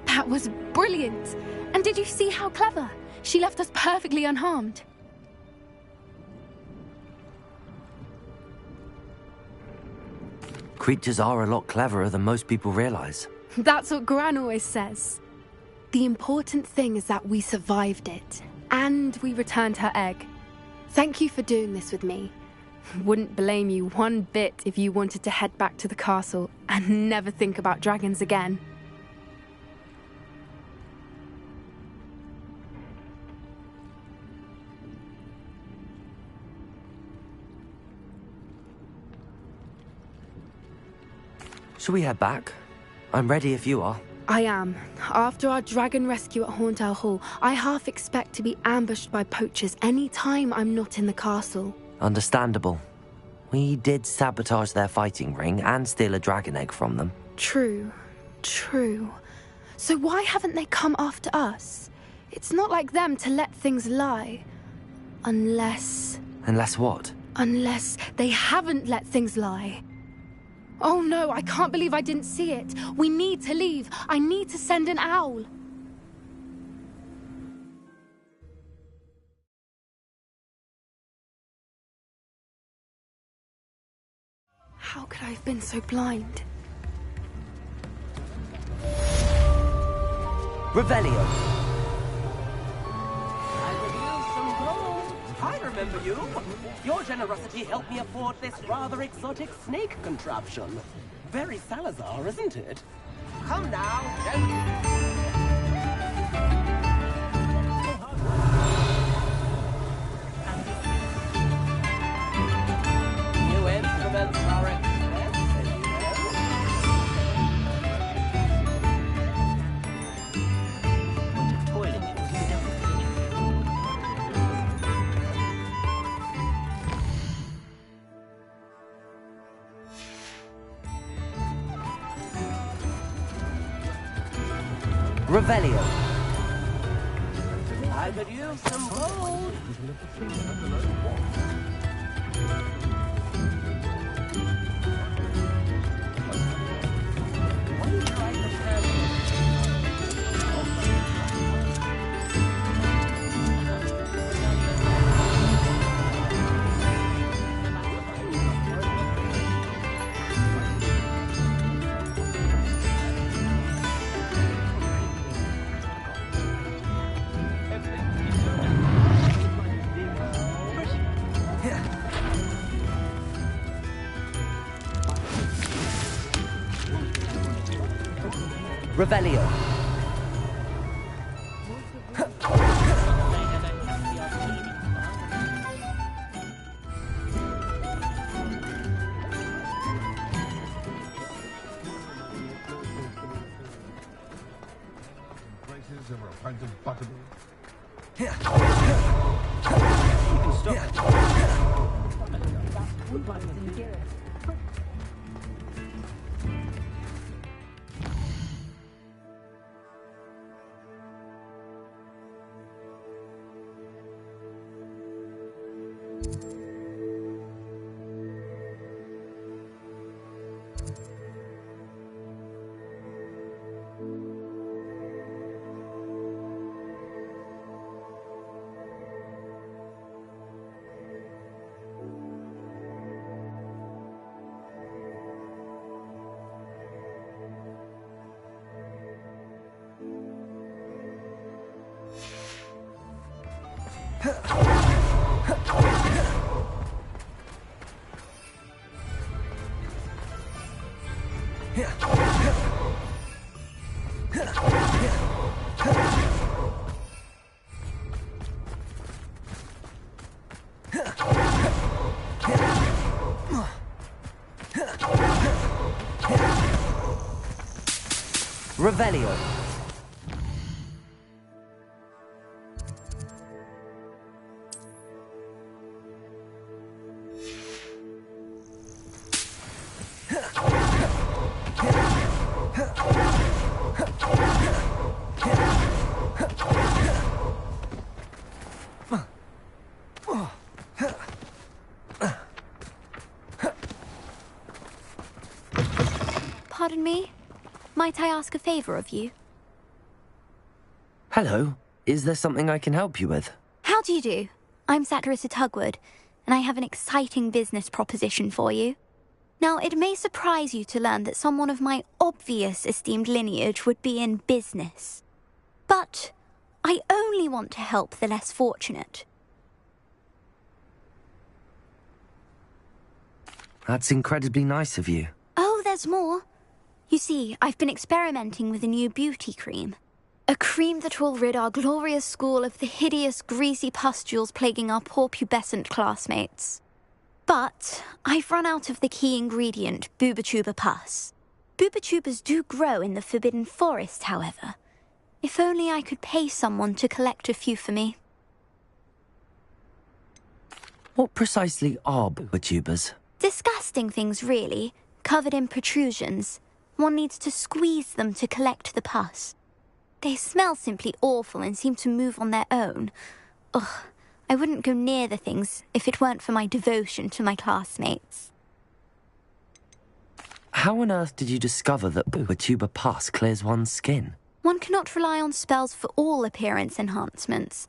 That was brilliant! And did you see how clever? She left us perfectly unharmed. Creatures are a lot cleverer than most people realize. That's what Gran always says. The important thing is that we survived it, and we returned her egg. Thank you for doing this with me. Wouldn't blame you one bit if you wanted to head back to the castle and never think about dragons again. Shall we head back? I'm ready if you are. I am. After our dragon rescue at Horntail Hall, I half expect to be ambushed by poachers any time I'm not in the castle. Understandable. We did sabotage their fighting ring and steal a dragon egg from them. True. So why haven't they come after us? It's not like them to let things lie. Unless... Unless what? Unless they haven't let things lie. Oh no, I can't believe I didn't see it. We need to leave. I need to send an owl. How could I have been so blind? Revelio. I remember you. Your generosity helped me afford this rather exotic snake contraption. Very Salazar, isn't it? Come now, new instruments are expensive, you know. Went to toiling and everything. Revelio. I could use some gold. Revelio. Braces over a pint of buttermilk. You can stop. Revelio. Pardon me? Might I ask a favor of you? Hello. Is there something I can help you with? How do you do? I'm Satirissa Tugwood, and I have an exciting business proposition for you. Now, it may surprise you to learn that someone of my obvious esteemed lineage would be in business. But I only want to help the less fortunate. That's incredibly nice of you. Oh, there's more. You see, I've been experimenting with a new beauty cream. A cream that will rid our glorious school of the hideous, greasy pustules plaguing our poor pubescent classmates. But I've run out of the key ingredient, Bubatuba pus. Bubatubas do grow in the Forbidden Forest, however. If only I could pay someone to collect a few for me. What precisely are Bubatubas? Disgusting things, really, covered in protrusions. One needs to squeeze them to collect the pus. They smell simply awful and seem to move on their own. Ugh, I wouldn't go near the things if it weren't for my devotion to my classmates. How on earth did you discover that Bubatuba pus clears one's skin? One cannot rely on spells for all appearance enhancements.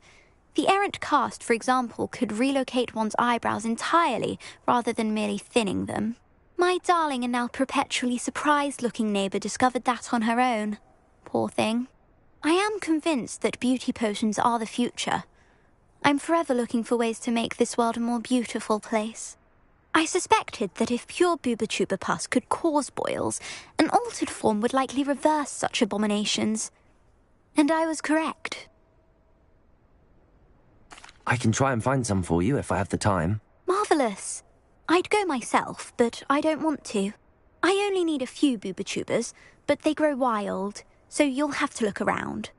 The errant cast, for example, could relocate one's eyebrows entirely rather than merely thinning them. My darling and now perpetually surprised-looking neighbour discovered that on her own. Poor thing. I am convinced that beauty potions are the future. I'm forever looking for ways to make this world a more beautiful place. I suspected that if pure booba-tuba pus could cause boils, an altered form would likely reverse such abominations. And I was correct. I can try and find some for you if I have the time. Marvellous. I'd go myself, but I don't want to. I only need a few booba-tubas, but they grow wild, so you'll have to look around.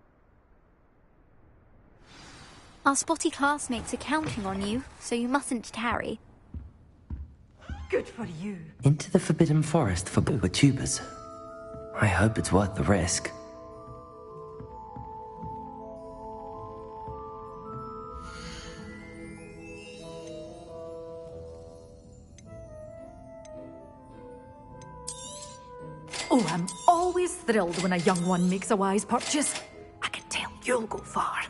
Our spotty classmates are counting on you, so you mustn't tarry. Good for you. Into the Forbidden Forest for booba-tubas. I hope it's worth the risk. Oh, I'm always thrilled when a young one makes a wise purchase. I can tell you'll go far.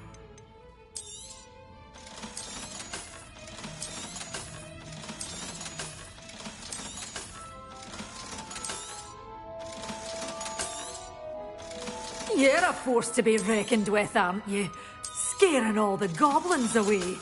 You're a force to be reckoned with, aren't you? Scaring all the goblins away.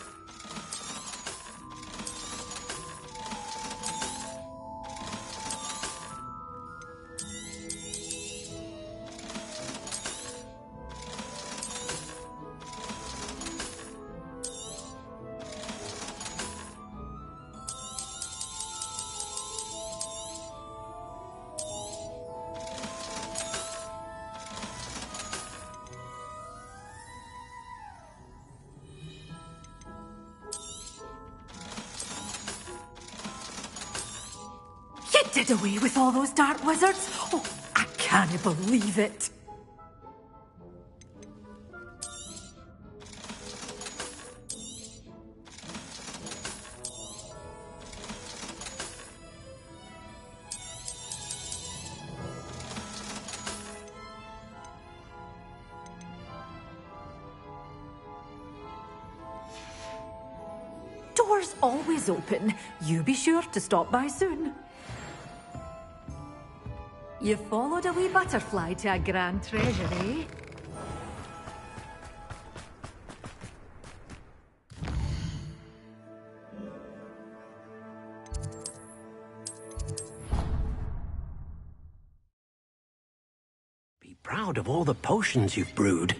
Did away with all those dark wizards? Oh, I can't believe it. Doors always open. You be sure to stop by soon. You followed a wee butterfly to a grand treasure, eh? Be proud of all the potions you've brewed.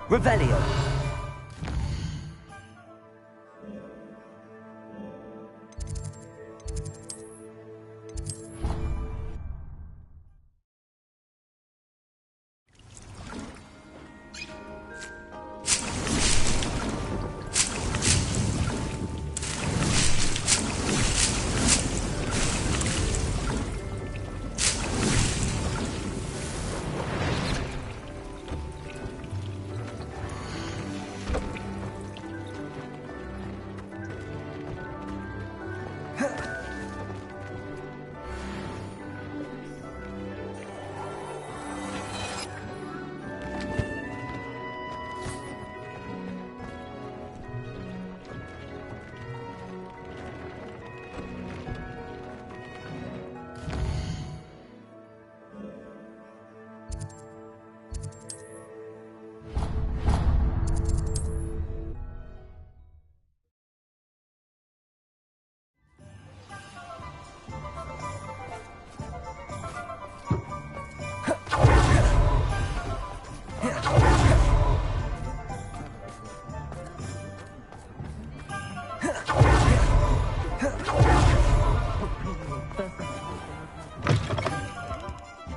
Revelio.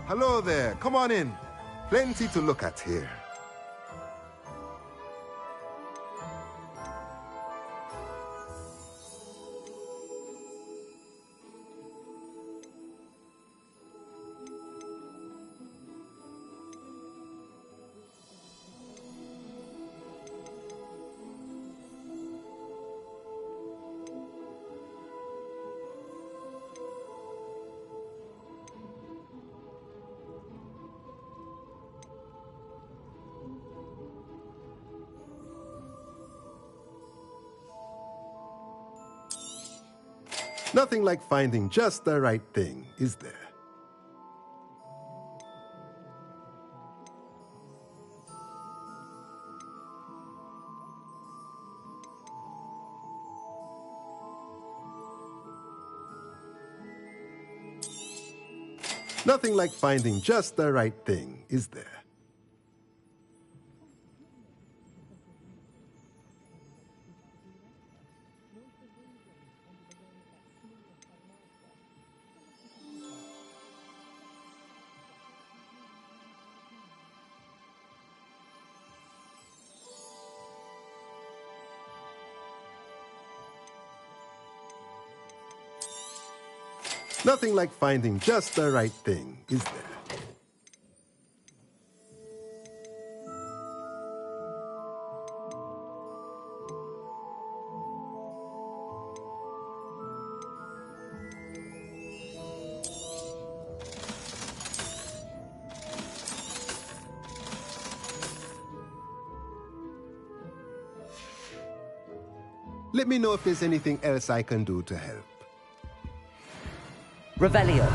Hello there. Come on in. Plenty to look at here. Nothing like finding just the right thing, is there? Nothing like finding just the right thing, is there? Nothing like finding just the right thing, is there? Let me know if there's anything else I can do to help. Revelio.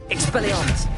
Expelliarmus!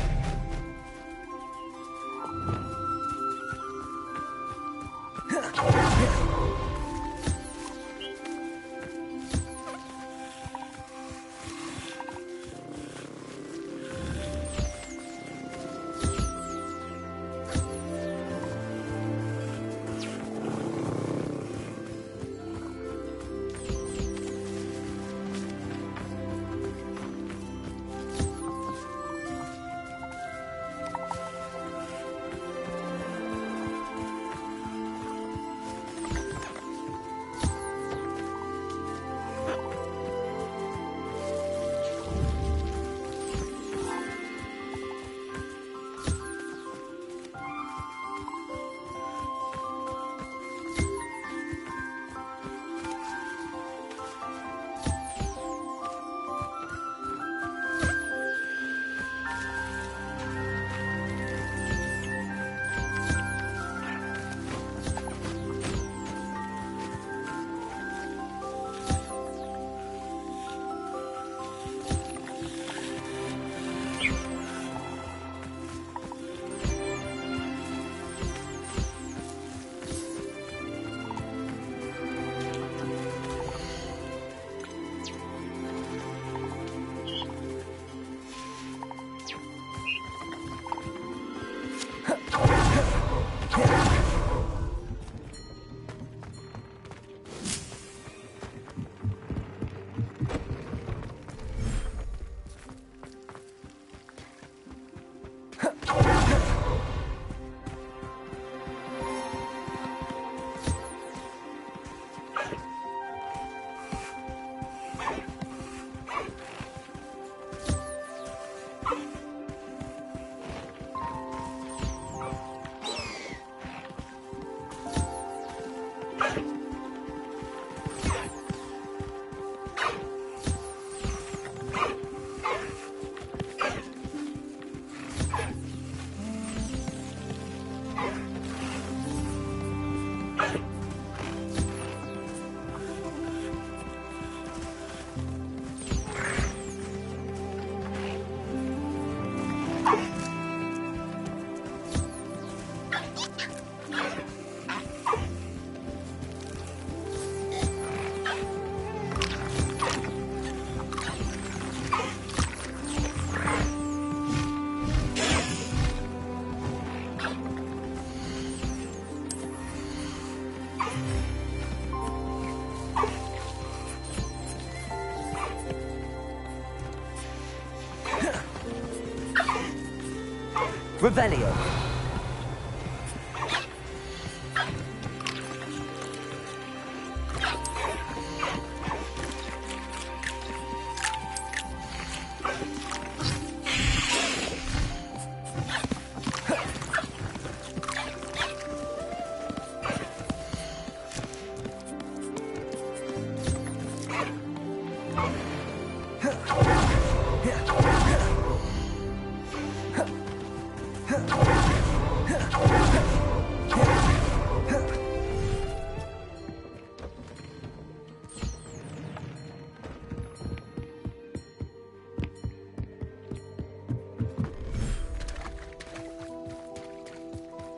Revelio.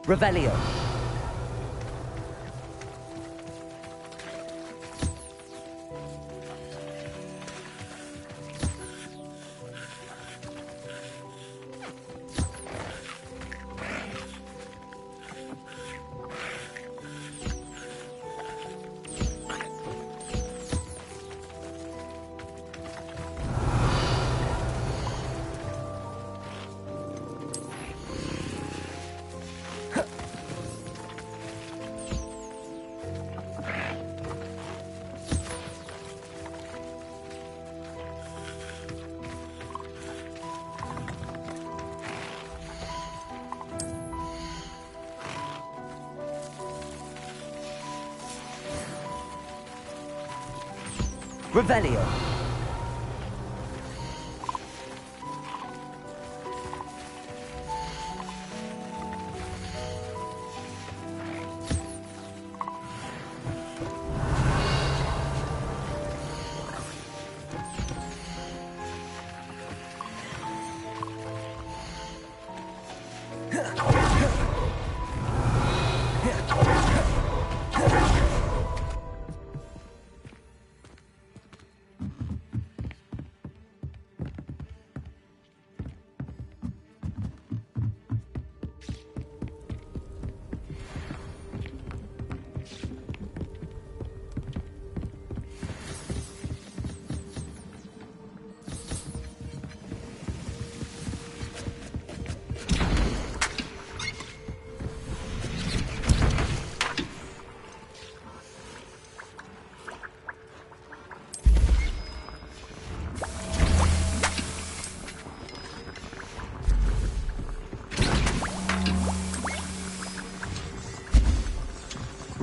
Revelio. Revelio.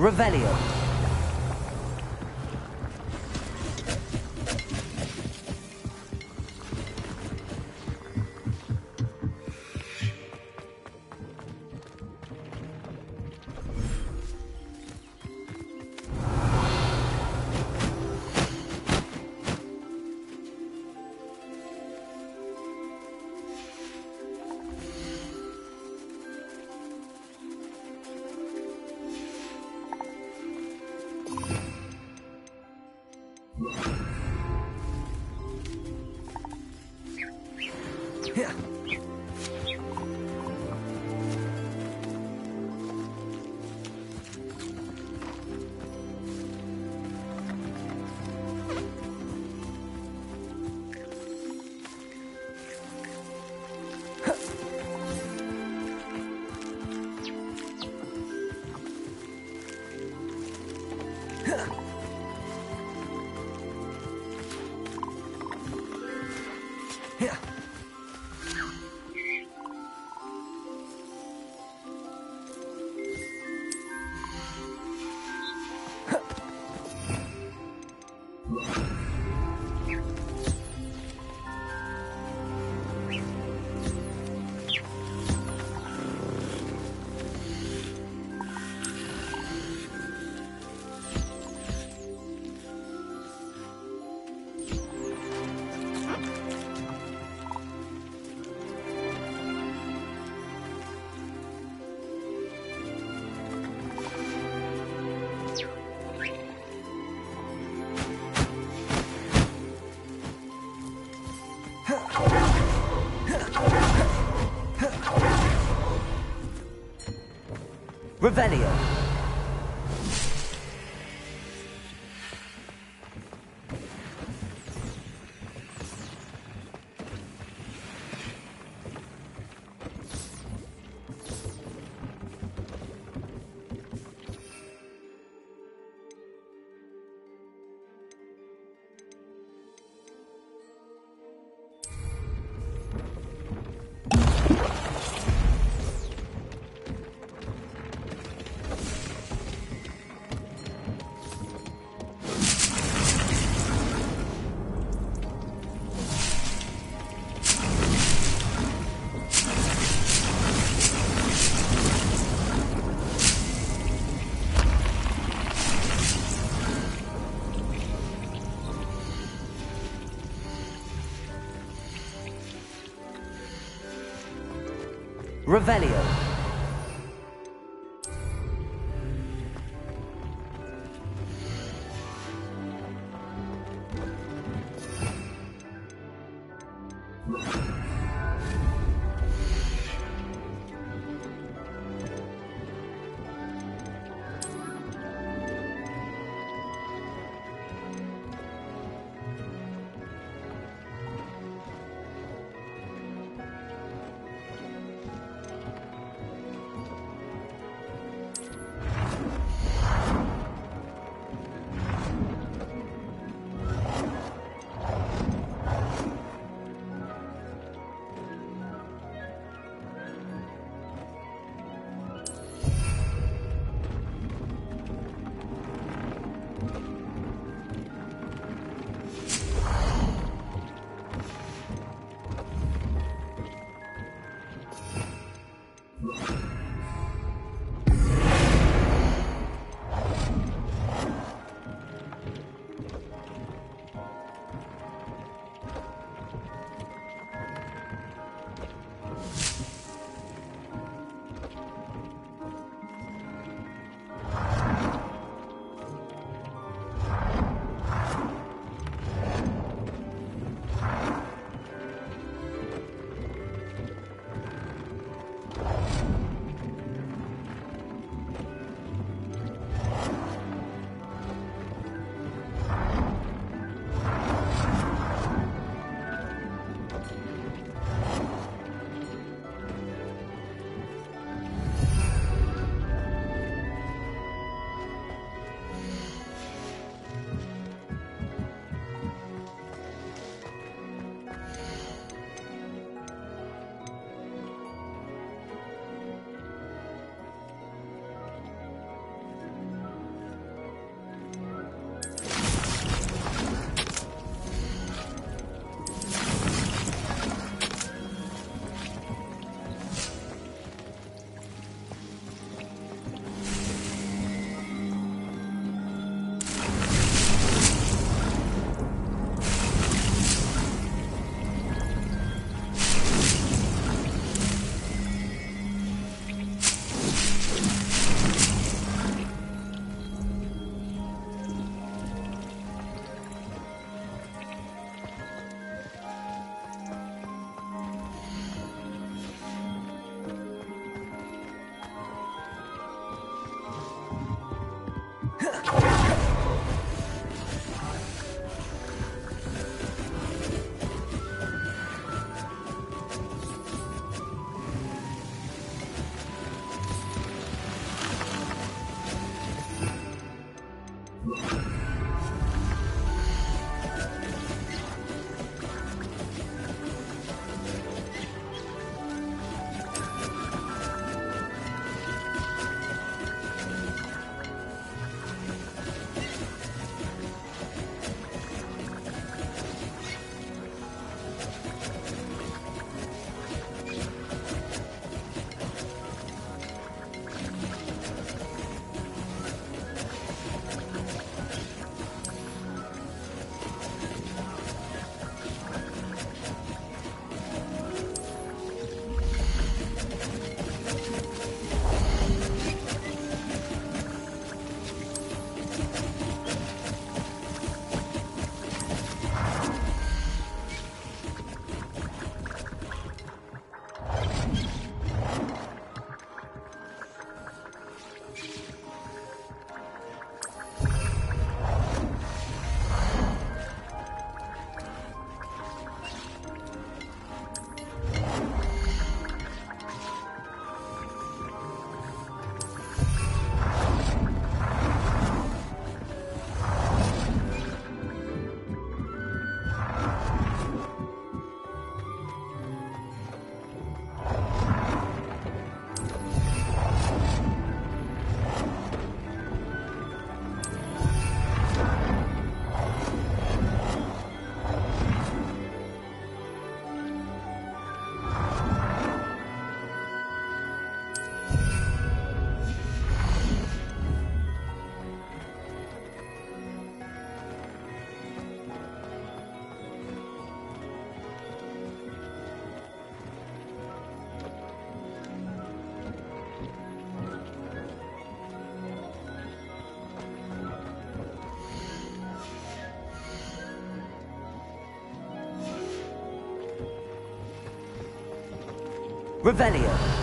Revelio. Revelio. Revelio. Revelio.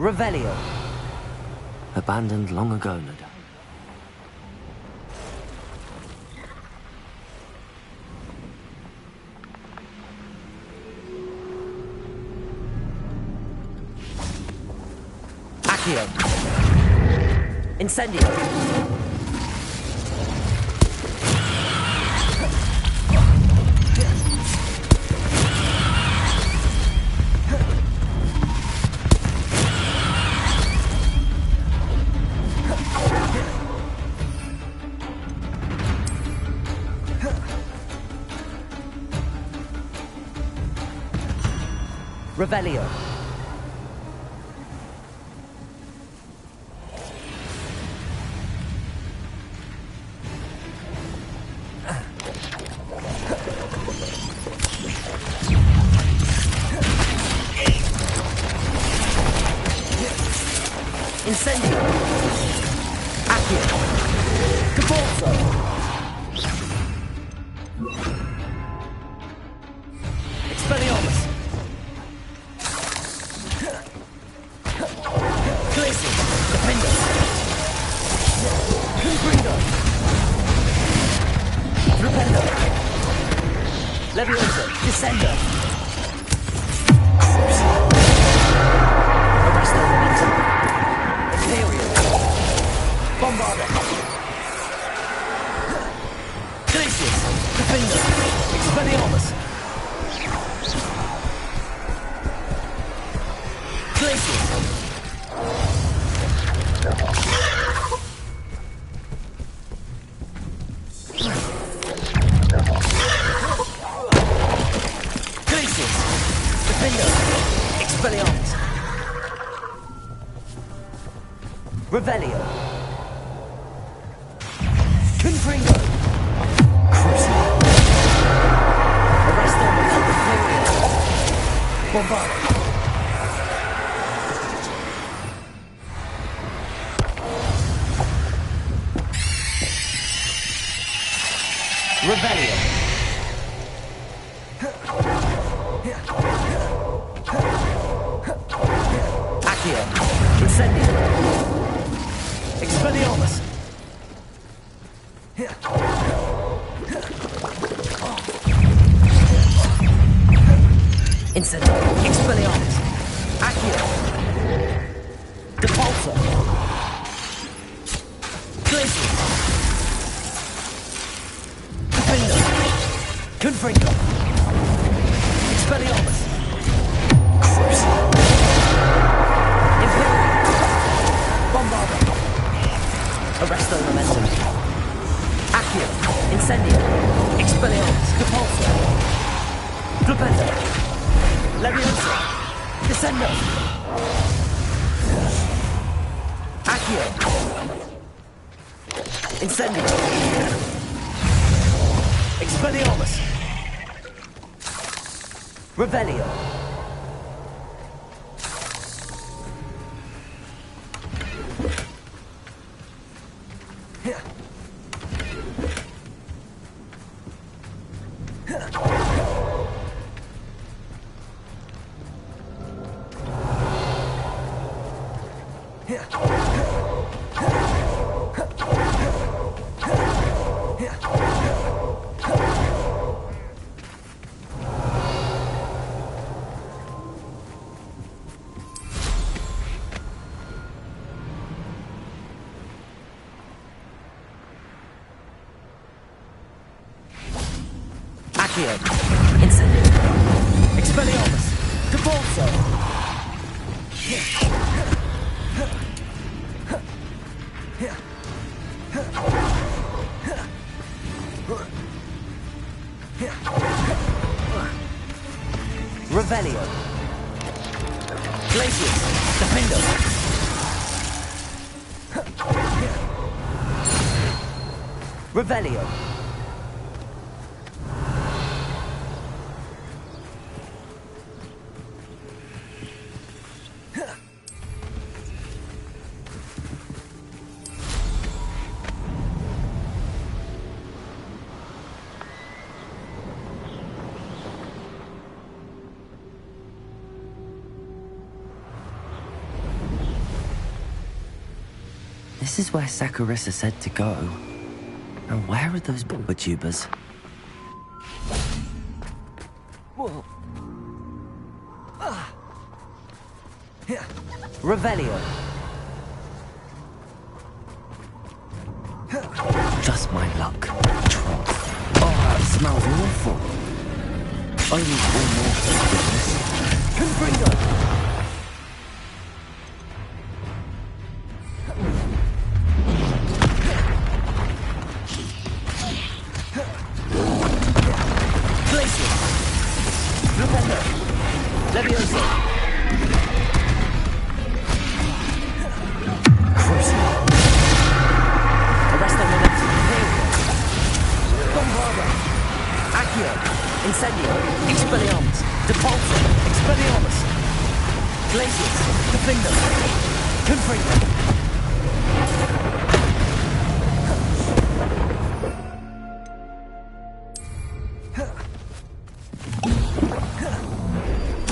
Revelio. Abandoned long ago, no doubt. Accio. Incendio. Revelio. Incendio. Accio. Caporzo. Expelliarmus. Glacier. Defender. Confringo. Repender. Leviosa. Descender. Arresto momentum. Imperial. Bombarder. Glacius. Defender. Expelliarmus. Glacius. Glacius. Defender. Expelliarmus. Revelio. Confringo. Crucible. Arresto Imperial. Bombarder. Revelio. Accio. Incendio. Expelliarmus. Incendio. Expelliarmus. Accio. Depulso. Glacius. Confringo. Expelliarmus. Crucible. Imperial. Bombarder. Arresto momentum. Accio. Incendio. Expelliarmus. Depulso. Flipendo. Leviosa. Descendo. Accio. Incendio. Expelliarmus. Revelio. Accio. Incendio. Expelliarmus. Depulso. Revelio. Glacius. Defendo. Revelio. This is where Saccharissa said to go. And where are those bulba tubers? Whoa. Revelio. Just my luck. Troll. Oh, it smells awful. Only one more for goodness. Confringo! Glacius! Lupendo! Levioso! Crucible! Arresto momentum! Imperial! Bombardo! Accio! Incendio! Expelliarmus! Depulso! Expelliarmus! Glacius! Defendo! Confringo!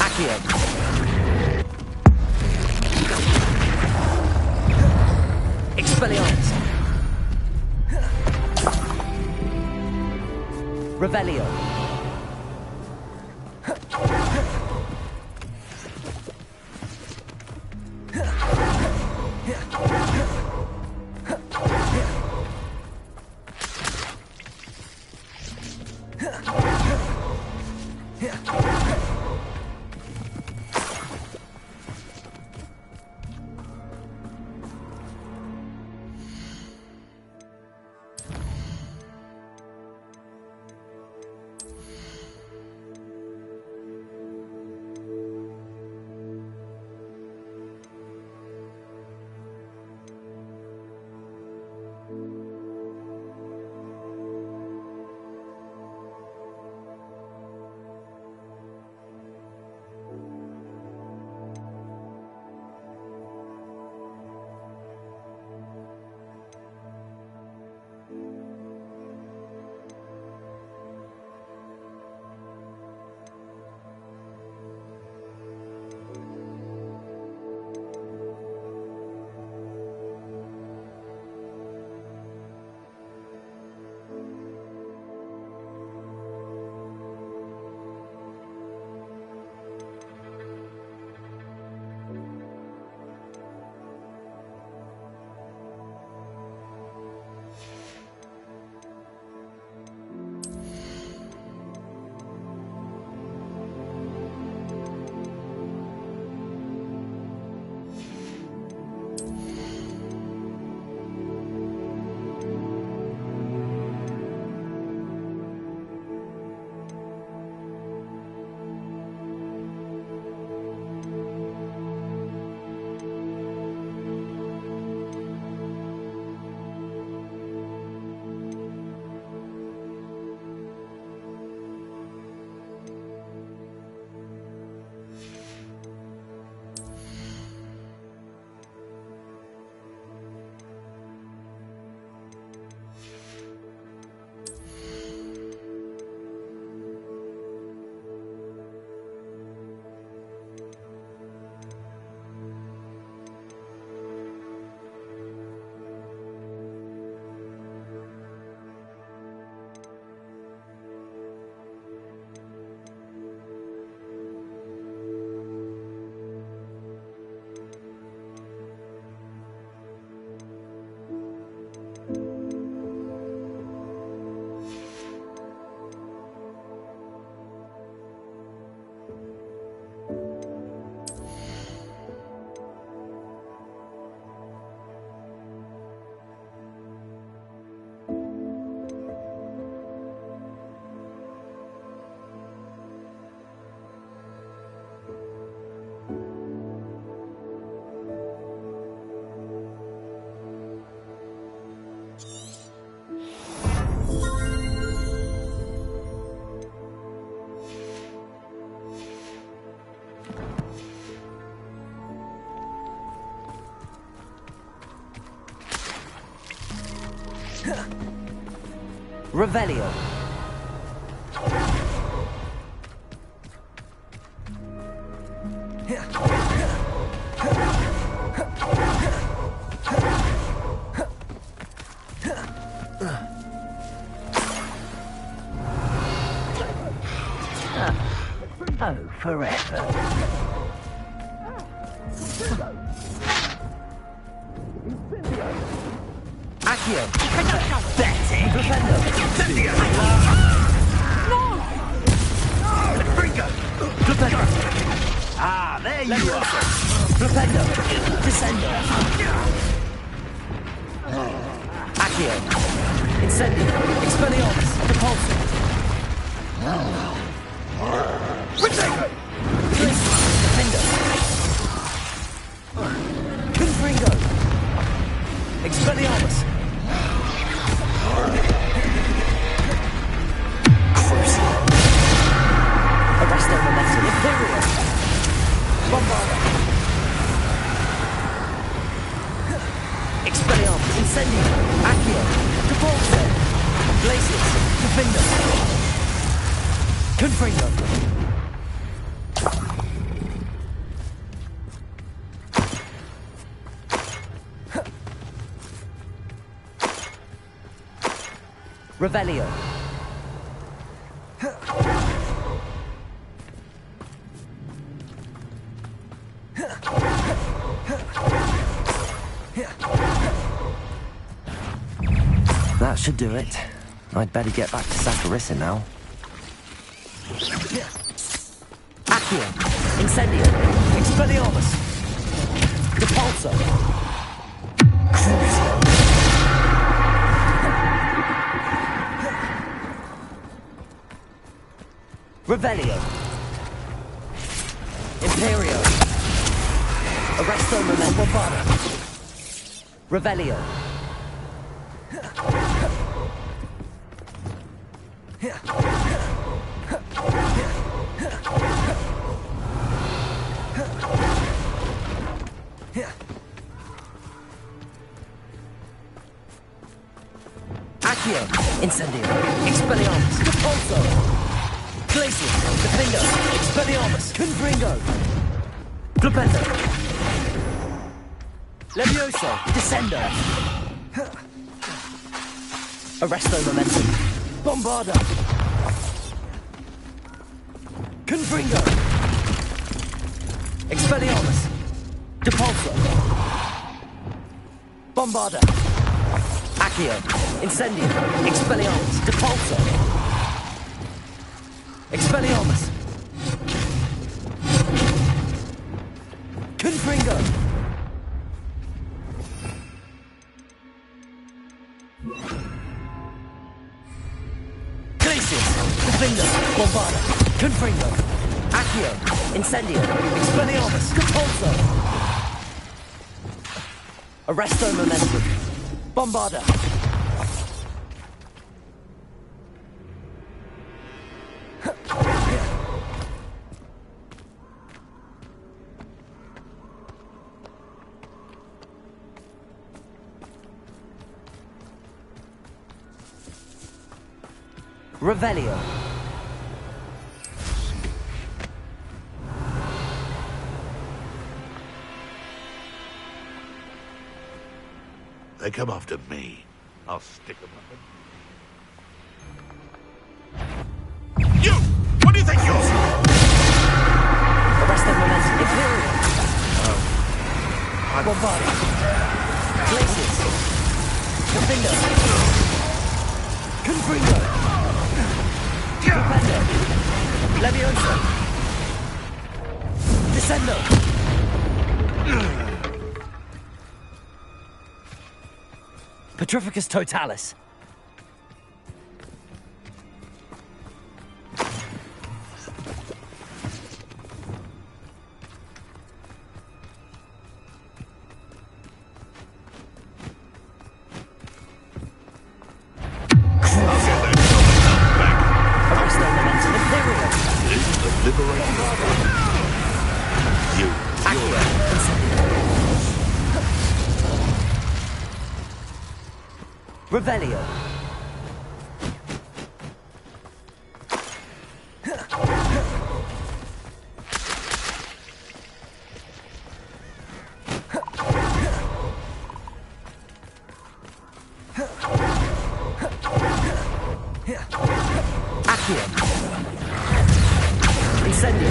Accio! Expelliarmus! Revelio! Revelio. Oh, forever. Accio. Betty. Defender. No! Bringo! Defender. Ah, there you are. Defender. Descender. Accio. Incendio. Expelliarmus. Repulsor. Retake! Defender. Confringo. Expelliarmus. Crucial. Arresto Momentum. Imperial. Bombarda. Expelliarmus. Incendio. Accio. Depulso. Glacius. Defender. Confringo. Revelio. That should do it. I'd better get back to Saccharissa now. Accio. Incendio. Expelliarmus. Depulso. Crucial. Revelio. Imperio. Arresto Momentum. Bombarda. Revelio. Accio. Incendio. Expelliarmus. Depulso. Glacius, Defender, Expelliarmus, Confringo, Flipendo, Levioso, Descendo, Arresto Momentum, Bombarda, Confringo, Expelliarmus, Depulso, Bombarda, Accio, Incendio, Expelliarmus, Depulso, Expelliarmus! Confringo! Glacius! Defender! Bombarda! Confringo! Accio! Incendio! Expelliarmus! Depulso! Arresto Momentum! Bombarda! Revelio. They come after me. I'll stick them up. You! What do you think you're... Arrest them, Momentum. Imperial. Bombarda. Glacius. Defender. Confringo. Defender. Levioso. Descendo. Petrificus Totalis. Revelio. Accio. Incendio.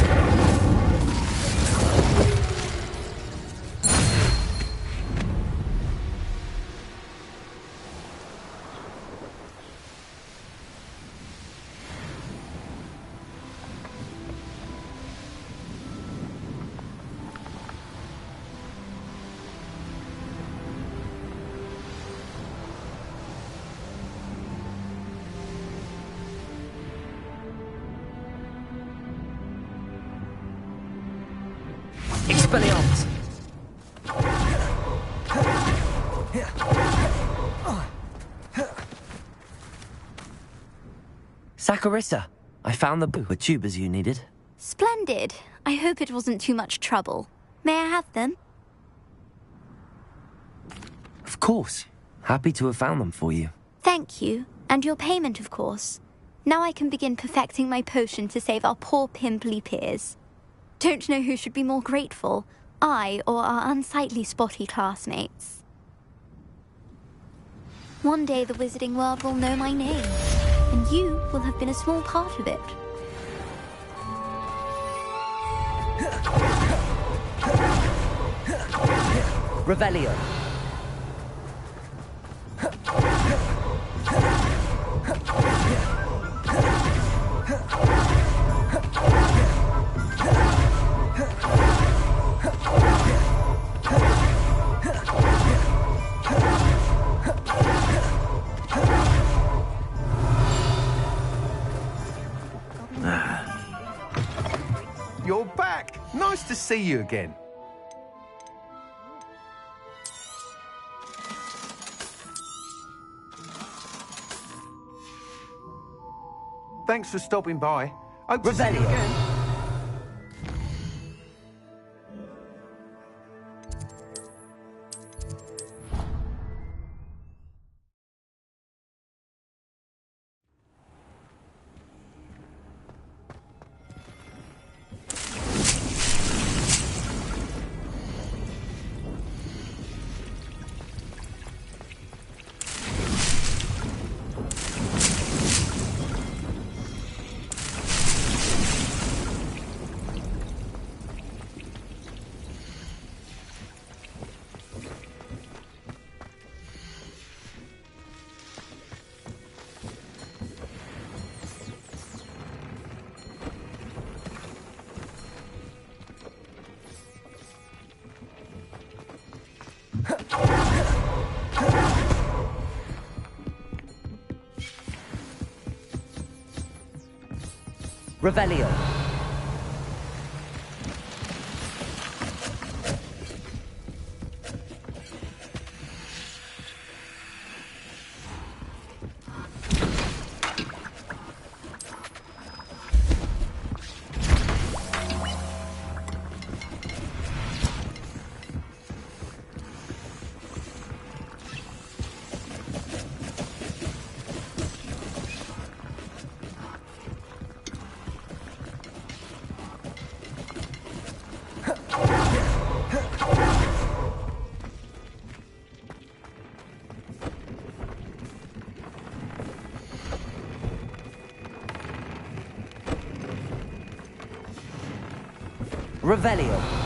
Expelliarmus! Saccharissa, I found the tubers you needed. Splendid. I hope it wasn't too much trouble. May I have them? Of course. Happy to have found them for you. Thank you. And your payment, of course. Now I can begin perfecting my potion to save our poor pimply peers. Don't know who should be more grateful, I or our unsightly spotty classmates. One day the wizarding world will know my name, and you will have been a small part of it. Revelio. You're back! Nice to see you again. Thanks for stopping by. Hope to see you again. Revelio. Revelio.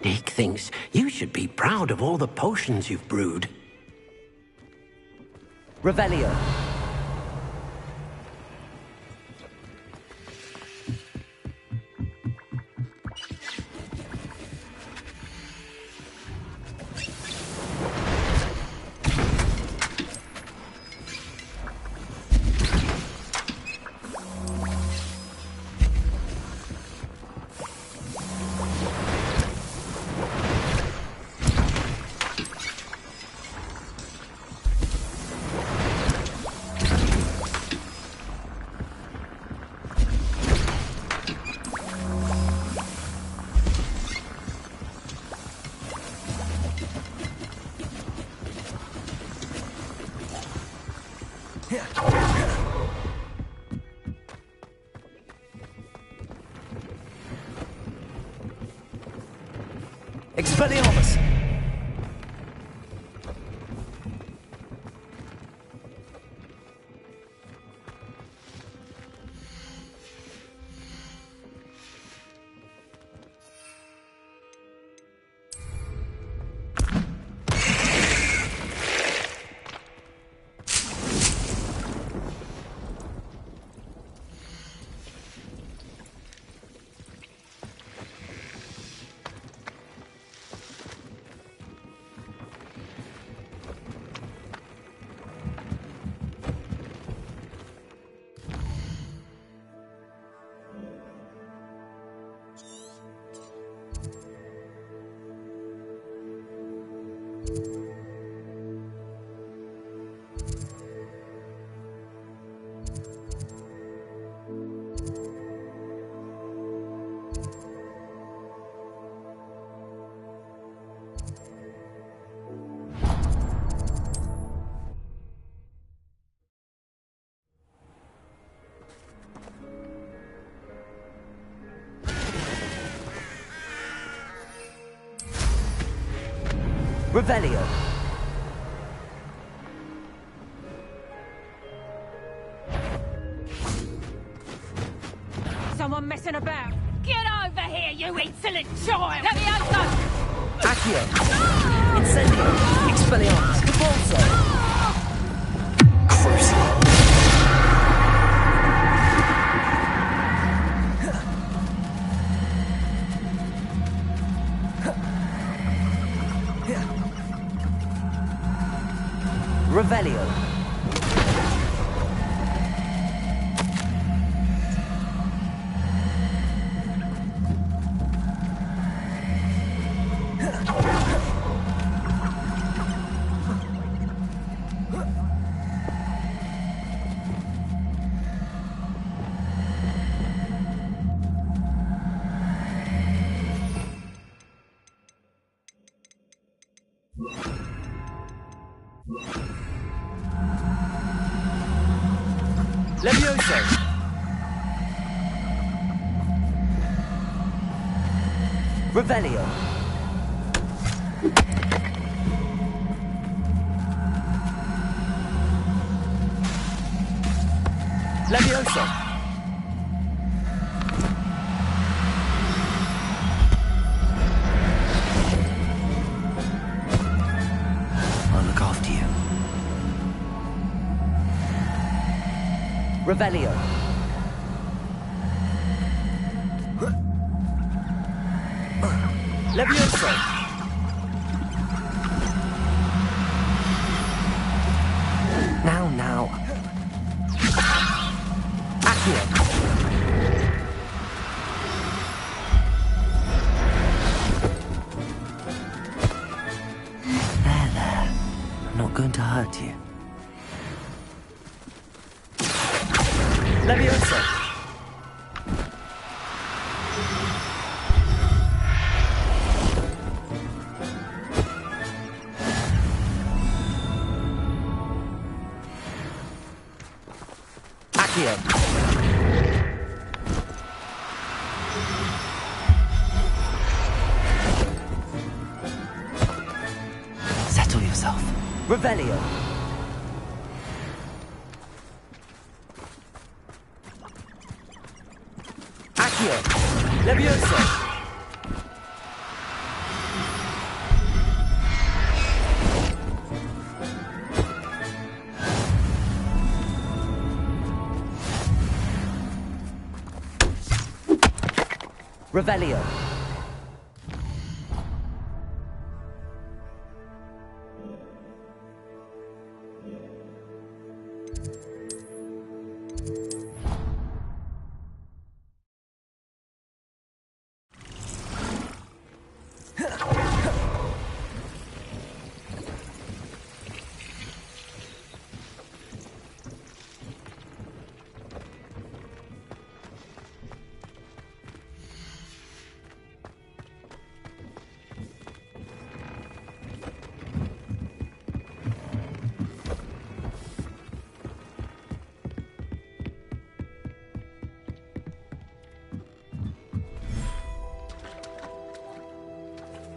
Dick thinks you should be proud of all the potions you've brewed. Revelio. Expelliarmus! Revelio. Someone messing about. Get over here, you insolent child! Levioso! Accio. Incendio. Expelliarmus. Convulso. Crucible. Revelio. Levioso. Revelio. Levioso. I'll look after you. Revelio. Levioso. Now. Accio. There. I'm not going to hurt you. Levioso. Accio. Settle yourself. Revelio. Accio. Levioso. Revelio.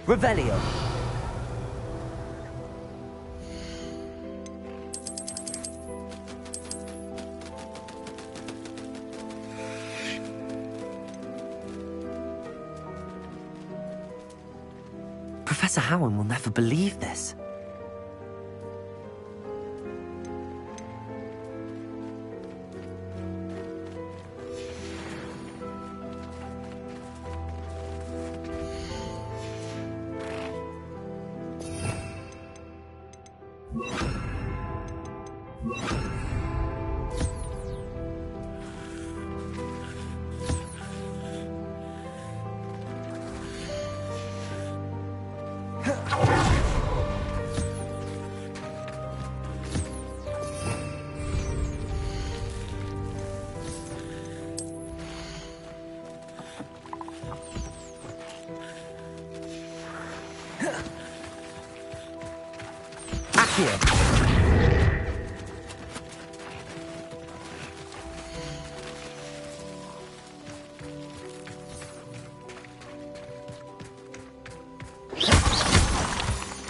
Revelio. Professor Howard will never believe this.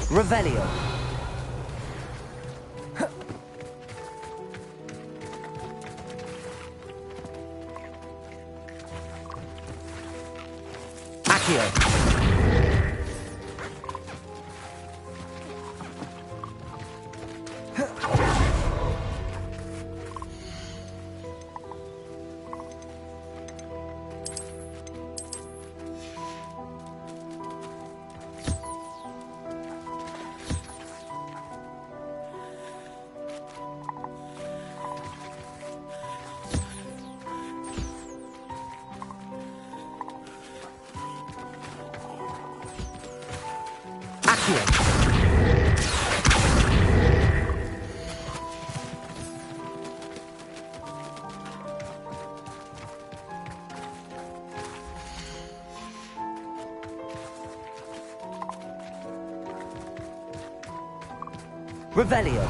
Revelio. Accio. Revelio.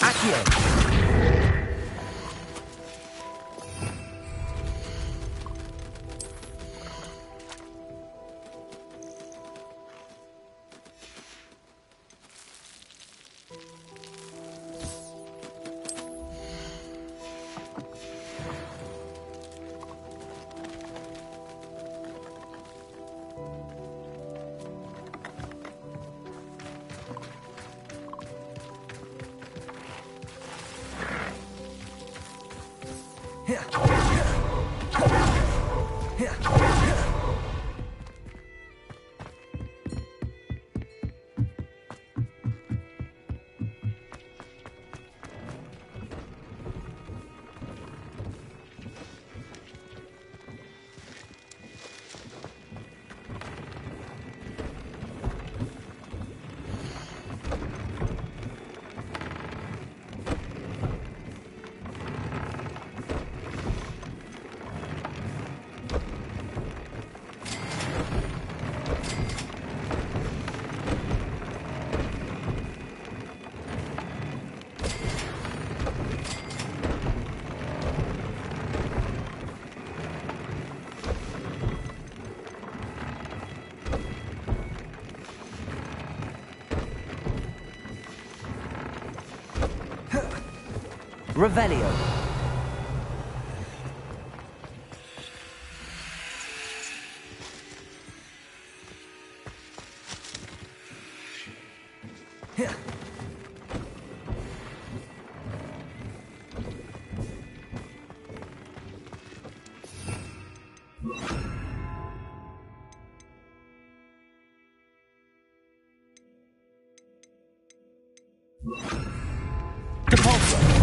Accio. Revelio. Depulso.